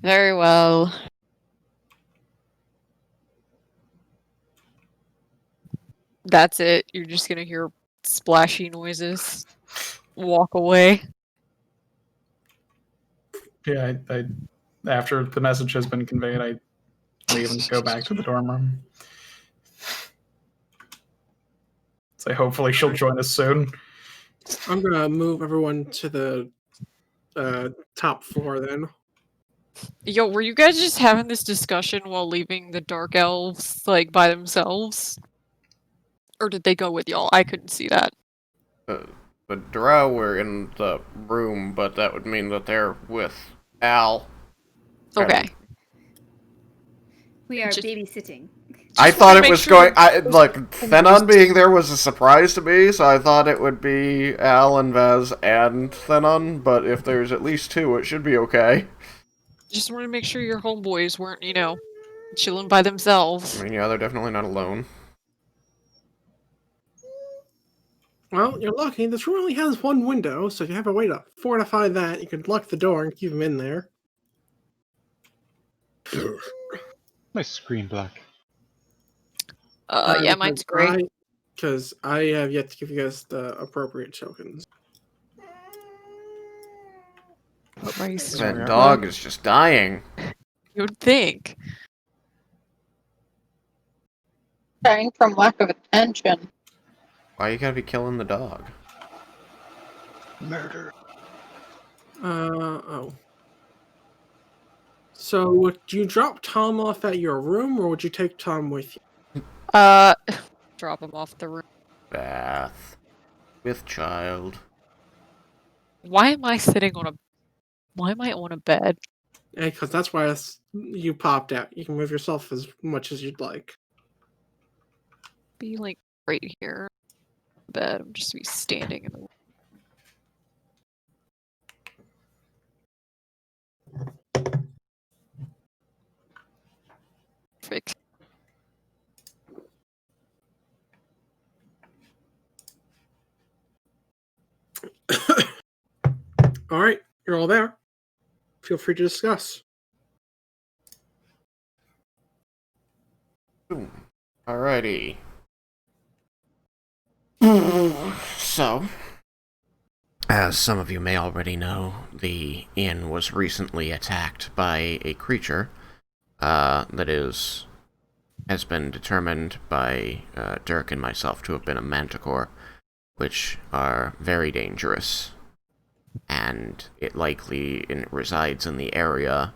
[SPEAKER 3] Very well. That's it. You're just gonna hear splashy noises. Walk away.
[SPEAKER 6] Yeah, I after the message has been conveyed, I leave and go back to the dorm room. So hopefully she'll join us soon.
[SPEAKER 1] I'm gonna move everyone to the top floor then.
[SPEAKER 3] Yo, were you guys just having this discussion while leaving the dark elves, like, by themselves? Or did they go with y'all? I couldn't see that.
[SPEAKER 4] The drow were in the room, but that would mean that they're with Al.
[SPEAKER 3] Okay.
[SPEAKER 5] We are
[SPEAKER 3] Just-
[SPEAKER 5] babysitting.
[SPEAKER 4] I
[SPEAKER 3] Just
[SPEAKER 4] thought
[SPEAKER 3] wanna
[SPEAKER 4] it
[SPEAKER 3] make
[SPEAKER 4] was
[SPEAKER 3] sure
[SPEAKER 4] going. Look, Thenon being there was a surprise to me, so I thought it would be Al and Vaz and Thenon. But if there's at least two, it should be okay.
[SPEAKER 3] Just wanted to make sure your homeboys weren't, chilling by themselves.
[SPEAKER 4] I mean, yeah, they're definitely not alone.
[SPEAKER 1] Well, you're lucky. This room only has one window, so if you have a way to fortify that, you could lock the door and keep them in there.
[SPEAKER 7] My screen black.
[SPEAKER 3] Yeah, mine's great.
[SPEAKER 1] Because I have yet to give you guys the appropriate tokens.
[SPEAKER 4] That dog is just dying.
[SPEAKER 3] You would think.
[SPEAKER 2] Dying from lack of attention.
[SPEAKER 4] Why you gotta be killing the dog?
[SPEAKER 7] Murder.
[SPEAKER 1] Oh. So, would you drop Tom off at your room, or would you take Tom with you?
[SPEAKER 3] Drop him off the room.
[SPEAKER 4] Bath. With child.
[SPEAKER 3] Why am I on a bed?
[SPEAKER 1] Because that's why you popped out. You can move yourself as much as you'd like.
[SPEAKER 3] Be like right here. Bed. I'm just be standing in the perfect.
[SPEAKER 1] All right, you're all there. Feel free to discuss.
[SPEAKER 4] Alrighty. So, as some of you may already know, the inn was recently attacked by a creature that has been determined by Dirk and myself to have been a manticore, which are very dangerous, and it likely resides in the area,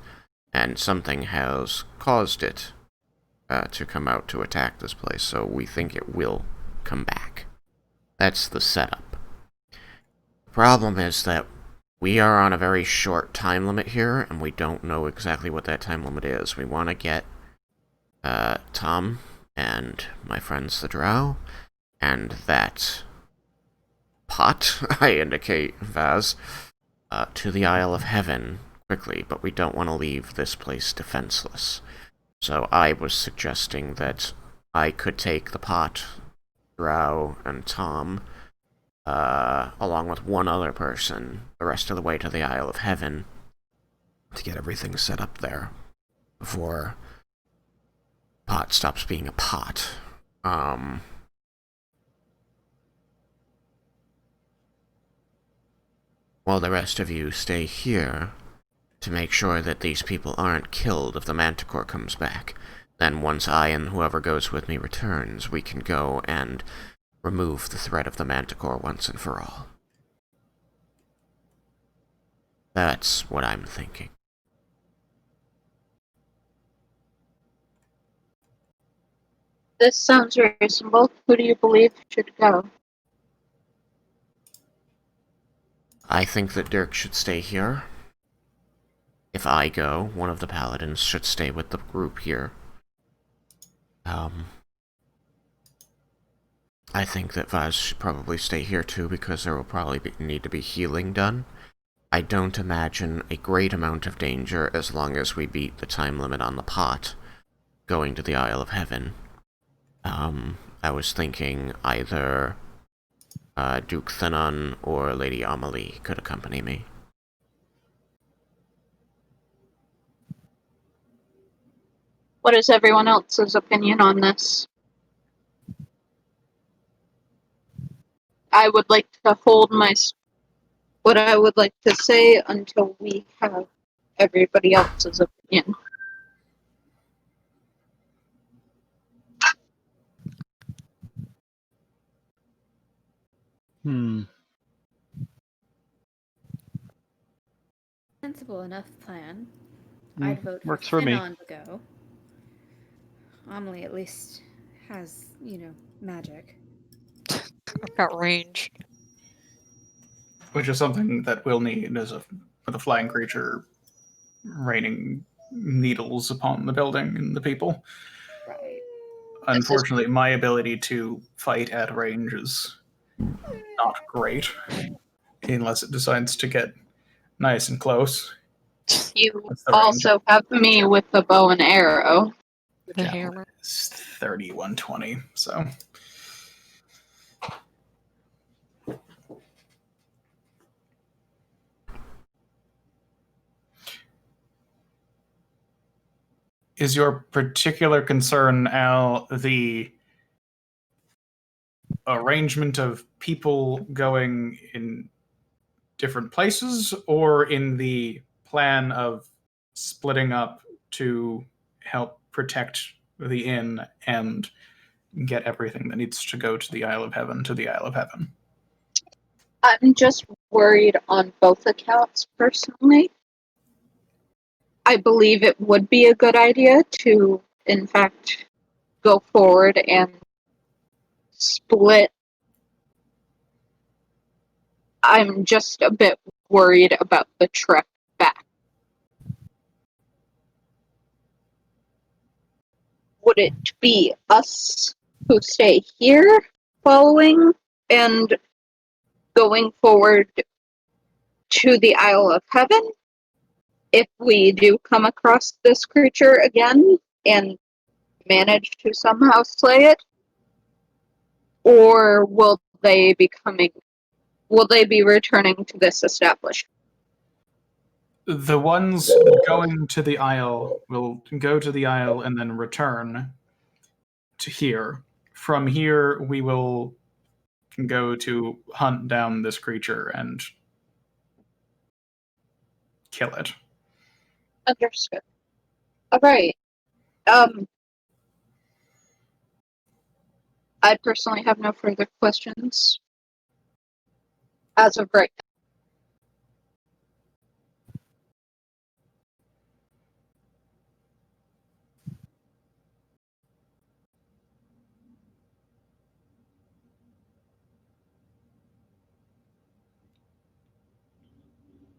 [SPEAKER 4] and something has caused it to come out to attack this place, so we think it will come back. That's the setup. The problem is that we are on a very short time limit here, and we don't know exactly what that time limit is. We want to get Tom and my friends the drow, and that pot, I indicate, Vaz, to the Isle of Heaven quickly, but we don't want to leave this place defenseless. So I was suggesting that I could take the pot, Drow, and Tom, along with one other person, the rest of the way to the Isle of Heaven, to get everything set up there before pot stops being a pot. While the rest of you stay here to make sure that these people aren't killed if the Manticore comes back. Then once I and whoever goes with me returns, we can go and remove the threat of the Manticore once and for all. That's what I'm thinking.
[SPEAKER 2] This sounds reasonable. Who do you believe should go?
[SPEAKER 4] I think that Dirk should stay here. If I go, one of the paladins should stay with the group here. I think that Vaz should probably stay here too, because there will probably need to be healing done. I don't imagine a great amount of danger as long as we beat the time limit on the pot. going to the Isle of Heaven. I was thinking either Duke Thenon or Lady Amelie could accompany me.
[SPEAKER 2] What is everyone else's opinion on this? I would like to hold what I would like to say until we have everybody else's opinion.
[SPEAKER 5] Sensible enough plan. I'd vote for
[SPEAKER 7] Works for me.
[SPEAKER 5] Finon to go. Amelie at least has, magic.
[SPEAKER 3] I've got range.
[SPEAKER 6] Which is something that we'll need with a flying creature raining needles upon the building and the people.
[SPEAKER 5] Right.
[SPEAKER 6] Unfortunately, my ability to fight at range is not great, unless it decides to get nice and close.
[SPEAKER 2] You
[SPEAKER 6] What's the range?
[SPEAKER 2] also have me with the bow and arrow.
[SPEAKER 3] The hammer.
[SPEAKER 6] It's 3120, so. Is your particular concern, Al, the arrangement of people going in different places, or in the plan of splitting up to help protect the inn and get everything that needs to go to the Isle of Heaven to the Isle of Heaven?
[SPEAKER 2] I'm just worried on both accounts personally. I believe it would be a good idea to, in fact, go forward and split. I'm just a bit worried about the trek back. Would it be us who stay here following and going forward to the Isle of Heaven if we do come across this creature again and manage to somehow slay it? Or will they be returning to this establishment?
[SPEAKER 6] The ones going to the Isle will go to the Isle and then return to here. From here, we will go to hunt down this creature and kill it.
[SPEAKER 2] Understood. Alright. I personally have no further questions as of right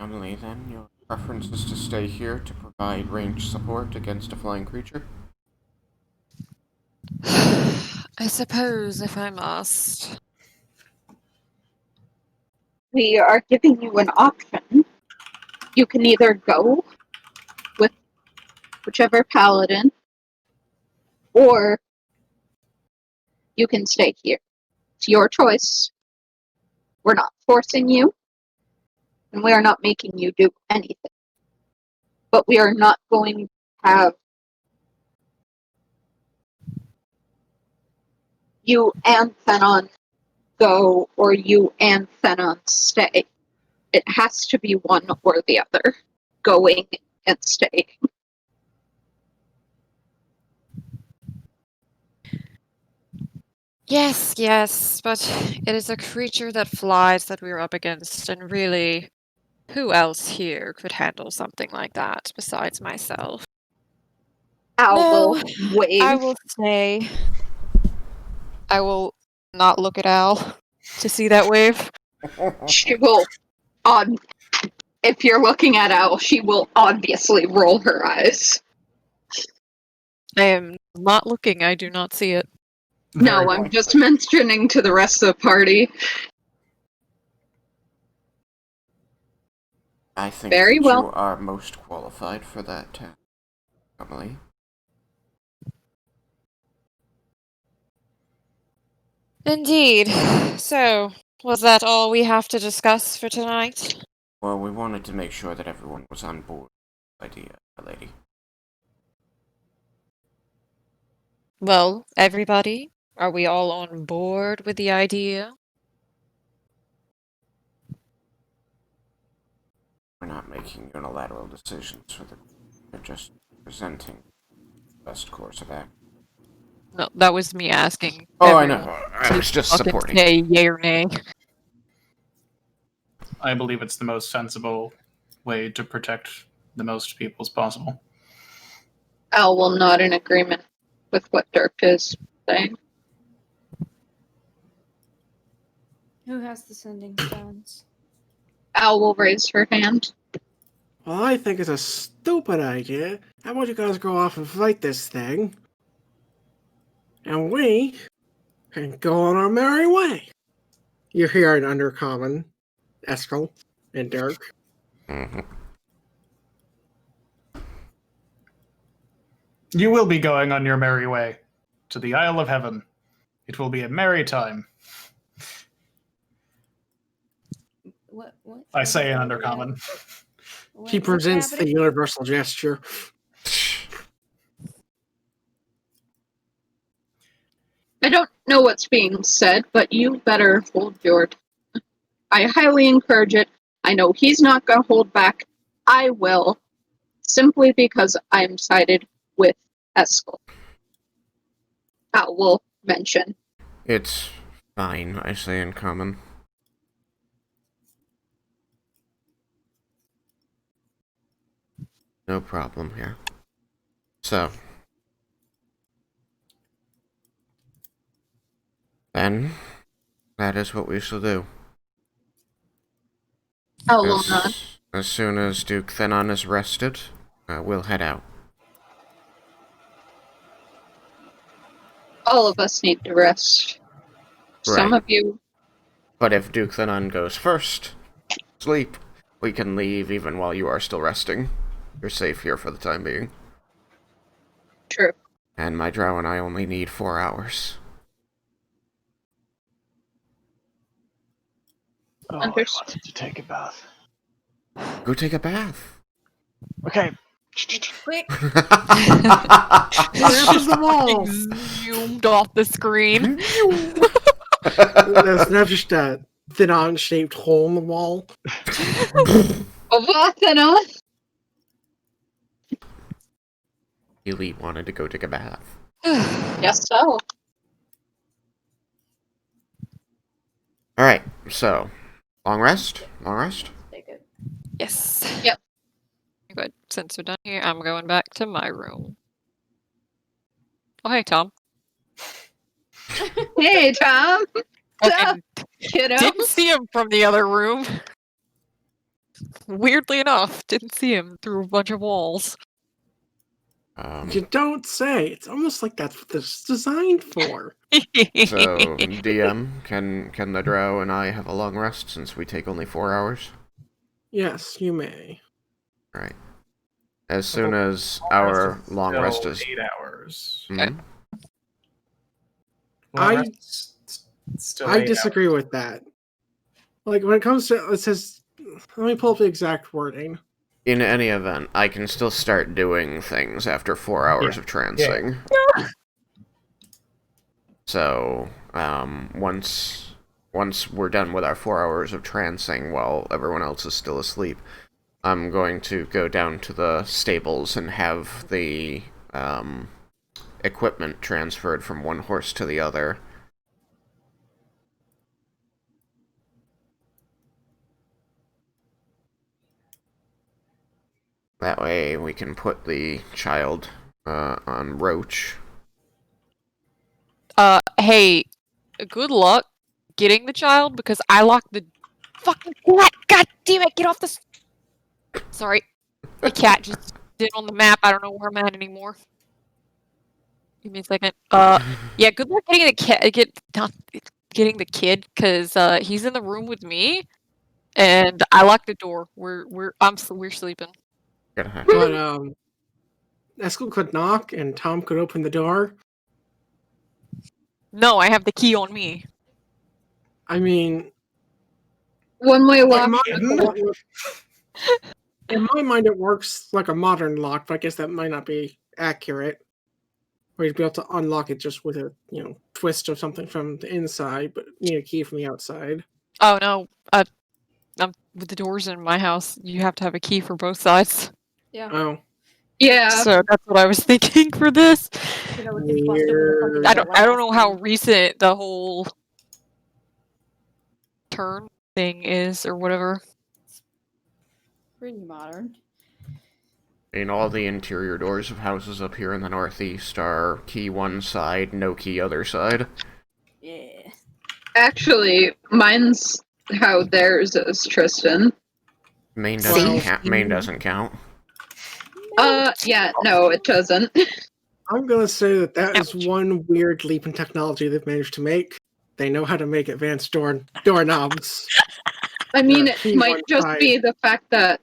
[SPEAKER 4] Emily, then, your preference is to stay here to provide ranged support against a flying creature?
[SPEAKER 3] I suppose if I must.
[SPEAKER 2] We are giving you an option. You can either go with whichever paladin, or you can stay here. It's your choice. We're not forcing you, and we are not making you do anything. But we are not going to have you and Thenon go, or you and Thenon stay. It has to be one or the other, going and staying.
[SPEAKER 3] Yes, but it is a creature that flies that we're up against, and really, who else here could handle something like that besides myself?
[SPEAKER 2] Al
[SPEAKER 3] No,
[SPEAKER 2] will wave.
[SPEAKER 3] I will say. I will not look at Al to see that wave.
[SPEAKER 2] She will, if you're looking at Al, she will obviously roll her eyes.
[SPEAKER 3] I am not looking, I do not see it.
[SPEAKER 2] No, I'm just mentioning to the rest of the party.
[SPEAKER 4] I think
[SPEAKER 2] Very
[SPEAKER 4] that
[SPEAKER 2] well.
[SPEAKER 4] you are most qualified for that task, Emily.
[SPEAKER 3] Indeed. So, was that all we have to discuss for tonight?
[SPEAKER 4] Well, we wanted to make sure that everyone was on board with the idea, lady.
[SPEAKER 3] Well, everybody, are we all on board with the idea?
[SPEAKER 4] We're not making unilateral decisions for the. We're just presenting the best course of action.
[SPEAKER 3] No, that was me asking.
[SPEAKER 4] Oh, I know.
[SPEAKER 3] everyone
[SPEAKER 4] I
[SPEAKER 3] to
[SPEAKER 4] was just
[SPEAKER 3] fucking
[SPEAKER 4] supporting.
[SPEAKER 3] say yay or nay.
[SPEAKER 6] I believe it's the most sensible way to protect the most people as possible.
[SPEAKER 2] Al will nod in agreement with what Dirk is saying.
[SPEAKER 5] Who has the sending stones?
[SPEAKER 2] Al will raise her hand.
[SPEAKER 1] Well, I think it's a stupid idea. How about you guys go off and fight this thing? And we can go on our merry way. You hear an undercommon, Eskel and Dirk.
[SPEAKER 4] Mm-hmm.
[SPEAKER 6] You will be going on your merry way to the Isle of Heaven. It will be a merry time.
[SPEAKER 5] What?
[SPEAKER 6] I say in undercommon.
[SPEAKER 1] He presents the universal gesture.
[SPEAKER 2] I don't know what's being said, but you better hold your tongue. I highly encourage it. I know he's not going to hold back. I will, simply because I'm sided with Eskel. Al will mention.
[SPEAKER 4] It's fine, I say in common. No problem here. So. Then, that is what we shall do.
[SPEAKER 2] Al will nod.
[SPEAKER 4] As soon as Duke Thenon is rested, we'll head out.
[SPEAKER 2] All of us need to rest. Some
[SPEAKER 4] Right.
[SPEAKER 2] of you.
[SPEAKER 4] But if Duke Thenon goes first, sleep, we can leave even while you are still resting. You're safe here for the time being.
[SPEAKER 2] True.
[SPEAKER 4] And my drow and I only need 4 hours.
[SPEAKER 7] Oh, I wanted to take a bath.
[SPEAKER 4] Go take a bath.
[SPEAKER 7] Okay.
[SPEAKER 5] Quick!
[SPEAKER 1] Grabs the wall.
[SPEAKER 3] Zoomed off the screen.
[SPEAKER 1] There's not just a thin-on-shaped hole in the wall.
[SPEAKER 2] Ovathana!
[SPEAKER 4] Elite wanted to go take a bath.
[SPEAKER 2] Yes, so.
[SPEAKER 4] Alright, so, long rest? Long rest?
[SPEAKER 5] Take it.
[SPEAKER 3] Yes.
[SPEAKER 2] Yep.
[SPEAKER 3] Good. Since we're done here, I'm going back to my room. Oh, hey, Tom.
[SPEAKER 2] Hey, Tom!
[SPEAKER 3] Fucking
[SPEAKER 2] Kiddo!
[SPEAKER 3] didn't see him from the other room. Weirdly enough, didn't see him through a bunch of walls.
[SPEAKER 1] You don't say. It's almost like that's what this is designed for.
[SPEAKER 4] So, DM, can the drow and I have a long rest since we take only 4 hours?
[SPEAKER 1] Yes, you may.
[SPEAKER 4] Right. As soon as our long rest is...
[SPEAKER 6] 8 hours.
[SPEAKER 4] Mhm.
[SPEAKER 6] Long rest is still 8
[SPEAKER 1] I disagree
[SPEAKER 6] hours.
[SPEAKER 1] with that. Like, when it comes to... It says... Let me pull up the exact wording.
[SPEAKER 4] In any event, I can still start doing things after 4 hours of trancing. So, once we're done with our 4 hours of trancing while everyone else is still asleep, I'm going to go down to the stables and have the equipment transferred from one horse to the other. That way we can put the child on Roach.
[SPEAKER 3] Hey, good luck getting the child because I locked the fucking cat. God damn it, get off this. Sorry. The cat just did on the map. I don't know where I'm at anymore. Give me a second. Yeah, good luck getting the cat. Getting the kid because he's in the room with me, and I locked the door. We're sleeping.
[SPEAKER 1] But, Eskel could knock, and Tom could open the door.
[SPEAKER 3] No, I have the key on me.
[SPEAKER 1] I mean,
[SPEAKER 2] One-way lock.
[SPEAKER 1] in my,
[SPEAKER 6] Hidden?
[SPEAKER 1] in my mind, it works like a modern lock, but I guess that might not be accurate. Where you'd be able to unlock it just with a twist or something from the inside, but need a key from the outside.
[SPEAKER 3] Oh no, with the doors in my house, you have to have a key for both sides.
[SPEAKER 5] Yeah.
[SPEAKER 1] Oh,
[SPEAKER 2] Yeah.
[SPEAKER 3] So that's what I was thinking for this.
[SPEAKER 5] You know, we could bust open the fucking
[SPEAKER 1] Weird.
[SPEAKER 3] I
[SPEAKER 5] door
[SPEAKER 3] don't
[SPEAKER 5] like
[SPEAKER 3] I don't
[SPEAKER 5] last
[SPEAKER 3] know how
[SPEAKER 5] time.
[SPEAKER 3] recent the whole turn thing is or whatever.
[SPEAKER 5] Pretty modern.
[SPEAKER 4] I mean, all the interior doors of houses up here in the Northeast are key one side, no key other side.
[SPEAKER 5] Yeah.
[SPEAKER 2] Actually, mine's how theirs is, Tristan.
[SPEAKER 4] Main
[SPEAKER 1] Well-
[SPEAKER 4] doesn't count. Main doesn't count.
[SPEAKER 2] Yeah, no, it doesn't.
[SPEAKER 1] I'm gonna say that is
[SPEAKER 3] Ouch.
[SPEAKER 1] one weird leap in technology they've managed to make. They know how to make advanced doorknobs.
[SPEAKER 2] I mean,
[SPEAKER 1] Yeah,
[SPEAKER 2] it
[SPEAKER 1] key
[SPEAKER 2] might
[SPEAKER 1] one
[SPEAKER 2] just
[SPEAKER 1] side.
[SPEAKER 2] be the fact that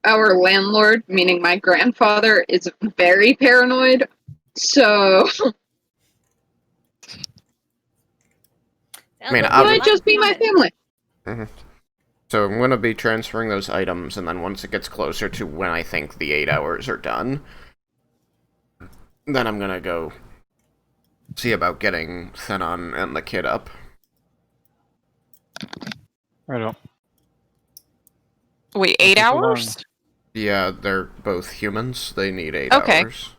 [SPEAKER 2] our landlord, meaning my grandfather, is very paranoid. So
[SPEAKER 4] I mean,
[SPEAKER 2] it
[SPEAKER 4] I
[SPEAKER 2] might just be my family.
[SPEAKER 4] So I'm gonna be transferring those items, and then once it gets closer to when I think the 8 hours are done, then I'm gonna go see about getting Thenon and the kid up.
[SPEAKER 7] Right on.
[SPEAKER 3] Wait,
[SPEAKER 7] Don't
[SPEAKER 3] 8
[SPEAKER 7] take so long.
[SPEAKER 3] hours?
[SPEAKER 4] Yeah, they're both humans. They need 8
[SPEAKER 3] Okay.
[SPEAKER 4] hours.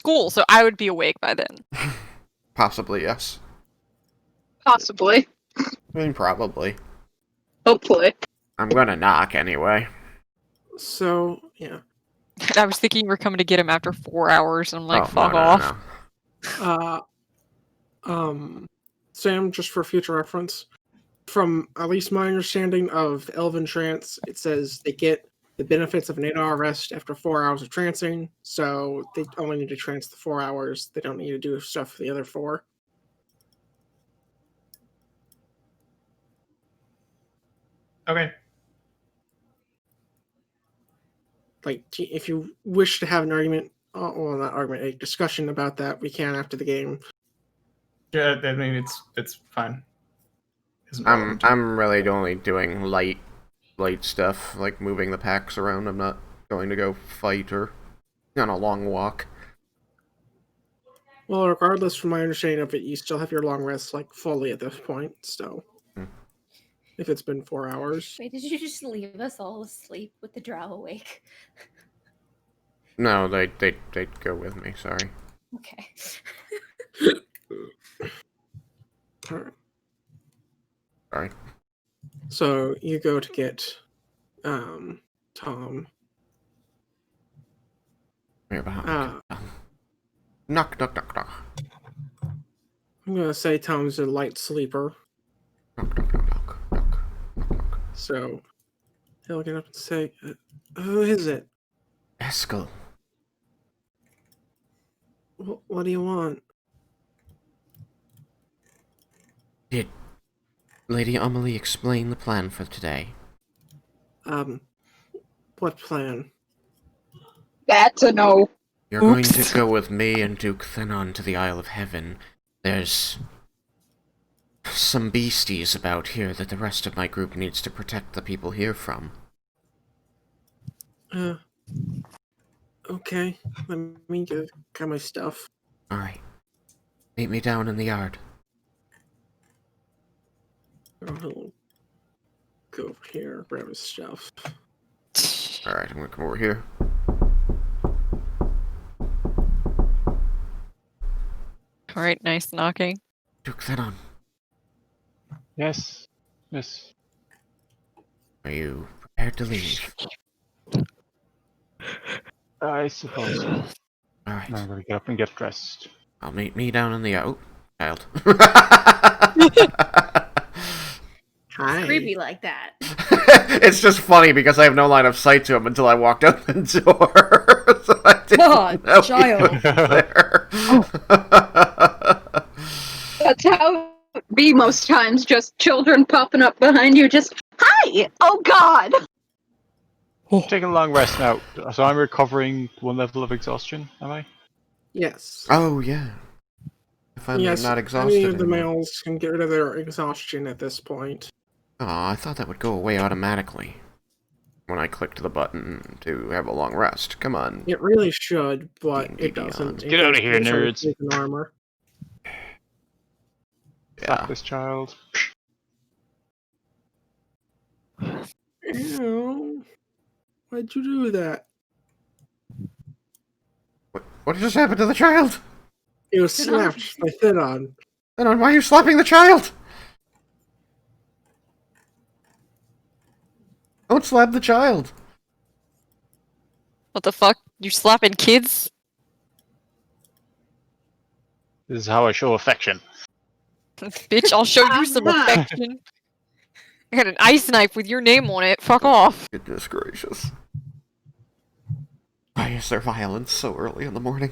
[SPEAKER 3] Cool. So I would be awake by then.
[SPEAKER 4] Possibly, yes.
[SPEAKER 2] Possibly.
[SPEAKER 4] I mean, probably.
[SPEAKER 2] Hopefully.
[SPEAKER 4] I'm gonna knock anyway.
[SPEAKER 1] So yeah.
[SPEAKER 3] I was thinking you were coming to get him after 4 hours, and I'm like,
[SPEAKER 4] Oh,
[SPEAKER 3] fuck
[SPEAKER 4] no,
[SPEAKER 3] off.
[SPEAKER 4] no.
[SPEAKER 1] Sam, just for future reference, from at least my understanding of the Elven trance, it says they get the benefits of an 8-hour rest after 4 hours of trancing, so they only need to trance the 4 hours. They don't need to do stuff for the other 4.
[SPEAKER 6] Okay.
[SPEAKER 1] Like, if you wish to have an argument, well, not argument, a discussion about that, we can after the game.
[SPEAKER 6] Yeah, I mean it's fine. Isn't relevant to-
[SPEAKER 4] I'm really only doing light stuff, like moving the packs around. I'm not going to go fight or on a long walk.
[SPEAKER 1] Well, regardless, from my understanding of it, you still have your long rest, like, fully at this point, so... If it's been 4 hours.
[SPEAKER 5] Wait, did you just leave us all asleep with the drow awake?
[SPEAKER 4] No, they'd go with me, sorry.
[SPEAKER 5] Okay.
[SPEAKER 1] Alright.
[SPEAKER 4] Sorry.
[SPEAKER 1] So you go to get Tom.
[SPEAKER 4] Here behind.
[SPEAKER 1] Uh,
[SPEAKER 4] Knock, knock, knock, knock.
[SPEAKER 1] I'm gonna say Tom's a light sleeper,
[SPEAKER 4] Knock, knock, knock, knock, knock, knock, knock.
[SPEAKER 1] so he'll get up and say, "Who is it?
[SPEAKER 4] Eskel.
[SPEAKER 1] What do you want?"
[SPEAKER 4] Did Lady Amelie explain the plan for today?
[SPEAKER 1] What plan?
[SPEAKER 2] That's a no.
[SPEAKER 4] You're going to go with me and Duke Thenon to the Isle of Heaven. There's some beasties about here that the rest of my group needs to protect the people here from.
[SPEAKER 1] Okay. Let me get my stuff.
[SPEAKER 4] Alright. Meet me down in the yard.
[SPEAKER 1] I'll go over here, grab his stuff.
[SPEAKER 4] Alright, I'm gonna come over here.
[SPEAKER 3] Alright, nice knocking.
[SPEAKER 4] Duke Thenon,
[SPEAKER 7] Yes. Yes.
[SPEAKER 4] are you prepared to leave?
[SPEAKER 7] I suppose so.
[SPEAKER 4] Alright,
[SPEAKER 7] Now I'm gonna get up and get dressed.
[SPEAKER 4] I'll meet me down in the yard. Oh, child.
[SPEAKER 1] Hi.
[SPEAKER 5] Creepy like that.
[SPEAKER 4] It's just funny because I have no line of sight to him until I walked out the door. So I didn't
[SPEAKER 5] Oh,
[SPEAKER 4] know he
[SPEAKER 5] child.
[SPEAKER 4] was there.
[SPEAKER 2] That's how it be most times. Just children popping up behind you. Just, hi! Oh God!
[SPEAKER 7] Taking a long rest now, so I'm recovering 1 level of exhaustion, am I?
[SPEAKER 1] Yes.
[SPEAKER 4] Oh, yeah. finally
[SPEAKER 1] Yes,
[SPEAKER 4] not
[SPEAKER 1] any
[SPEAKER 4] exhausted
[SPEAKER 1] of the
[SPEAKER 4] anymore.
[SPEAKER 1] males can get rid of their exhaustion at this point.
[SPEAKER 4] Oh, I thought that would go away automatically when I clicked the button to have a long rest. Come on.
[SPEAKER 1] It really should, but
[SPEAKER 4] D&D
[SPEAKER 1] it doesn't.
[SPEAKER 4] Beyond.
[SPEAKER 1] It
[SPEAKER 7] Get outta
[SPEAKER 1] goes
[SPEAKER 7] here,
[SPEAKER 1] based on
[SPEAKER 7] nerds.
[SPEAKER 1] sleep and armor.
[SPEAKER 7] Slap
[SPEAKER 4] Yeah.
[SPEAKER 7] this child.
[SPEAKER 1] Ew. Why'd you do that?
[SPEAKER 4] What just happened to the child?
[SPEAKER 1] It was slapped by Thidon.
[SPEAKER 4] Then why are you slapping the child? Don't slap the child.
[SPEAKER 3] What the fuck? You slapping kids?
[SPEAKER 7] This is how I show affection.
[SPEAKER 3] Bitch, I'll show you some affection. I got an ice knife with your name on it. Fuck off.
[SPEAKER 4] Goodness gracious. Why is there violence so early in the morning?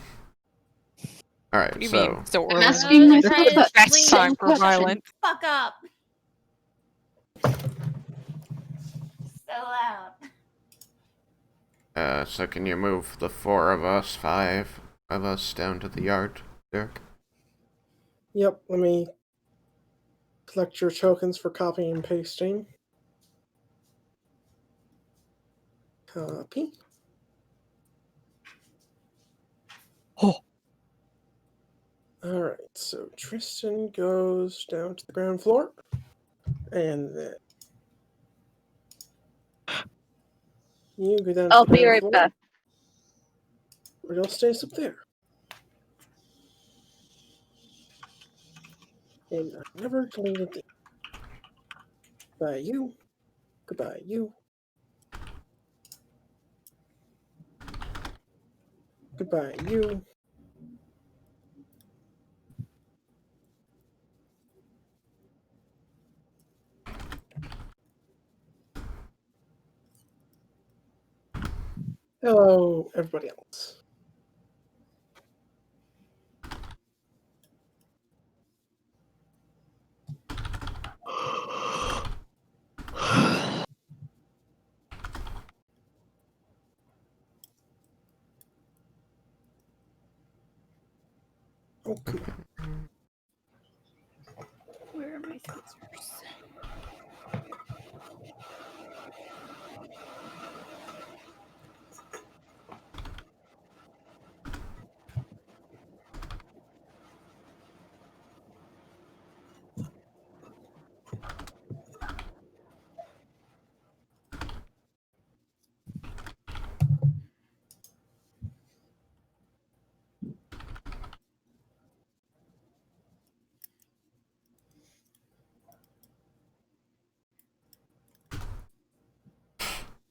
[SPEAKER 4] Alright,
[SPEAKER 3] What do you
[SPEAKER 4] so...
[SPEAKER 3] mean so
[SPEAKER 2] I'm
[SPEAKER 3] early?
[SPEAKER 2] asking
[SPEAKER 5] They're
[SPEAKER 2] you
[SPEAKER 5] trying to
[SPEAKER 2] the
[SPEAKER 3] Best
[SPEAKER 5] sleep.
[SPEAKER 3] time for
[SPEAKER 2] question.
[SPEAKER 3] violence.
[SPEAKER 5] Fuck up. So loud.
[SPEAKER 4] So can you move the 5 of us down to the yard, Derek?
[SPEAKER 1] Yep, let me collect your tokens for copying and pasting. Copy.
[SPEAKER 3] Oh.
[SPEAKER 1] Alright, so Tristan goes down to the ground floor. And then you go down to
[SPEAKER 2] I'll
[SPEAKER 1] the
[SPEAKER 2] be
[SPEAKER 1] ground
[SPEAKER 2] right
[SPEAKER 1] floor.
[SPEAKER 2] back.
[SPEAKER 1] Riddle stays up there. And I never deleted it. Goodbye, you. Goodbye, you. Goodbye, you. Hello, everybody else. Oh, come on.
[SPEAKER 5] Where are my scissors?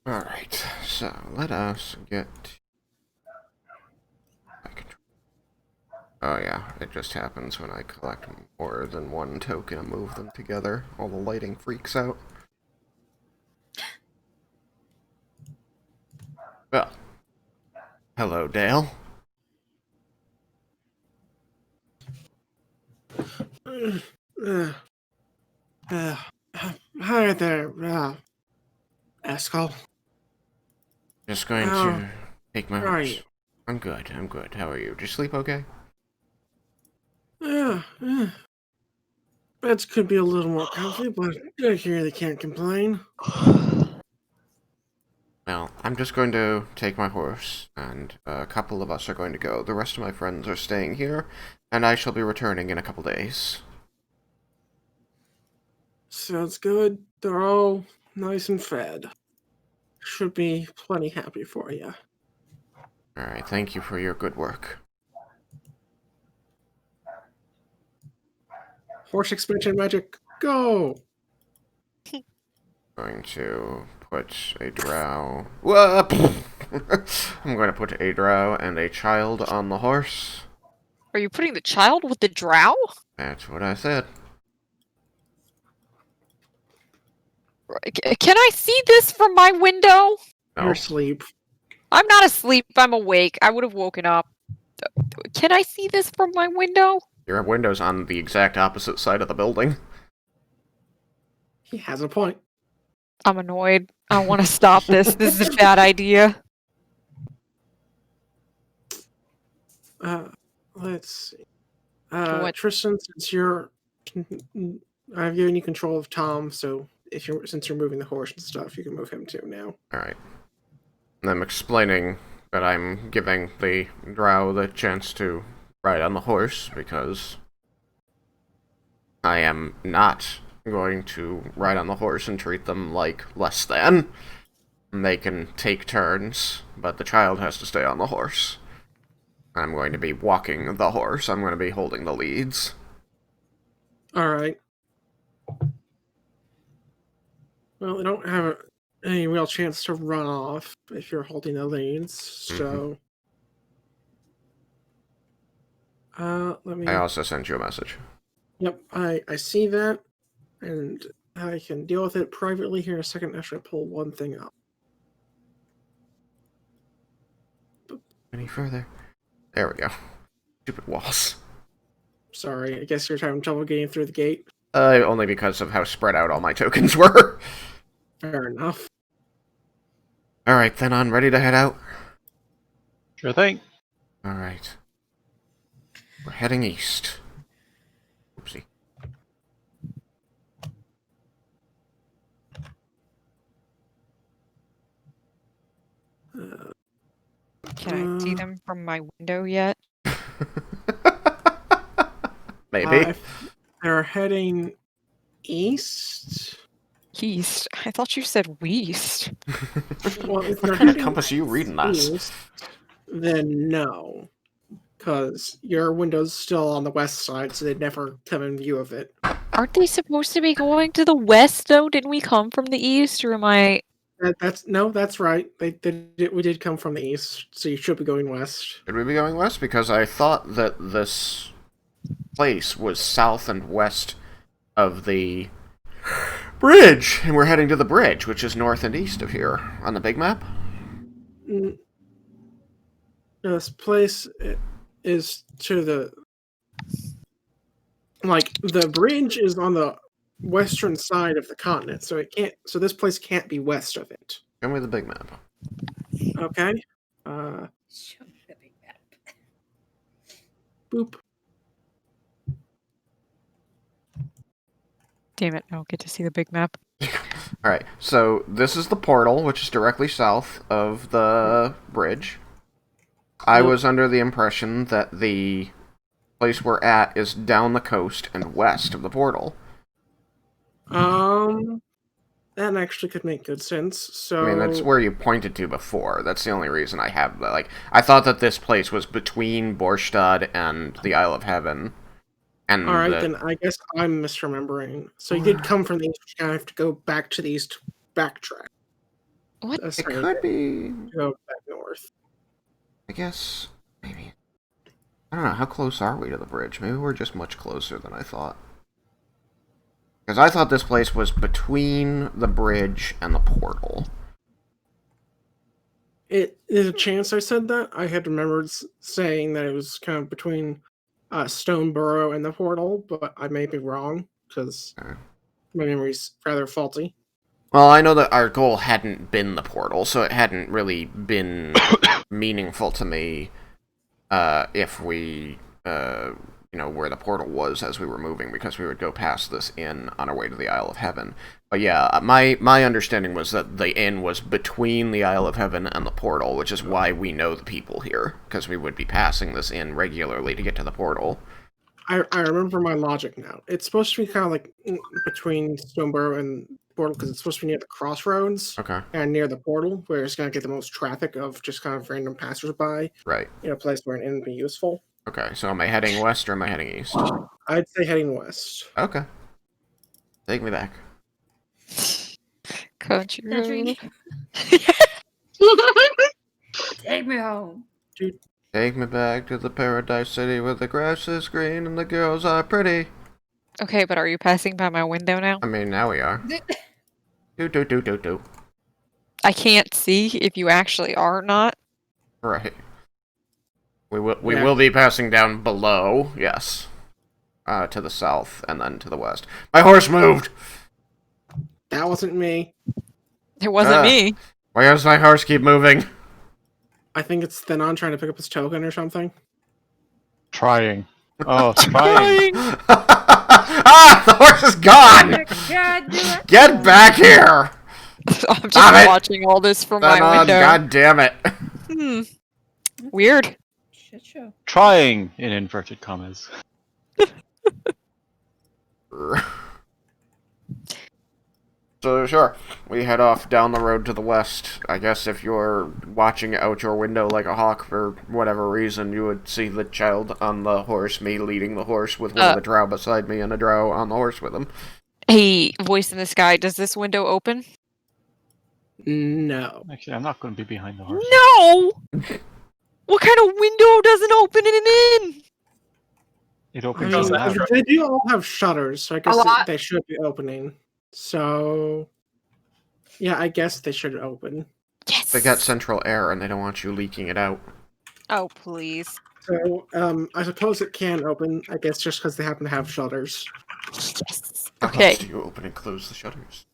[SPEAKER 4] Alright, so let us get... Oh yeah, it just happens when I collect more than one token and move them together. All the lighting freaks out. Well, hello, Dale.
[SPEAKER 1] Hi there, Escal.
[SPEAKER 4] Just going
[SPEAKER 1] Oh,
[SPEAKER 4] to take my
[SPEAKER 1] how are
[SPEAKER 4] horse.
[SPEAKER 1] you?
[SPEAKER 4] I'm good. How are you? Did you sleep okay?
[SPEAKER 1] Yeah. Beds could be a little more comfy, but I hear they can't complain.
[SPEAKER 4] Well, I'm just going to take my horse, and a couple of us are going to go. The rest of my friends are staying here, and I shall be returning in a couple days.
[SPEAKER 1] Sounds good. They're all nice and fed. Should be plenty happy for you.
[SPEAKER 4] Alright, thank you for your good work.
[SPEAKER 1] Horse expansion magic, go!
[SPEAKER 4] Going to put a drow... Whoop! I'm going to put a drow and a child on the horse.
[SPEAKER 3] Are you putting the child with the drow?
[SPEAKER 4] That's what I said.
[SPEAKER 3] Can I see this from my window?
[SPEAKER 4] No.
[SPEAKER 1] You're asleep.
[SPEAKER 3] I'm not asleep. I'm awake. I would have woken up. Can I see this from my window?
[SPEAKER 4] Your window's on the exact opposite side of the building.
[SPEAKER 1] He has a point.
[SPEAKER 3] I'm annoyed. I want to stop this. This is a bad idea.
[SPEAKER 1] Let's see.
[SPEAKER 3] What?
[SPEAKER 1] Tristan, since I've given you control of Tom, so since you're moving the horse and stuff, you can move him too now.
[SPEAKER 4] Alright. I'm explaining that I'm giving the drow the chance to ride on the horse because I am not going to ride on the horse and treat them like less than. They can take turns, but the child has to stay on the horse. I'm going to be walking the horse. I'm going to be holding the leads.
[SPEAKER 1] Alright. Well, they don't have any real chance to run off if you're holding the leads, so... let me...
[SPEAKER 4] I also sent you a message.
[SPEAKER 1] Yep, I see that, and I can deal with it privately here in a second after I pull one thing up.
[SPEAKER 4] Any further? There we go. Stupid walls.
[SPEAKER 1] Sorry, I guess you're having trouble getting through the gate.
[SPEAKER 4] Only because of how spread out all my tokens were.
[SPEAKER 1] Fair enough.
[SPEAKER 4] Alright, then I'm ready to head out.
[SPEAKER 7] Sure thing.
[SPEAKER 4] Alright. We're heading east. Oopsie.
[SPEAKER 3] Can I see them from my window yet?
[SPEAKER 4] Maybe.
[SPEAKER 1] They're heading east.
[SPEAKER 3] East. I thought you said west.
[SPEAKER 1] Well, if
[SPEAKER 4] What
[SPEAKER 1] they're
[SPEAKER 4] kind of
[SPEAKER 1] heading
[SPEAKER 4] compass are you reading us?
[SPEAKER 1] east, then no, because your window's still on the west side, so they'd never come in view of it.
[SPEAKER 3] Aren't they supposed to be going to the west though? Didn't we come from the east, or am I?
[SPEAKER 1] That's right. We did come from the east, so you should be going west.
[SPEAKER 4] Should we be going west? Because I thought that this place was south and west of the bridge, and we're heading to the bridge, which is north and east of here on the big map.
[SPEAKER 1] This place is to the the bridge is on the western side of the continent, so this place can't be west of it.
[SPEAKER 4] Show me the big map.
[SPEAKER 1] Okay.
[SPEAKER 5] Show me the big map.
[SPEAKER 1] Boop.
[SPEAKER 3] Damn it! I don't get to see the big map.
[SPEAKER 4] Alright, so this is the portal, which is directly south of the bridge. I was under the impression that the place we're at is down the coast and west of the portal.
[SPEAKER 1] That actually could make good sense. So
[SPEAKER 4] I mean, that's where you pointed to before. That's the only reason I have that. Like, I thought that this place was between Borstad and the Isle of Heaven. And
[SPEAKER 1] all right, then I guess I'm misremembering. So you did come from the east. You have to go back to the east, backtrack.
[SPEAKER 3] What?
[SPEAKER 4] it could be.
[SPEAKER 1] Go back north.
[SPEAKER 4] I guess maybe. I don't know. How close are we to the bridge? Maybe we're just much closer than I thought. Because I thought this place was between the bridge and the portal.
[SPEAKER 1] It is a chance I said that. I had remembered saying that it was kind of between Stoneburrow and the portal, but I may be wrong because my memory's rather faulty.
[SPEAKER 4] Well, I know that our goal hadn't been the portal, so it hadn't really been meaningful to me if we, where the portal was as we were moving, because we would go past this inn on our way to the Isle of Heaven. But yeah, my understanding was that the inn was between the Isle of Heaven and the portal, which is why we know the people here, because we would be passing this inn regularly to get to the portal.
[SPEAKER 1] I remember my logic now. It's supposed to be kind of like between Stoneburrow and portal because it's supposed to be near the crossroads.
[SPEAKER 4] Okay.
[SPEAKER 1] And near the portal, where it's going to get the most traffic of just kind of random passersby.
[SPEAKER 4] Right.
[SPEAKER 1] In a place where an inn would be useful.
[SPEAKER 4] Okay, so am I heading west or am I heading east?
[SPEAKER 1] I'd say heading west.
[SPEAKER 4] Okay. Take me back.
[SPEAKER 3] Country road.
[SPEAKER 5] Take me home.
[SPEAKER 1] Dude.
[SPEAKER 4] Take me back to the paradise city where the grass is green and the girls are pretty.
[SPEAKER 3] Okay, but are you passing by my window now?
[SPEAKER 4] I mean, now we are. Do.
[SPEAKER 3] I can't see if you actually are or not.
[SPEAKER 4] Right. We will be passing down below, yes. To the south and then to the west. My horse moved!
[SPEAKER 1] That wasn't me.
[SPEAKER 3] It wasn't me.
[SPEAKER 4] Why does my horse keep moving?
[SPEAKER 1] I think it's Thenon trying to pick up his token or something.
[SPEAKER 7] Trying. Oh, trying.
[SPEAKER 4] Ah, the horse is gone!
[SPEAKER 5] God, do it.
[SPEAKER 4] Get back here!
[SPEAKER 3] I'm
[SPEAKER 4] Stop
[SPEAKER 3] just
[SPEAKER 4] it!
[SPEAKER 3] watching all this from
[SPEAKER 4] Then
[SPEAKER 3] my
[SPEAKER 4] on,
[SPEAKER 3] window.
[SPEAKER 4] God damn it.
[SPEAKER 3] Hmm. Weird.
[SPEAKER 5] Shit show.
[SPEAKER 7] Trying, in inverted commas.
[SPEAKER 4] So sure, we head off down the road to the west. I guess if you're watching out your window like a hawk for whatever reason, you would see the child on the horse, me leading the horse with one of the drow beside me and a drow on the horse with him.
[SPEAKER 3] Hey, voice in the sky, does this window open?
[SPEAKER 1] No.
[SPEAKER 7] Actually, I'm not going to be behind the horse.
[SPEAKER 3] No! What kind of window doesn't open it in?
[SPEAKER 7] It
[SPEAKER 1] I
[SPEAKER 7] opens
[SPEAKER 6] Because
[SPEAKER 1] mean,
[SPEAKER 6] that's
[SPEAKER 7] loud.
[SPEAKER 1] they do all have shutters, so I guess
[SPEAKER 2] lot.
[SPEAKER 1] they should be opening. So, yeah, I guess they should open.
[SPEAKER 3] Yes!
[SPEAKER 4] They got central air and they don't want you leaking it out.
[SPEAKER 3] Oh, please.
[SPEAKER 1] So, I suppose it can open, I guess just because they happen to have shutters.
[SPEAKER 3] Yes.
[SPEAKER 4] How
[SPEAKER 3] Okay.
[SPEAKER 4] else do you open and close the shutters?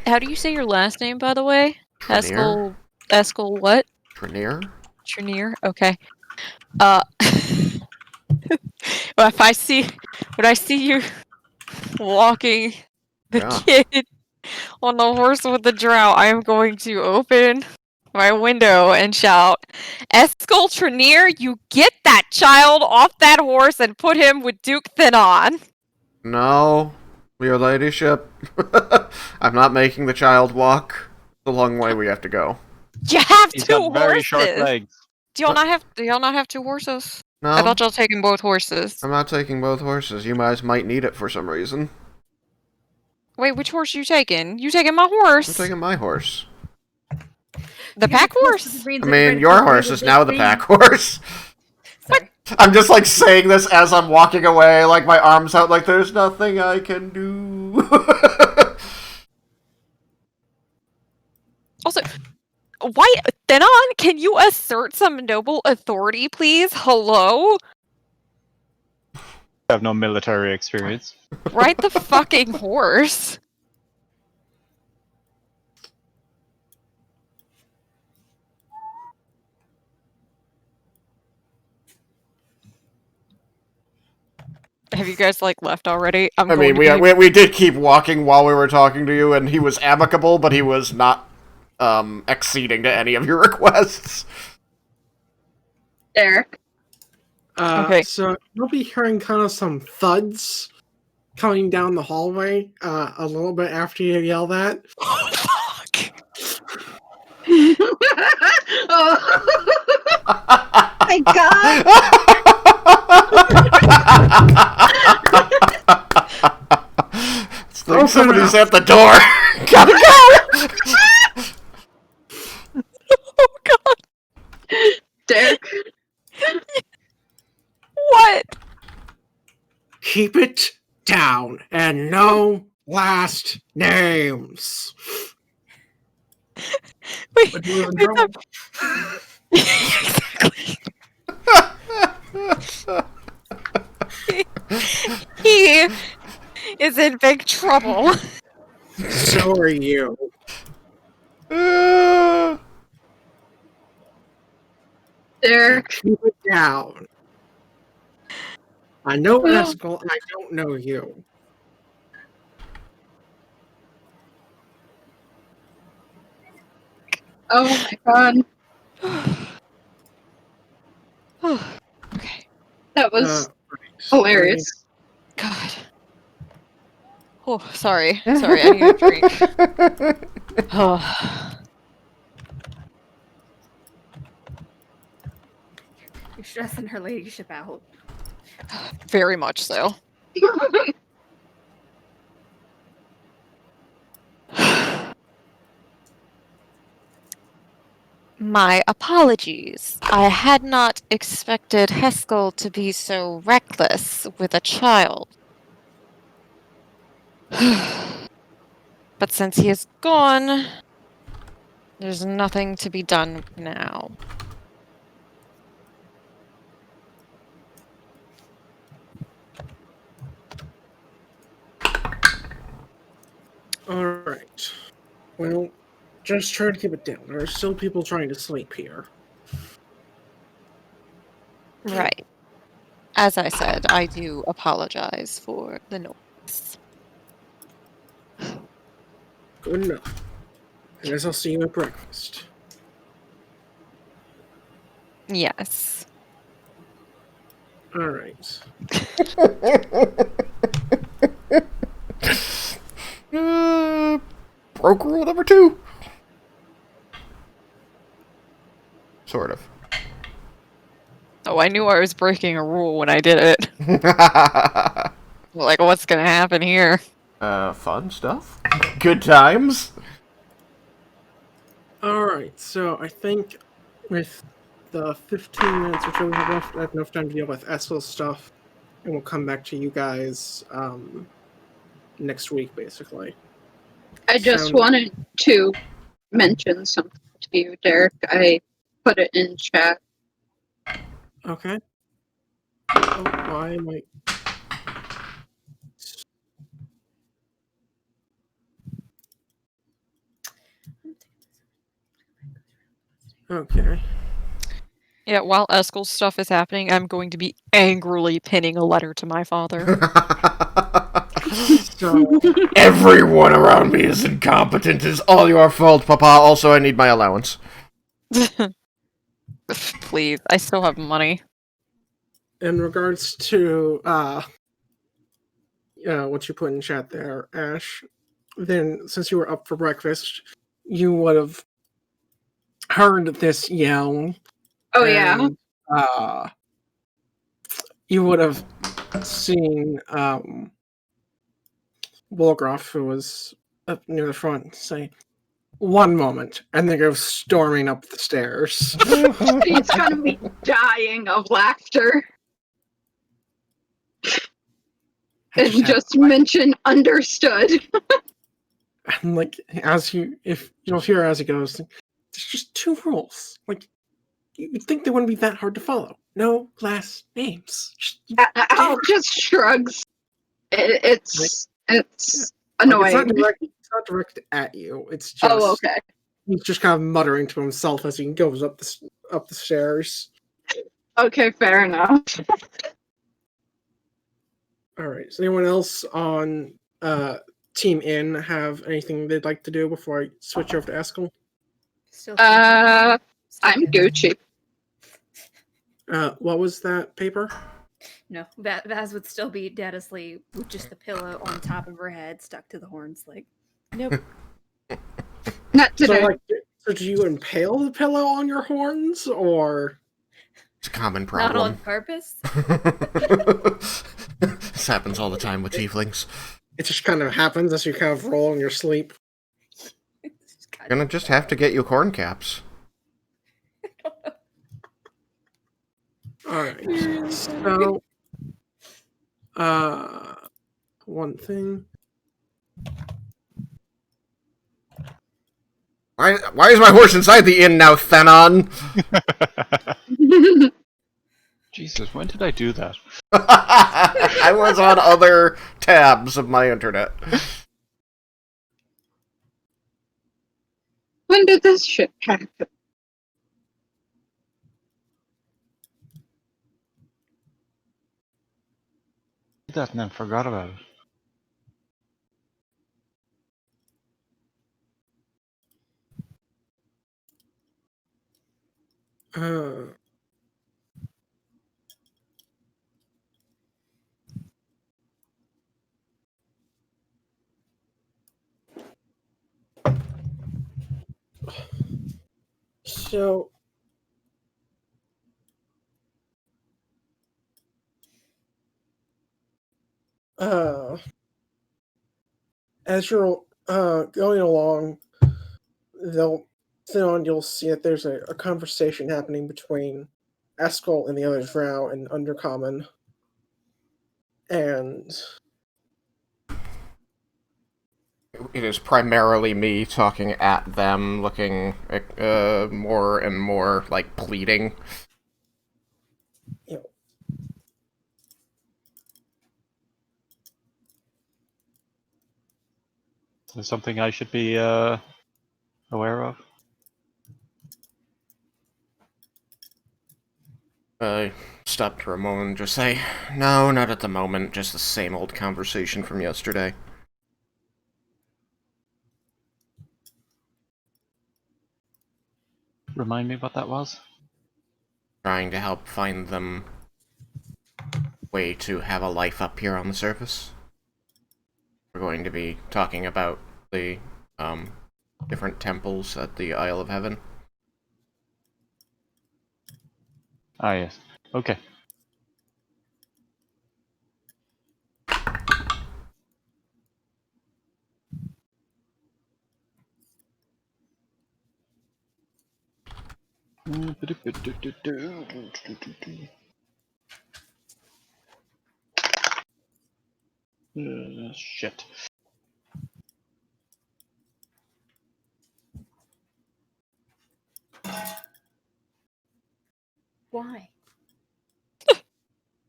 [SPEAKER 3] How do you say your last name, by the way?
[SPEAKER 4] Trenier?
[SPEAKER 3] Eskel what?
[SPEAKER 4] Trenier?
[SPEAKER 3] Trenier? Okay. Well, when I see you walking the
[SPEAKER 4] Yeah.
[SPEAKER 3] kid on the horse with the drow, I am going to open my window and shout, Eskel Trenier, you get that child off that horse and put him with Duke Thenon.
[SPEAKER 4] No, your ladyship. I'm not making the child walk the long way we have to go.
[SPEAKER 3] You have
[SPEAKER 7] He's
[SPEAKER 3] two
[SPEAKER 7] got very short
[SPEAKER 3] horses.
[SPEAKER 7] legs.
[SPEAKER 3] Do y'all not have two horses?
[SPEAKER 4] No,
[SPEAKER 3] I thought y'all taking both horses.
[SPEAKER 4] I'm not taking both horses. You guys might need it for some reason.
[SPEAKER 3] Wait, which horse you taking? You taking my horse?
[SPEAKER 4] I'm taking my horse.
[SPEAKER 3] The pack horse.
[SPEAKER 4] I mean, your horse is now the pack horse.
[SPEAKER 5] Sorry.
[SPEAKER 4] I'm just like saying this as I'm walking away, like my arms out, like there's nothing I can do.
[SPEAKER 3] Also, why, Thenon, can you assert some noble authority, please? Hello?
[SPEAKER 7] I have no military experience.
[SPEAKER 3] Ride the fucking horse. Have you guys, like, left already?
[SPEAKER 4] I mean, we did keep walking while we were talking to you, and he was amicable, but he was not acceding to any of your requests.
[SPEAKER 2] Derek.
[SPEAKER 3] Okay.
[SPEAKER 1] So you'll be hearing kind of some thuds coming down the hallway a little bit after you yell that.
[SPEAKER 3] Oh, fuck!
[SPEAKER 2] Oh my god!
[SPEAKER 4] It's like somebody's at the door. Gotta go!
[SPEAKER 3] Oh, God!
[SPEAKER 2] Derek.
[SPEAKER 3] What?
[SPEAKER 1] Keep it down and no last names.
[SPEAKER 3] Wait,
[SPEAKER 6] But you were in
[SPEAKER 3] wait,
[SPEAKER 6] trouble.
[SPEAKER 3] exactly. He is in big trouble.
[SPEAKER 1] So are you.
[SPEAKER 2] Derek.
[SPEAKER 1] Keep it down. I know Eskel, I don't know you.
[SPEAKER 2] Oh my god.
[SPEAKER 3] Okay.
[SPEAKER 2] That was
[SPEAKER 1] Right.
[SPEAKER 2] hilarious.
[SPEAKER 3] God. Oh, sorry. Sorry, I need a drink. Oh.
[SPEAKER 5] You're stressing her ladyship out.
[SPEAKER 3] Very much so. My apologies. I had not expected Heskel to be so reckless with a child. But since he is gone, there's nothing to be done now.
[SPEAKER 1] Alright. Well, just try to keep it down. There are still people trying to sleep here.
[SPEAKER 3] Right. As I said, I do apologize for the noise.
[SPEAKER 1] Good enough. I guess I'll see you at breakfast.
[SPEAKER 3] Yes.
[SPEAKER 1] All right.
[SPEAKER 4] Broke rule number 2. Sort of.
[SPEAKER 3] Oh, I knew I was breaking a rule when I did it. Like, what's gonna happen here?
[SPEAKER 4] Fun stuff. Good times.
[SPEAKER 1] All right. So I think with the 15 minutes or so we have left, I have enough time to deal with Essel's stuff, and we'll come back to you guys next week, basically.
[SPEAKER 2] I just
[SPEAKER 1] Sound-
[SPEAKER 2] wanted to mention something to you, Derek. I put it in chat.
[SPEAKER 1] Okay. Oh, why am I? Okay.
[SPEAKER 3] Yeah, while Eskel's stuff is happening, I'm going to be angrily pinning a letter to my father.
[SPEAKER 1] So
[SPEAKER 4] Everyone around me is incompetent. It's all your fault, Papa. Also, I need my allowance.
[SPEAKER 3] Please, I still have money.
[SPEAKER 1] in regards to what you put in chat there, Ash, then since you were up for breakfast, you would have heard this yell.
[SPEAKER 2] Oh, yeah.
[SPEAKER 1] and, you would have seen Wolgroff, who was up near the front, say, "One moment," and then go storming up the stairs.
[SPEAKER 2] He's gonna be dying of laughter.
[SPEAKER 1] It
[SPEAKER 2] And just mention understood.
[SPEAKER 1] and like if you'll hear as he goes, there's just 2 rules. Like you'd think they wouldn't be that hard to follow. No last names.
[SPEAKER 2] Al just shrugs. It's
[SPEAKER 1] Like,
[SPEAKER 2] annoying.
[SPEAKER 1] it's not directed at you. It's just
[SPEAKER 2] Okay.
[SPEAKER 1] he's just kind of muttering to himself as he goes up the stairs.
[SPEAKER 2] Okay, fair enough.
[SPEAKER 1] All right. Does anyone else on Team In have anything they'd like to do before I switch over to Eskel?
[SPEAKER 5] Still
[SPEAKER 2] I'm
[SPEAKER 5] thinking.
[SPEAKER 2] Gucci.
[SPEAKER 1] What was that paper?
[SPEAKER 5] No, Vaz would still be dead asleep with just the pillow on top of her head stuck to the horns. Like, nope.
[SPEAKER 2] Not today.
[SPEAKER 1] So do you impale the pillow on your horns, or
[SPEAKER 4] It's a common
[SPEAKER 5] Not on
[SPEAKER 4] problem.
[SPEAKER 5] purpose.
[SPEAKER 4] This happens all the time with tieflings.
[SPEAKER 1] it just kind of happens as you kind of roll in your sleep?
[SPEAKER 4] You're gonna just have to get you corn caps.
[SPEAKER 1] All right. So, one thing.
[SPEAKER 4] Why is my horse inside the inn now, Thenon?
[SPEAKER 7] Jesus, when did I do that?
[SPEAKER 4] I was on other tabs of my internet.
[SPEAKER 2] When did this shit happen?
[SPEAKER 7] Did that and then forgot about it.
[SPEAKER 1] So, as you're going along, you'll see that there's a conversation happening between Eskel and the other Drow in Undercommon, and
[SPEAKER 4] It is primarily me talking at them, looking more and more like pleading.
[SPEAKER 1] you know,
[SPEAKER 7] Is there something I should be aware of?
[SPEAKER 4] stop for a moment and just say, no, not at the moment, just the same old conversation from yesterday.
[SPEAKER 7] Remind me what that was?
[SPEAKER 4] Trying to help find them way to have a life up here on the surface. We're going to be talking about the different temples at the Isle of Heaven.
[SPEAKER 7] Ah, yes. Okay. Shit.
[SPEAKER 5] Why?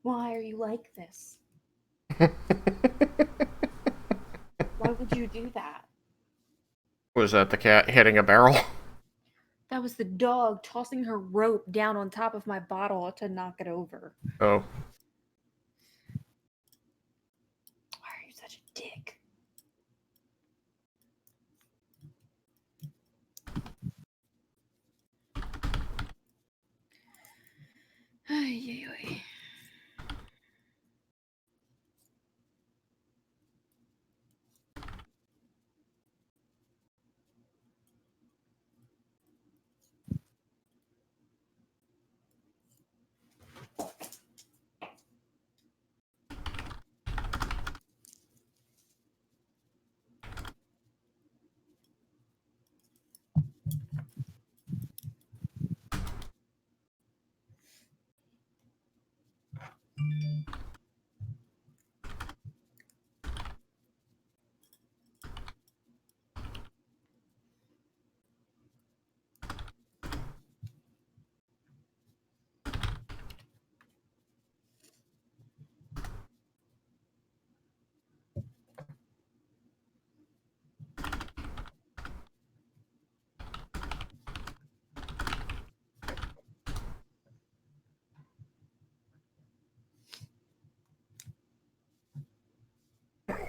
[SPEAKER 5] Why are you like this? Why would you do that?
[SPEAKER 4] Was that the cat hitting a barrel?
[SPEAKER 5] That was the dog tossing her rope down on top of my bottle to knock it over.
[SPEAKER 4] Oh.
[SPEAKER 5] Why are you such a dick? Ay, ay, ay.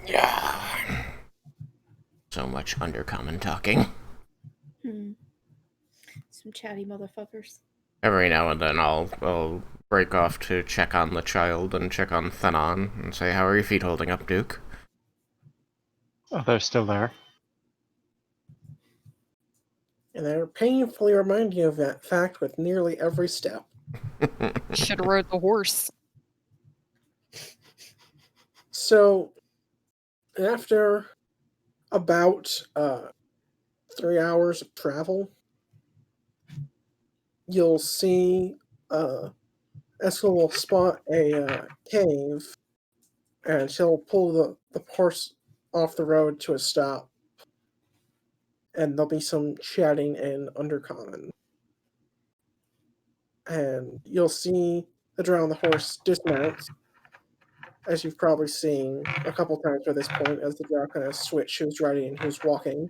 [SPEAKER 4] Yeah. So much undercommon talking.
[SPEAKER 5] Some chatty motherfuckers.
[SPEAKER 4] Every now and then I'll break off to check on the child and check on Thenon and say, how are your feet holding up, Duke?
[SPEAKER 7] Oh, they're still there.
[SPEAKER 1] And they're painfully reminding you of that fact with nearly every step.
[SPEAKER 3] Should have rode the horse.
[SPEAKER 1] So, after about 3 hours of travel, you'll see Eskel will spot a cave, and she'll pull the horse off the road to a stop, and there'll be some chatting in Undercommon. And you'll see the drow on the horse dismount, as you've probably seen a couple times by this point, as the drow kind of switch who's riding and who's walking.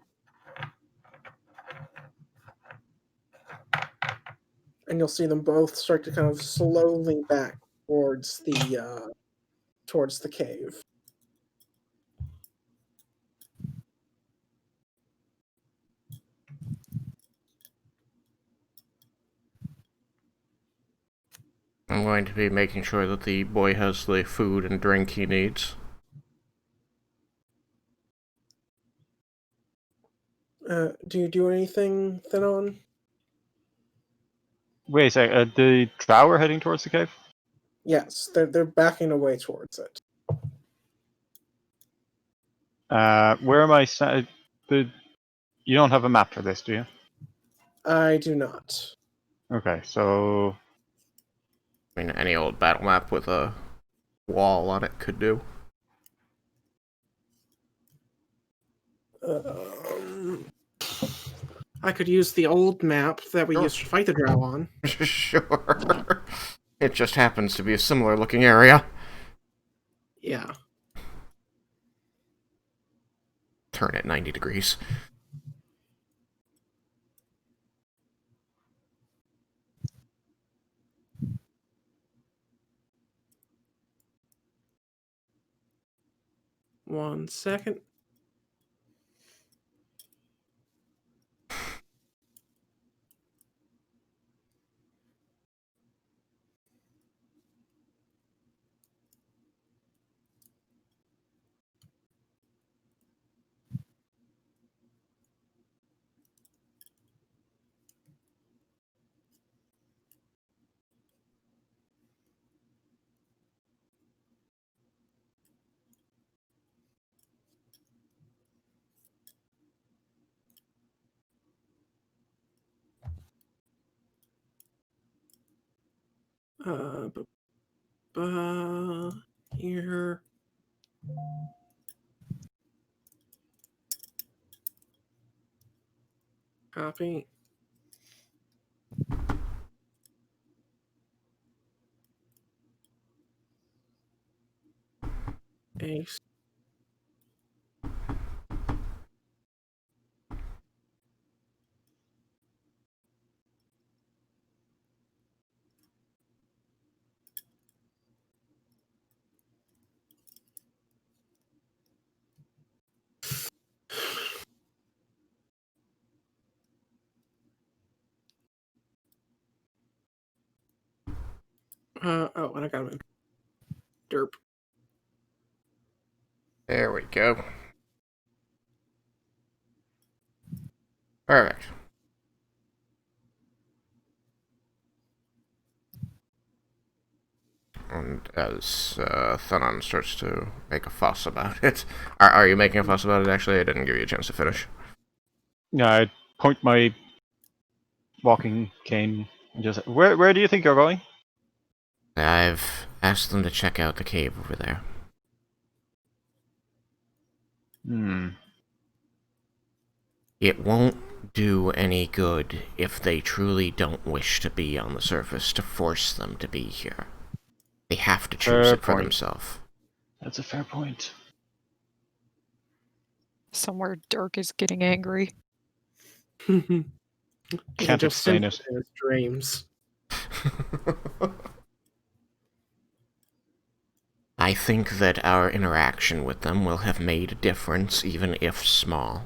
[SPEAKER 1] And you'll see them both start to kind of slowly back towards the cave.
[SPEAKER 4] I'm going to be making sure that the boy has the food and drink he needs.
[SPEAKER 1] Do you do anything, Thenon?
[SPEAKER 7] Wait a sec, the drow are heading towards the cave?
[SPEAKER 1] Yes, they're backing away towards it.
[SPEAKER 7] Where am I? You don't have a map for this, do you?
[SPEAKER 1] I do not.
[SPEAKER 7] Okay, so
[SPEAKER 4] I mean, any old battle map with a wall on it could do.
[SPEAKER 1] I could use the old map that we
[SPEAKER 4] Sure.
[SPEAKER 1] used to fight the drow on.
[SPEAKER 4] Sure. It just happens to be a similar looking area.
[SPEAKER 1] Yeah.
[SPEAKER 4] Turn it 90 degrees.
[SPEAKER 1] 1 second. Here. Copy. Ace. Oh, and I got him in. Derp.
[SPEAKER 4] There we go. Perfect. And as Thanon starts to make a fuss about it, are you making a fuss about it? Actually, I didn't give you a chance to finish.
[SPEAKER 7] Yeah, I point my walking cane and just where do you think you're going?
[SPEAKER 4] I've asked them to check out the cave over there.
[SPEAKER 7] Hmm.
[SPEAKER 4] It won't do any good if they truly don't wish to be on the surface to force them to be here. They have to choose
[SPEAKER 7] Fair
[SPEAKER 4] it for
[SPEAKER 7] point.
[SPEAKER 4] themselves.
[SPEAKER 7] That's a fair point.
[SPEAKER 3] Somewhere Dirk is getting angry.
[SPEAKER 1] He
[SPEAKER 7] Can't
[SPEAKER 1] just
[SPEAKER 7] explain
[SPEAKER 1] senses
[SPEAKER 7] it.
[SPEAKER 1] in his dreams.
[SPEAKER 4] I think that our interaction with them will have made a difference, even if small.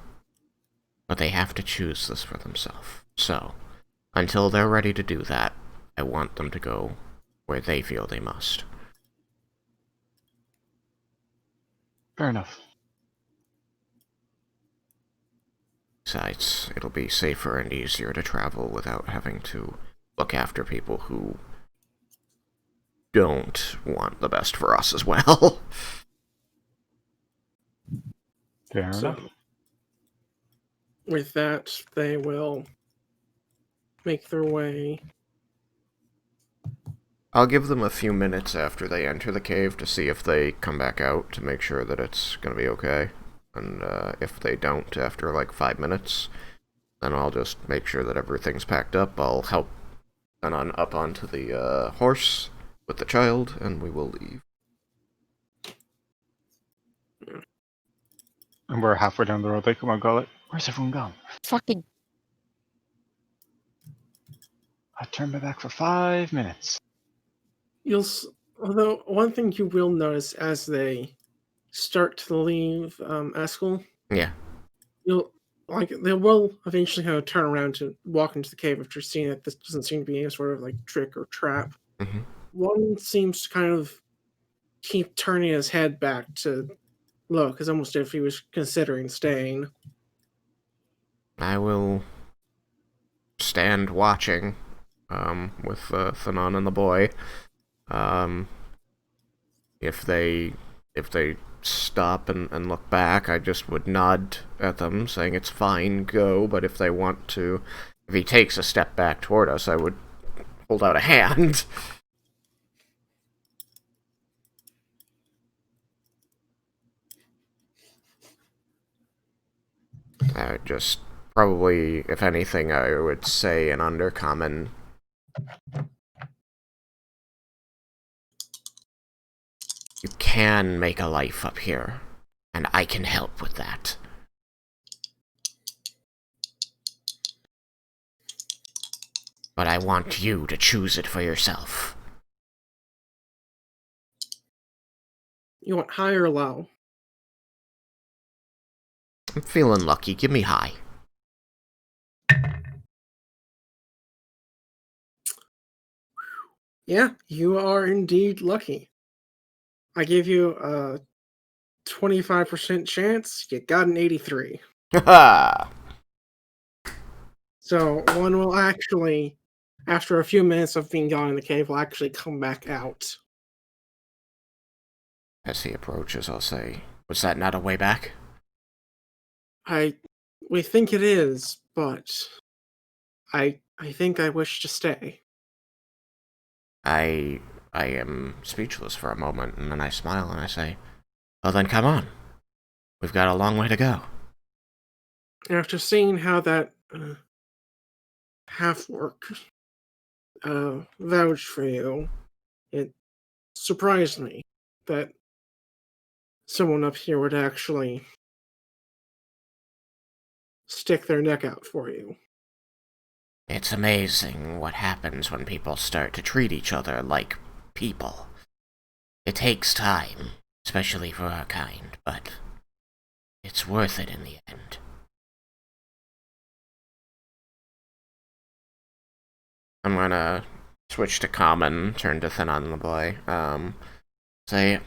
[SPEAKER 4] But they have to choose this for themselves. So, until they're ready to do that, I want them to go where they feel they must.
[SPEAKER 7] Fair enough.
[SPEAKER 4] Besides, it'll be safer and easier to travel without having to look after people who don't want the best for us as well.
[SPEAKER 7] Fair
[SPEAKER 1] So,
[SPEAKER 7] enough.
[SPEAKER 1] with that, they will make their way.
[SPEAKER 4] I'll give them a few minutes after they enter the cave to see if they come back out to make sure that it's gonna be okay. And if they don't after like 5 minutes, then I'll just make sure that everything's packed up. I'll help up onto the horse with the child, and we will leave.
[SPEAKER 7] And we're halfway down the road. Like, come on, call it. Where's everyone gone?
[SPEAKER 3] Fucking
[SPEAKER 7] I turned my back for 5 minutes.
[SPEAKER 1] Although one thing you will notice as they start to leave Eskel,
[SPEAKER 4] Yeah.
[SPEAKER 1] they will eventually kind of turn around to walk into the cave after seeing that this doesn't seem to be any sort of like trick or trap.
[SPEAKER 4] Mm-hmm.
[SPEAKER 1] One seems to kind of keep turning his head back to look, as almost if he was considering staying.
[SPEAKER 4] I will stand watching, with Thanon and the boy. If they stop and look back, I just would nod at them, saying it's fine, go. But if he takes a step back toward us, I would hold out a hand. I would just probably, if anything, I would say an undercommon. You can make a life up here, and I can help with that. But I want you to choose it for yourself.
[SPEAKER 1] You want high or low?
[SPEAKER 4] I'm feeling lucky. Give me high.
[SPEAKER 1] Yeah, you are indeed lucky. I gave you a 25% chance. You got an 83.
[SPEAKER 4] Haha!
[SPEAKER 1] So one will actually, after a few minutes of being gone in the cave, will actually come back out.
[SPEAKER 4] As he approaches, I'll say, was that not a way back?
[SPEAKER 1] We think it is, but I think I wish to stay.
[SPEAKER 4] I am speechless for a moment, and then I smile and I say, well then come on. We've got a long way to go.
[SPEAKER 1] After seeing how that half-orc vouched for you, it surprised me that someone up here would actually stick their neck out for you.
[SPEAKER 4] It's amazing what happens when people start to treat each other like people. It takes time, especially for our kind, but it's worth it in the end. I'm gonna switch to common, turn to thin on the boy. Say,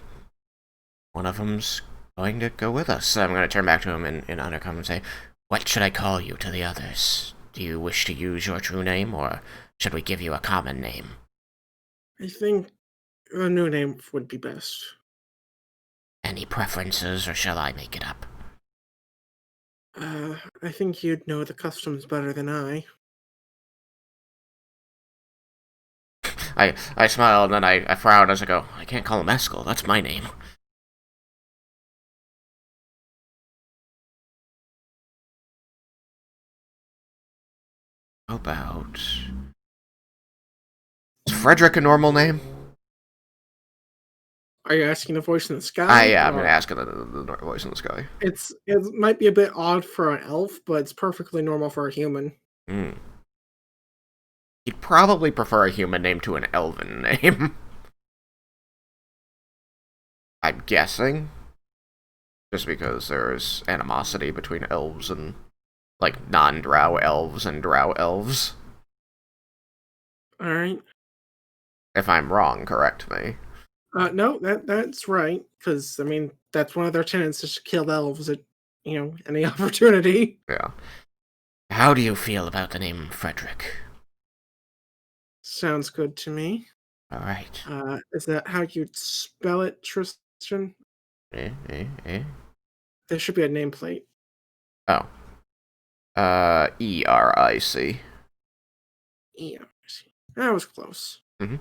[SPEAKER 4] one of them's going to go with us. I'm gonna turn back to him in undercommon and say, what should I call you to the others? Do you wish to use your true name, or should we give you a common name?
[SPEAKER 1] I think a new name would be best.
[SPEAKER 4] Any preferences, or shall I make it up?
[SPEAKER 1] I think you'd know the customs better than I.
[SPEAKER 4] I smile, and then I frown as I go, I can't call him Eskel, that's my name. How about... Is Frederick a normal name?
[SPEAKER 1] Are you asking the voice in the sky?
[SPEAKER 4] Yeah, I'm gonna ask the voice in the sky.
[SPEAKER 1] It might be a bit odd for an elf, but it's perfectly normal for a human.
[SPEAKER 4] He'd probably prefer a human name to an elven name. I'm guessing. Just because there's animosity between elves and, like, non-drow elves and drow elves.
[SPEAKER 1] Alright.
[SPEAKER 4] If I'm wrong, correct me.
[SPEAKER 1] No, that's right, because, I mean, that's one of their tenets is to kill elves at, any opportunity.
[SPEAKER 4] Yeah. How do you feel about the name Frederick?
[SPEAKER 1] Sounds good to me.
[SPEAKER 4] Alright.
[SPEAKER 1] Is that how you'd spell it, Tristan? There should be a nameplate.
[SPEAKER 4] Oh. E-R-I-C.
[SPEAKER 1] Yeah, that was close.
[SPEAKER 4] I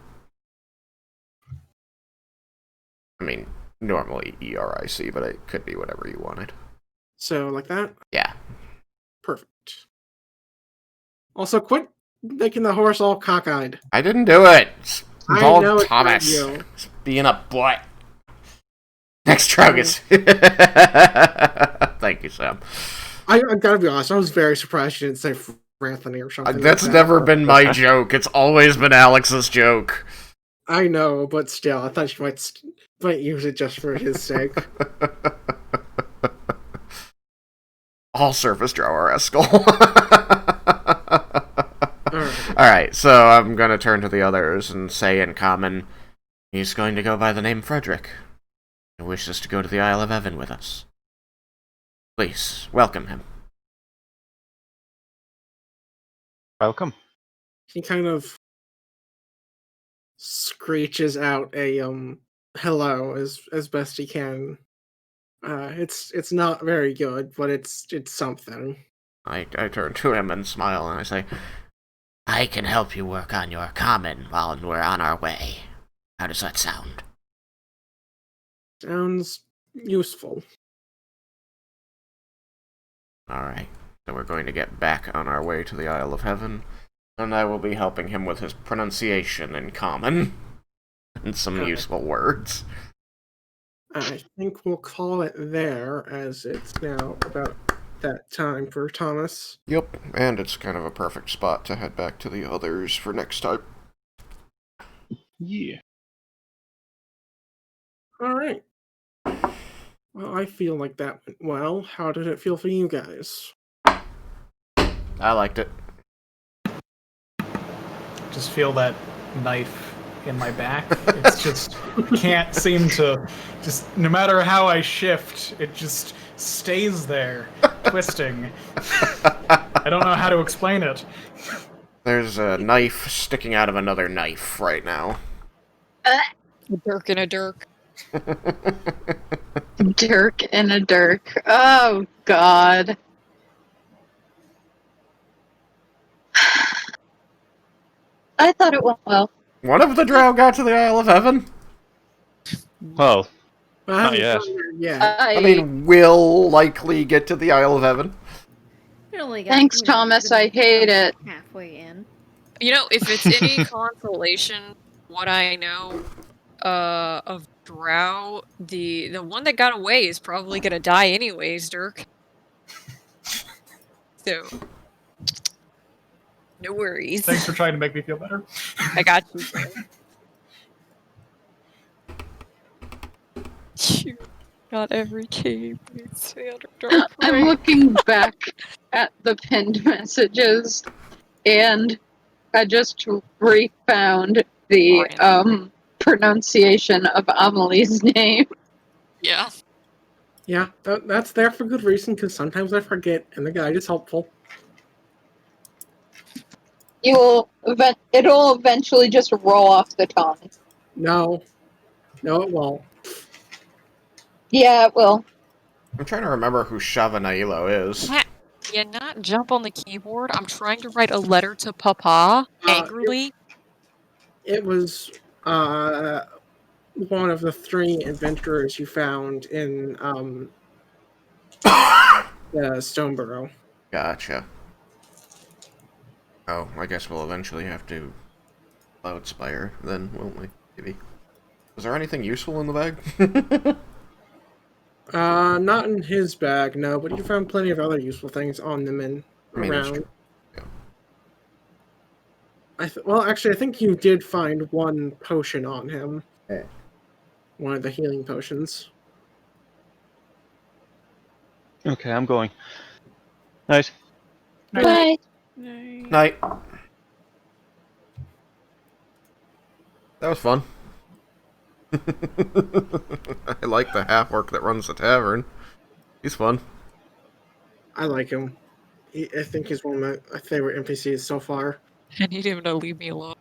[SPEAKER 4] mean, normally E-R-I-C, but it could be whatever you wanted.
[SPEAKER 1] So, like that?
[SPEAKER 4] Yeah.
[SPEAKER 1] Perfect. Also, quit making the horse all cockeyed.
[SPEAKER 4] I didn't do it! It's
[SPEAKER 1] I
[SPEAKER 4] involved
[SPEAKER 1] know it's not
[SPEAKER 4] Thomas.
[SPEAKER 1] you.
[SPEAKER 4] It's being a butt. Next drug is... Thank you, Sam.
[SPEAKER 1] I gotta be honest, I was very surprised you didn't say Anthony or something.
[SPEAKER 4] That's
[SPEAKER 1] like that.
[SPEAKER 4] never been my joke. It's always been Alex's joke.
[SPEAKER 1] I know, but still, I thought you might use it just for his sake.
[SPEAKER 4] All surface drow are Eskel.
[SPEAKER 1] Alright.
[SPEAKER 4] Alright, so I'm gonna turn to the others and say in common, he's going to go by the name Frederick. He wishes to go to the Isle of Evan with us. Please, welcome him.
[SPEAKER 7] Welcome.
[SPEAKER 1] He kind of screeches out a hello as best he can. It's not very good, but it's something.
[SPEAKER 4] I turn to him and smile and I say, I can help you work on your common while we're on our way. How does that sound?
[SPEAKER 1] Sounds useful.
[SPEAKER 4] Alright, so we're going to get back on our way to the Isle of Heaven, and I will be helping him with his pronunciation in common, and some useful words.
[SPEAKER 1] I think we'll call it there, as it's now about that time for Thomas.
[SPEAKER 4] Yep, and it's kind of a perfect spot to head back to the others for next time.
[SPEAKER 7] Yeah.
[SPEAKER 1] Alright. Well, I feel like that went well. How did it feel for you guys?
[SPEAKER 4] I liked it.
[SPEAKER 6] Just feel that knife in my back. It's just can't seem to. Just no matter how I shift, it just stays there, twisting. I don't know how to explain it.
[SPEAKER 4] There's a knife sticking out of another knife right now.
[SPEAKER 3] A dirk and a dirk.
[SPEAKER 2] Dirk and a dirk. Oh, God. I thought it went well.
[SPEAKER 4] One of the drow got to the Isle of Heaven.
[SPEAKER 7] Well,
[SPEAKER 1] I haven't
[SPEAKER 7] yet.
[SPEAKER 1] gone there yet.
[SPEAKER 4] I mean, will likely get to the Isle of Heaven.
[SPEAKER 5] We only got,
[SPEAKER 2] Thanks, Thomas. I hate it.
[SPEAKER 5] halfway in.
[SPEAKER 3] You know, if it's any consolation, what I know of Drow, the one that got away is probably gonna die anyways, Dirk. So, no worries.
[SPEAKER 6] Thanks for trying to make me feel better.
[SPEAKER 3] I got you. Bro. You got every cave. It's dark
[SPEAKER 2] I'm looking back at the pinned messages, and I just refound the pronunciation of Amelie's name.
[SPEAKER 3] Yeah.
[SPEAKER 1] Yeah, that's there for good reason, because sometimes I forget, and the guide is helpful.
[SPEAKER 2] It'll eventually just roll off the tongue.
[SPEAKER 1] No, it won't.
[SPEAKER 2] Yeah, it will.
[SPEAKER 4] I'm trying to remember who Shavanailo is.
[SPEAKER 3] Yeah, not jump on the keyboard. I'm trying to write a letter to Papa angrily.
[SPEAKER 1] It was one of the 3 adventurers you found in the Stoneborough.
[SPEAKER 4] Gotcha. Oh, I guess we'll eventually have to Cloudspire then, won't we? Maybe. Was there anything useful in the bag?
[SPEAKER 1] Not in his bag, no, but you found plenty of other useful things on them and around.
[SPEAKER 4] Yeah.
[SPEAKER 1] Well, actually, I think you did find one potion on him.
[SPEAKER 4] Yeah.
[SPEAKER 1] One of the healing potions.
[SPEAKER 7] okay, I'm going. Nice.
[SPEAKER 2] Bye.
[SPEAKER 4] Night. That was fun. I like the half-orc that runs the tavern. He's fun.
[SPEAKER 1] I like him. I think he's one of my favorite NPCs so far.
[SPEAKER 3] I need him to leave me alone.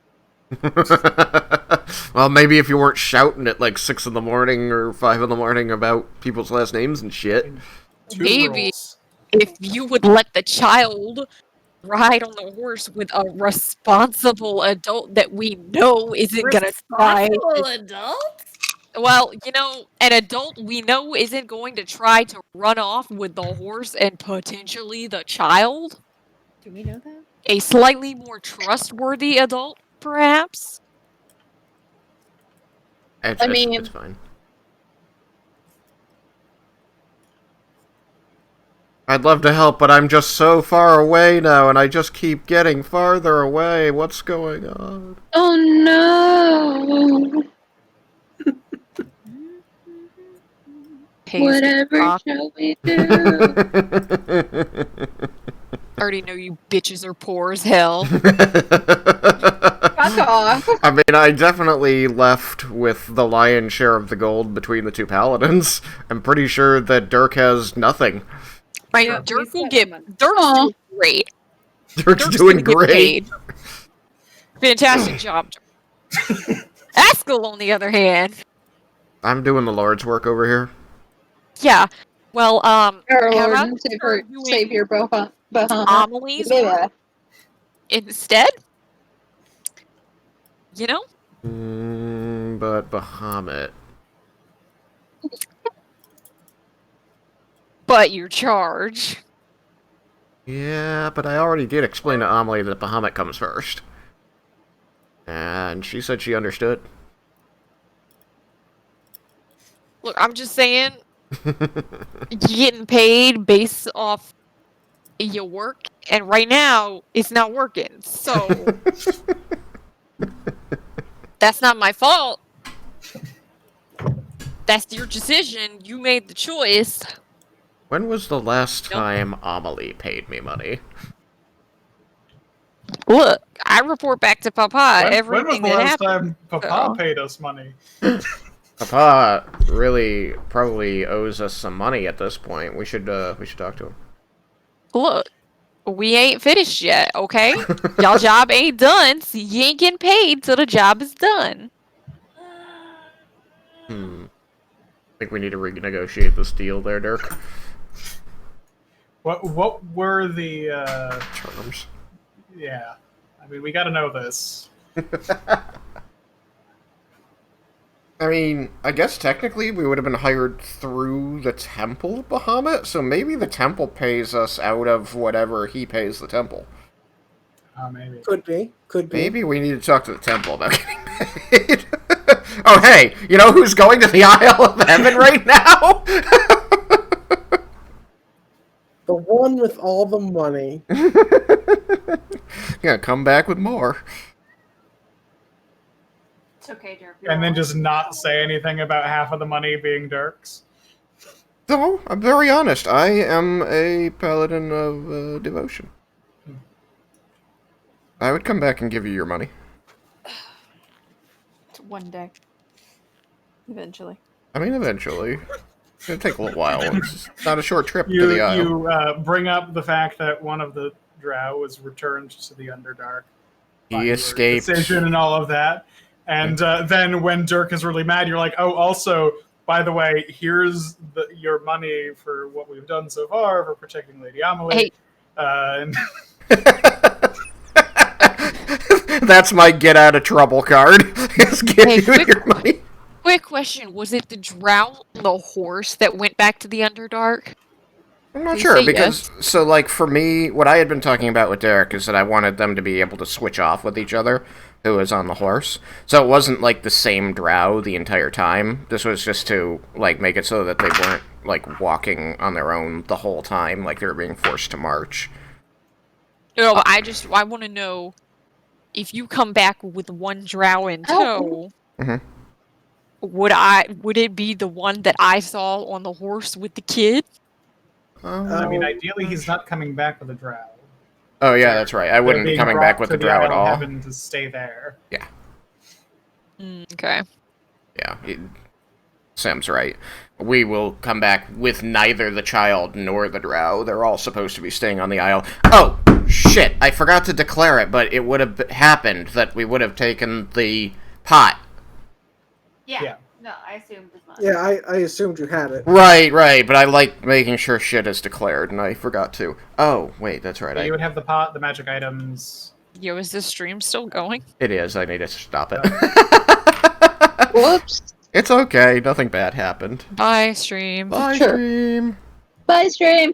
[SPEAKER 4] Well, maybe if you weren't shouting at like 6 in the morning or 5 in the morning about people's last names and shit.
[SPEAKER 3] Maybe if you would let the child ride on the horse with a responsible adult that we know isn't gonna try.
[SPEAKER 5] Responsible adult?
[SPEAKER 3] Well, you know, an adult we know isn't going to try to run off with the horse and potentially the child.
[SPEAKER 5] Do we know that?
[SPEAKER 3] A slightly more trustworthy adult, perhaps?
[SPEAKER 4] It's fine. I'd love to help, but I'm just so far away now, and I just keep getting farther away. What's going on?
[SPEAKER 2] Oh no! Whatever shall we do?
[SPEAKER 3] I already know you bitches are poor as hell.
[SPEAKER 2] Fuck off.
[SPEAKER 4] I mean, I definitely left with the lion's share of the gold between the 2 paladins. I'm pretty sure that Dirk has nothing.
[SPEAKER 3] Right,
[SPEAKER 5] Sure.
[SPEAKER 3] Dirk will
[SPEAKER 5] He's
[SPEAKER 3] get.
[SPEAKER 5] got
[SPEAKER 3] Dirk's doing great.
[SPEAKER 4] Dirk's
[SPEAKER 3] Dirk's
[SPEAKER 4] doing
[SPEAKER 3] gonna get
[SPEAKER 4] great.
[SPEAKER 3] paid. Fantastic job, Dirk. Askell, on the other hand.
[SPEAKER 4] I'm doing the Lord's work over here.
[SPEAKER 3] Yeah. Well,
[SPEAKER 2] Our
[SPEAKER 3] how
[SPEAKER 2] Lord
[SPEAKER 3] about
[SPEAKER 2] and
[SPEAKER 3] we start doing
[SPEAKER 2] Savior Bahamut.
[SPEAKER 3] Amelie's work instead? You know?
[SPEAKER 4] But Bahamut.
[SPEAKER 3] But your charge.
[SPEAKER 4] Yeah, but I already did explain to Amelie that Bahamut comes first. And she said she understood.
[SPEAKER 3] Look, I'm just saying, you're getting paid based off your work, and right now, it's not working. So, that's not my fault. That's your decision. You made the choice.
[SPEAKER 4] When was the last
[SPEAKER 3] Nope.
[SPEAKER 4] time Amelie paid me money?
[SPEAKER 3] Look, I report back to Papa
[SPEAKER 6] When was
[SPEAKER 3] everything
[SPEAKER 6] the
[SPEAKER 3] that
[SPEAKER 6] last
[SPEAKER 3] happened.
[SPEAKER 6] time Papa
[SPEAKER 3] so-
[SPEAKER 6] paid us money?
[SPEAKER 4] Papa really probably owes us some money at this point. We should talk to him.
[SPEAKER 3] Look, we ain't finished yet, okay? Y'all job ain't done, so you ain't getting paid till the job is done.
[SPEAKER 4] I think we need to renegotiate this deal there, Dirk.
[SPEAKER 6] What were the
[SPEAKER 4] Terms.
[SPEAKER 6] yeah? I mean, we got to know this.
[SPEAKER 4] I mean, I guess technically we would have been hired through the temple of Bahamut, so maybe the temple pays us out of whatever he pays the temple.
[SPEAKER 6] Maybe.
[SPEAKER 1] Could be.
[SPEAKER 4] Maybe we need to talk to the temple about getting paid. Oh, hey, you know who's going to the Isle of Heaven right now?
[SPEAKER 1] The one with all the money.
[SPEAKER 4] Yeah, come back with more.
[SPEAKER 5] It's okay, Dirk.
[SPEAKER 6] And then just not say anything about half of the money being Dirk's.
[SPEAKER 4] No, I'm very honest. I am a paladin of devotion. I would come back and give you your money.
[SPEAKER 8] One day. Eventually.
[SPEAKER 4] I mean, eventually. It's gonna take a little while. It's not a short trip to
[SPEAKER 6] You
[SPEAKER 4] the Isle.
[SPEAKER 6] bring up the fact that one of the drow was returned to the Underdark. by
[SPEAKER 4] He
[SPEAKER 6] your
[SPEAKER 4] escaped.
[SPEAKER 6] decision and all of that. And then when Dirk is really mad, you're like, oh, also, by the way, here's your money for what we've done so far for protecting Lady Amelie.
[SPEAKER 3] Hey.
[SPEAKER 6] And
[SPEAKER 4] That's my get out of trouble card. Just give
[SPEAKER 3] Hey,
[SPEAKER 4] you
[SPEAKER 3] quick-
[SPEAKER 4] your money.
[SPEAKER 3] Quick question: was it the drow on the horse that went back to the Underdark?
[SPEAKER 4] I'm not
[SPEAKER 3] Please
[SPEAKER 4] sure
[SPEAKER 3] say
[SPEAKER 4] because so like for me, what I had been talking about with Derek is that I wanted them to be able to switch off with each other, who was on the horse. So it wasn't like the same drow the entire time. This was just to like make it so that they weren't like walking on their own the whole time, like they were being forced to march.
[SPEAKER 3] No, but I want to know if you come back with one drow in tow.
[SPEAKER 4] Mhm.
[SPEAKER 3] Would it be the one that I saw on the horse with the kid?
[SPEAKER 6] I mean, ideally, he's not coming back with a drow.
[SPEAKER 4] Oh yeah, that's right. I
[SPEAKER 6] They're
[SPEAKER 4] wouldn't be
[SPEAKER 6] being
[SPEAKER 4] coming
[SPEAKER 6] brought
[SPEAKER 4] back with
[SPEAKER 6] to
[SPEAKER 4] the drow at
[SPEAKER 6] Isle of
[SPEAKER 4] all.
[SPEAKER 6] Heaven to stay there.
[SPEAKER 3] Okay.
[SPEAKER 4] Yeah, Sam's right. We will come back with neither the child nor the drow. They're all supposed to be staying on the isle. Oh, shit! I forgot to declare it, but it would have happened that we would have taken the pot.
[SPEAKER 5] Yeah. No, I assumed as much.
[SPEAKER 1] Yeah, I assumed you had it.
[SPEAKER 4] Right, but I like making sure shit is declared, and I forgot to. Oh, wait, that's right.
[SPEAKER 6] You would have the pot, the magic items.
[SPEAKER 3] Yo, is this stream still going?
[SPEAKER 4] It is. I need to stop it.
[SPEAKER 2] Whoops.
[SPEAKER 4] It's okay. Nothing bad happened.
[SPEAKER 3] Bye, stream.
[SPEAKER 4] Bye,
[SPEAKER 2] Sure.
[SPEAKER 4] stream.
[SPEAKER 2] Bye, stream.